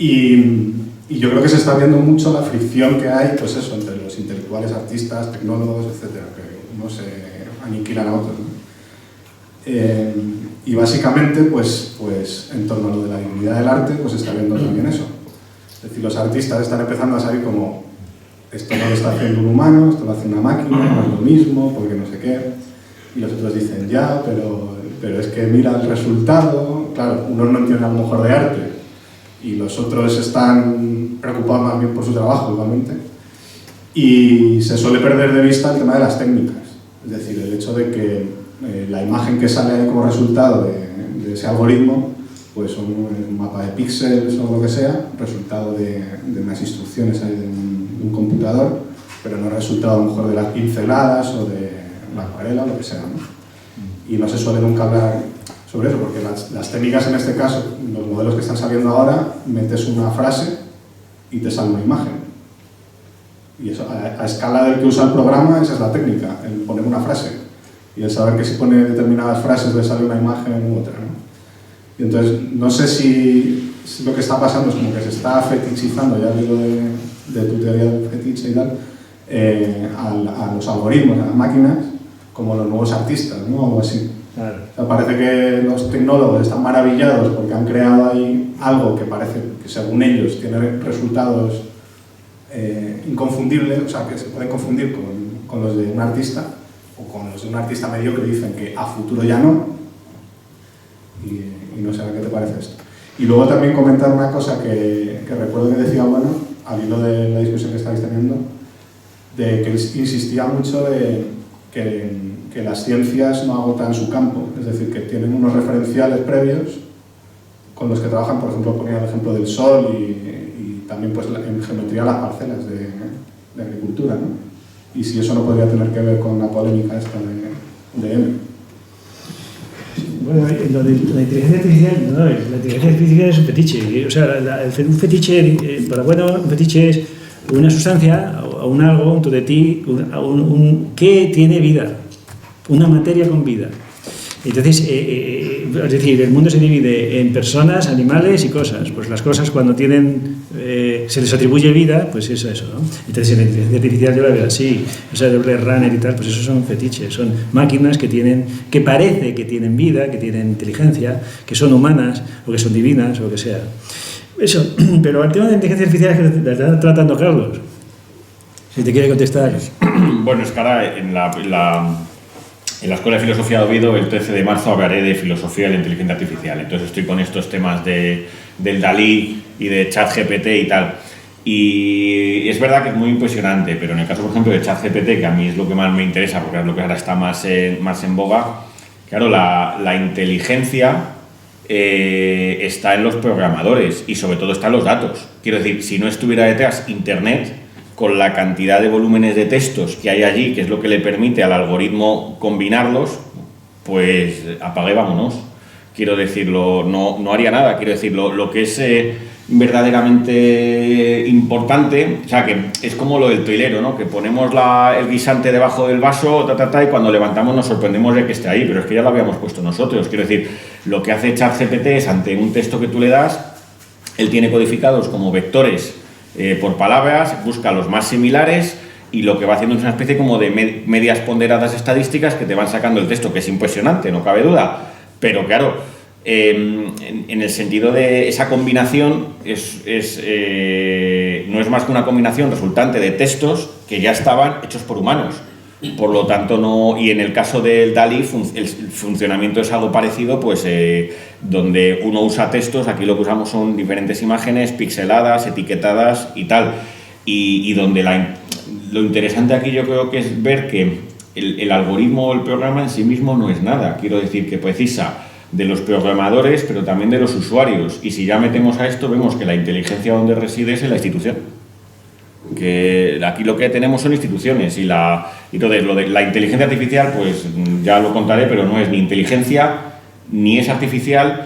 Y yo creo que se está viendo mucho la fricción que hay, pues eso, entre los intelectuales, artistas, tecnólogos, etcétera, que unos se aniquilan a otros, ¿no? Y básicamente, pues en torno a lo de la dignidad del arte, pues está viendo también eso. Es decir, los artistas están empezando a saber como esto no lo está haciendo un humano, esto lo hace una máquina, no es lo mismo, porque no sé qué. Y los otros dicen, ya, pero es que mira el resultado. Claro, unos no entienden a lo mejor de arte y los otros están preocupados más bien por su trabajo, igualmente. Y se suele perder de vista el tema de las técnicas. Es decir, el hecho de que la imagen que sale ahí como resultado de ese algoritmo, pues son un mapa de píxeles o lo que sea, resultado de unas instrucciones ahí de un computador, pero no resultado a lo mejor de las pinceladas o de la acuarela o lo que sea, ¿no? Y no se suele nunca hablar sobre eso, porque las técnicas en este caso, los modelos que están saliendo ahora, metes una frase y te sale una imagen. Y eso, a escala del que usa el programa, esa es la técnica, el poner una frase. Y el saber que si pone determinadas frases le sale una imagen u otra, ¿no? Y entonces, no sé si lo que está pasando es como que se está fetichizando, ya digo de tu teoría del fetiche y tal, a los algoritmos, a las máquinas, como los nuevos artistas, ¿no? Algo así.
Claro.
O sea, parece que los tecnólogos están maravillados porque han creado ahí algo que parece que según ellos tiene resultados inconfundibles, o sea, que se pueden confundir con los de un artista, o con los de un artista mediocre dicen que a futuro ya no, y no sé a qué te parece esto. Y luego también comentar una cosa que recuerdo que decía, bueno, al hilo de la discusión que estáis teniendo, de que insistía mucho de que las ciencias no agotan su campo, es decir, que tienen unos referenciales previos con los que trabajan. Por ejemplo, ponía el ejemplo del sol y también pues en geometría las parcelas de agricultura, ¿no? Y si eso no podría tener que ver con la polémica esta de M.
Bueno, lo de la inteligencia artificial, no, la inteligencia artificial es un fetiche. O sea, un fetiche, para bueno, un fetiche es una sustancia o un algo dentro de ti que tiene vida, una materia con vida. Entonces, es decir, el mundo se divide en personas, animales y cosas. Pues las cosas, cuando tienen, se les atribuye vida, pues eso, ¿no? Entonces, la inteligencia artificial yo la veo así, o sea, de Blade Runner y tal, pues esos son fetiches, son máquinas que parece que tienen vida, que tienen inteligencia, que son humanas o que son divinas o lo que sea. Eso, pero el tema de la inteligencia artificial es que la está tratando Carlos. Si te quiere contestar.
Bueno, es que ahora en la Escuela de Filosofía de Oviedo, el 13 de marzo, hablaré de filosofía de la inteligencia artificial. Entonces estoy con estos temas del Dalí y de ChatGPT y tal. Y es verdad que es muy impresionante, pero en el caso, por ejemplo, de ChatGPT, que a mí es lo que más me interesa, porque es lo que ahora está más en boga, claro, la inteligencia está en los programadores y sobre todo está en los datos. Quiero decir, si no estuviera detrás Internet, con la cantidad de volúmenes de textos que hay allí, que es lo que le permite al algoritmo combinarlos, pues apague, vámonos. Quiero decirlo, no haría nada. Quiero decir, lo que es verdaderamente importante, o sea, que es como lo del toilero, ¿no? Que ponemos el guisante debajo del vaso, y cuando levantamos nos sorprendemos de que esté ahí, pero es que ya lo habíamos puesto nosotros. Quiero decir, lo que hace ChatGPT es, ante un texto que tú le das, él tiene codificados como vectores por palabras, busca los más similares y lo que va haciendo es una especie como de medias ponderadas estadísticas que te van sacando el texto, que es impresionante, no cabe duda, pero claro, en el sentido de esa combinación no es más que una combinación resultante de textos que ya estaban hechos por humanos. Por lo tanto, no. Y en el caso del DALL-E, el funcionamiento es algo parecido, pues donde uno usa textos, aquí lo que usamos son diferentes imágenes pixeladas, etiquetadas y tal. Y donde lo interesante aquí yo creo que es ver que el algoritmo o el programa en sí mismo no es nada. Quiero decir que precisa de los programadores, pero también de los usuarios. Y si ya metemos a esto, vemos que la inteligencia donde reside es en la institución. Que aquí lo que tenemos son instituciones y entonces lo de la inteligencia artificial, pues ya lo contaré, pero no es ni inteligencia ni es artificial.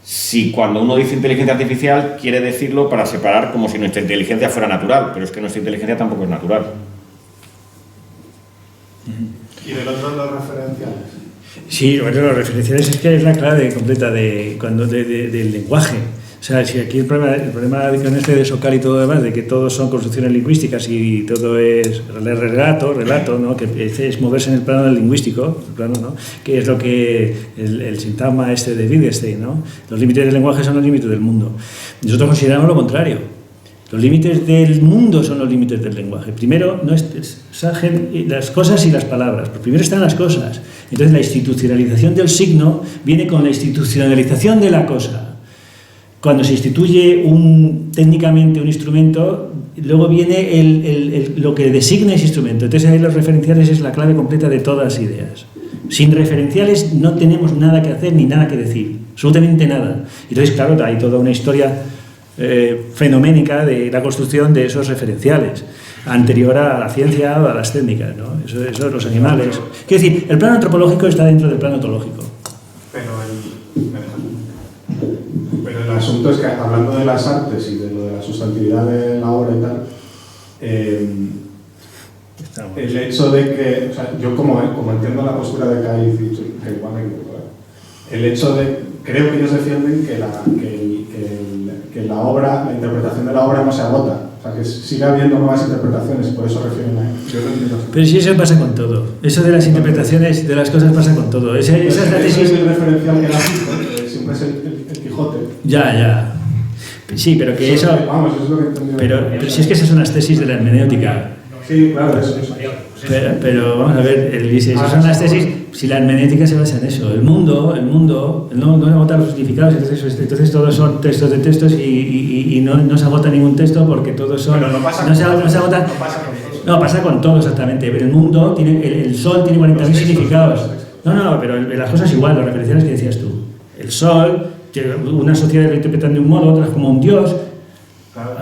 Si cuando uno dice inteligencia artificial quiere decirlo para separar como si nuestra inteligencia fuera natural, pero es que nuestra inteligencia tampoco es natural.
¿Y del otro los referenciales?
Sí, bueno, los referenciales es que es la clave completa del lenguaje. O sea, si aquí el problema con este de Sokal y todo lo demás, de que todos son construcciones lingüísticas y todo es relato, ¿no? Que es moverse en el plano lingüístico, ¿no? Que es lo que el sintagma este de Wittgenstein, ¿no? Los límites del lenguaje son los límites del mundo. Nosotros consideramos lo contrario. Los límites del mundo son los límites del lenguaje. Primero no las cosas y las palabras. Pero primero están las cosas. Entonces la institucionalización del signo viene con la institucionalización de la cosa. Cuando se instituye técnicamente un instrumento, luego viene lo que designa ese instrumento. Entonces ahí los referenciales es la clave completa de todas las ideas. Sin referenciales no tenemos nada que hacer ni nada que decir, absolutamente nada. Entonces, claro, hay toda una historia fenoménica de la construcción de esos referenciales, anterior a la ciencia o a las técnicas, ¿no? Eso los animales. Quiero decir, el plano antropológico está dentro del plano ontológico.
Pero el asunto es que, hablando de las artes y de lo de la sustantividad de la obra y tal, el hecho de que, o sea, yo como entiendo la postura de Cádiz y que igual me equivoco, el hecho de, creo que ellos defienden que la obra, la interpretación de la obra no se agota. O sea, que sigue habiendo nuevas interpretaciones, por eso refieren a ello. Yo no entiendo.
Pero sí, eso pasa con todo. Eso de las interpretaciones de las cosas pasa con todo. Esa es la tesis.
Es el referencial que da siempre es el Quijote.
Ya. Sí, pero que eso...
Vamos, eso es lo que he entendido.
Pero si es que esas son las tesis de la hermenéutica.
Sí, claro, eso.
Pero vamos a ver, esas son las tesis, si la hermenéutica se basa en eso. El mundo no se agota los significados, entonces todos son textos de textos y no se agota ningún texto porque todos son...
Pero no pasa
no se agota, no, pasa con todo exactamente. El mundo, el sol tiene 40.000 significados. No, pero las cosas igual, los referenciales que decías tú. El sol, una sociedad lo interpretan de un modo, otras como un dios,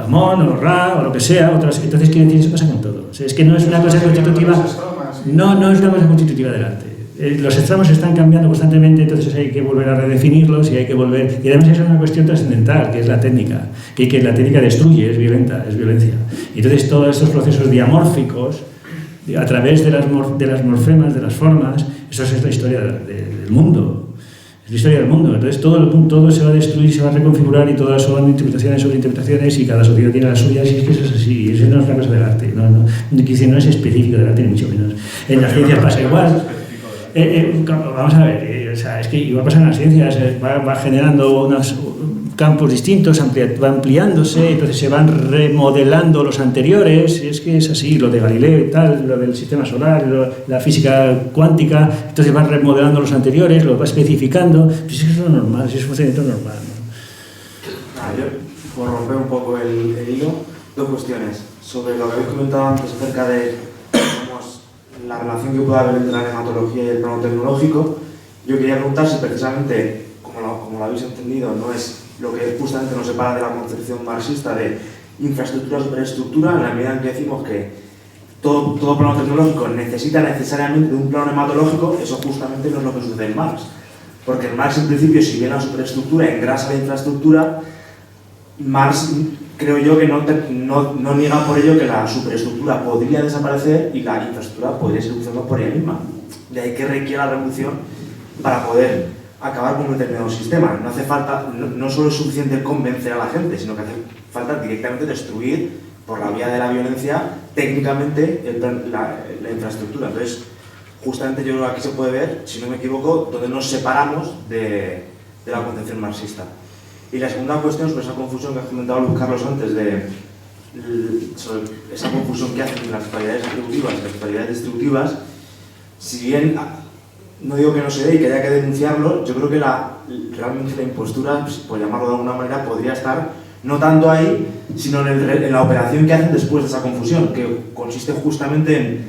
Amón o Ra o lo que sea, otras. Entonces, quiere decir, eso pasa con todo. O sea, es que no es una cosa constitutiva. No es una cosa constitutiva del arte. Los extremos están cambiando constantemente, entonces hay que volver a redefinirlos y hay que volver. Y además, es una cuestión trascendental, que es la técnica. Que la técnica destruye, es violenta, es violencia. Y entonces, todos estos procesos diamórficos, a través de las morfemas, de las formas, eso es la historia del mundo. Es la historia del mundo. Entonces todo se va a destruir, se va a reconfigurar y todas son interpretaciones sobre interpretaciones y cada sociedad tiene las suyas y es que eso es así. Y eso no es una cosa del arte. No es específico del arte, ni mucho menos. En las ciencias pasa igual. Vamos a ver, es que igual pasa en las ciencias, va generando unos campos distintos, va ampliándose, entonces se van remodelando los anteriores, es que es así, lo de Galileo y tal, lo del sistema solar, la física cuántica, entonces van remodelando los anteriores, los va especificando, pues eso es lo normal, es un funcionamiento normal, ¿no?
Yo, por romper un poco el hilo, dos cuestiones. Sobre lo que habéis comentado antes acerca de la relación que puede haber entre la nematología y el plano tecnológico, yo quería preguntar si precisamente, como lo habéis entendido, no es lo que justamente nos separa de la concepción marxista de infraestructura superestructura, en la medida en que decimos que todo plano tecnológico necesita necesariamente de un plano nematológico, eso justamente no es lo que sucede en Marx. Porque en Marx, en principio, si bien la superestructura engrasa la infraestructura, Marx, creo yo, que no niega por ello que la superestructura podría desaparecer y la infraestructura podría ser funcionando por ella misma. De ahí que requiere la revolución para poder acabar con un determinado sistema. No hace falta, no solo es suficiente convencer a la gente, sino que hace falta directamente destruir, por la vía de la violencia, técnicamente la infraestructura. Entonces, justamente yo creo que aquí se puede ver, si no me equivoco, donde nos separamos de la concepción marxista. Y la segunda cuestión sobre esa confusión que ha comentado Luis Carlos antes, sobre esa confusión que hacen entre las totalidades atributivas y las totalidades distributivas, si bien no digo que no se dé y que haya que denunciarlo, yo creo que realmente la impostura, por llamarlo de alguna manera, podría estar no tanto ahí, sino en la operación que hacen después de esa confusión, que consiste justamente en,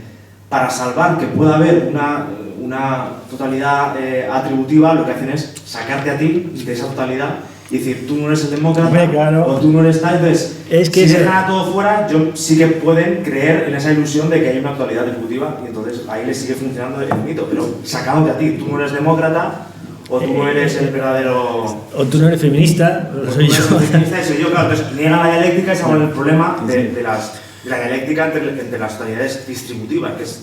para salvar que pueda haber una totalidad atributiva, lo que hacen es sacarte a ti de esa totalidad y decir, tú no eres el demócrata, claro, o tú no eres tal. Entonces, es que si dejan a todo fuera, sí que pueden creer en esa ilusión de que hay una actualidad atributiva y entonces ahí les sigue funcionando el mito, pero sacándote a ti, tú no eres demócrata, o tú no eres el verdadero...
O tú no eres feminista, o soy yo.
Feminista y soy yo, claro. Entonces niegan la dialéctica y se habla del problema de la dialéctica entre las totalidades distributivas, que es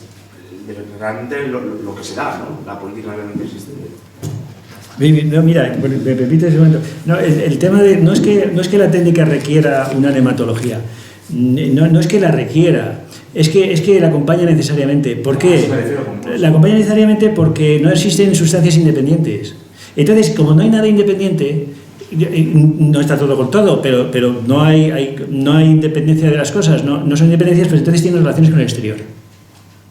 realmente lo que se da, ¿no? La política realmente existe.
No, mira, me repites un momento. No, el tema no es que la técnica requiera una nematología, no es que la requiera, es que la acompaña necesariamente. ¿Por qué? La acompaña necesariamente porque no existen sustancias independientes. Entonces, como no hay nada independiente, no está todo con todo, pero no hay independencia de las cosas, no son independencias, pues entonces tienen relaciones con el exterior.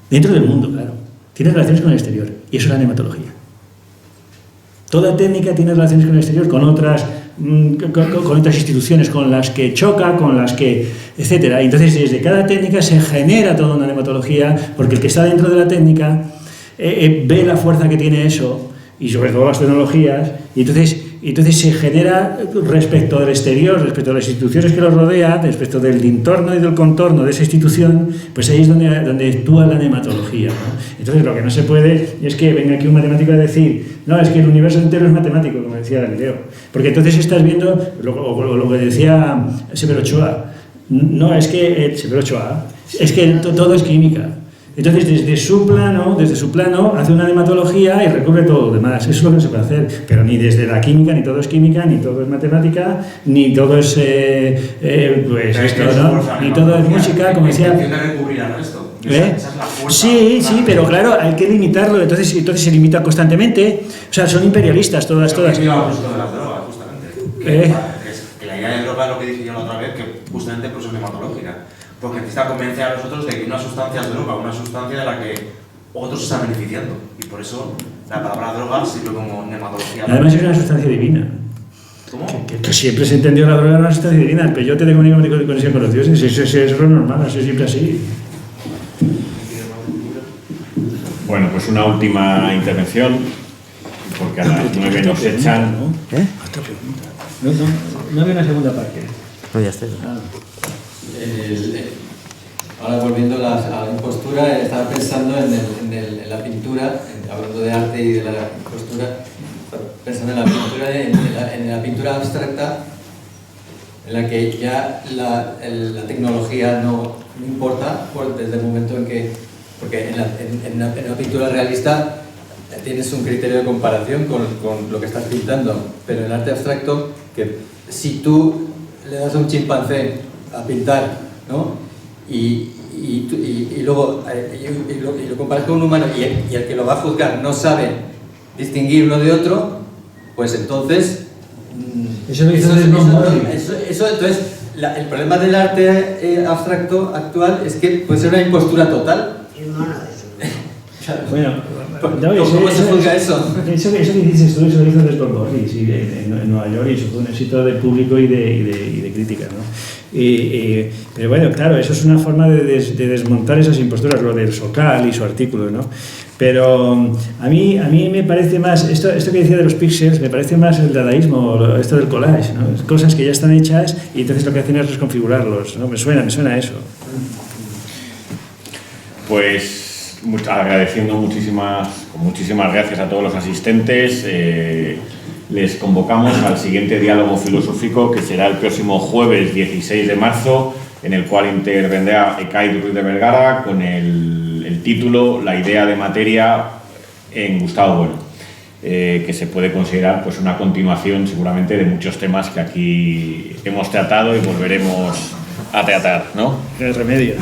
Dentro del mundo, claro. Tiene relaciones con el exterior, y eso es la nematología. Toda técnica tiene relaciones con el exterior, con otras instituciones con las que choca, con las que, etcétera. Entonces, desde cada técnica se genera toda una nematología, porque el que está dentro de la técnica ve la fuerza que tiene eso, y sobre todo las tecnologías, y entonces se genera respecto al exterior, respecto a las instituciones que lo rodean, respecto del entorno y del contorno de esa institución, pues ahí es donde actúa la nematología, ¿no? Entonces lo que no se puede es que venga aquí un matemático a decir, no, es que el universo entero es matemático, como decía Galileo, porque entonces estás viendo lo que decía Severo Ochoa, no, es que Severo Ochoa, es que todo es química. Entonces, desde su plano, hace una nematología y recubre todo lo demás. Eso es lo que se puede hacer. Pero ni desde la química, ni todo es química, ni todo es matemática, ni todo es pues esto, ¿no? Ni todo es música, como decía. Sí, pero claro, hay que limitarlo. Entonces se limita constantemente. O sea, son imperialistas todas.
Que la idea de droga es lo que dije yo la otra vez, que justamente pues es nematológica.
porque necesita convencer a nosotros de que una sustancia es droga, una sustancia de la que otros se están beneficiando. Y por eso la palabra droga sirve como nematología.
Además es una sustancia divina.
¿Cómo?
Que siempre se entendió la droga era una sustancia divina. El peyote de conexión con los dioses, eso es lo normal, eso es siempre así.
Bueno, pues una última intervención, porque a las 9 nos echan.
¿Eh? Otra pregunta. No había una segunda parte.
No, ya está. Ahora volviendo a la impostura, estaba pensando en la pintura, hablando de arte y de la impostura, pensando en la pintura, en la pintura abstracta, en la que ya la tecnología no importa desde el momento en que, porque en la pintura realista tienes un criterio de comparación con lo que estás pintando, pero en el arte abstracto, que si tú le das a un chimpancé a pintar, ¿no? y luego lo comparas con un humano y el que lo va a juzgar no sabe distinguir uno de otro, pues entonces
Eso lo hizo Desmond Morris.
entonces el problema del arte abstracto actual es que puede ser una impostura total.
Bueno,
¿Cómo se juzga eso?
Eso que dices tú, eso lo hizo Desmond Morris en Nueva York, y eso fue un éxito de público y de crítica, ¿no? Pero bueno, claro, eso es una forma de desmontar esas imposturas, lo del Socal y su artículo, ¿no? Pero a mí me parece más, esto que decía de los píxeles, me parece más el dadaísmo, esto del collage, ¿no? Cosas que ya están hechas y entonces lo que hacen es reconfigurarlos, ¿no? Me suena a eso.
Pues agradeciendo muchísimas gracias a todos los asistentes. Les convocamos al siguiente diálogo filosófico, que será el próximo jueves 16 de marzo, en el cual intervendrá Ekaid Ruiz de Vergara con el título La idea de materia en Gustavo Bueno, que se puede considerar pues una continuación seguramente de muchos temas que aquí hemos tratado y volveremos a tratar, ¿no?
El remedio.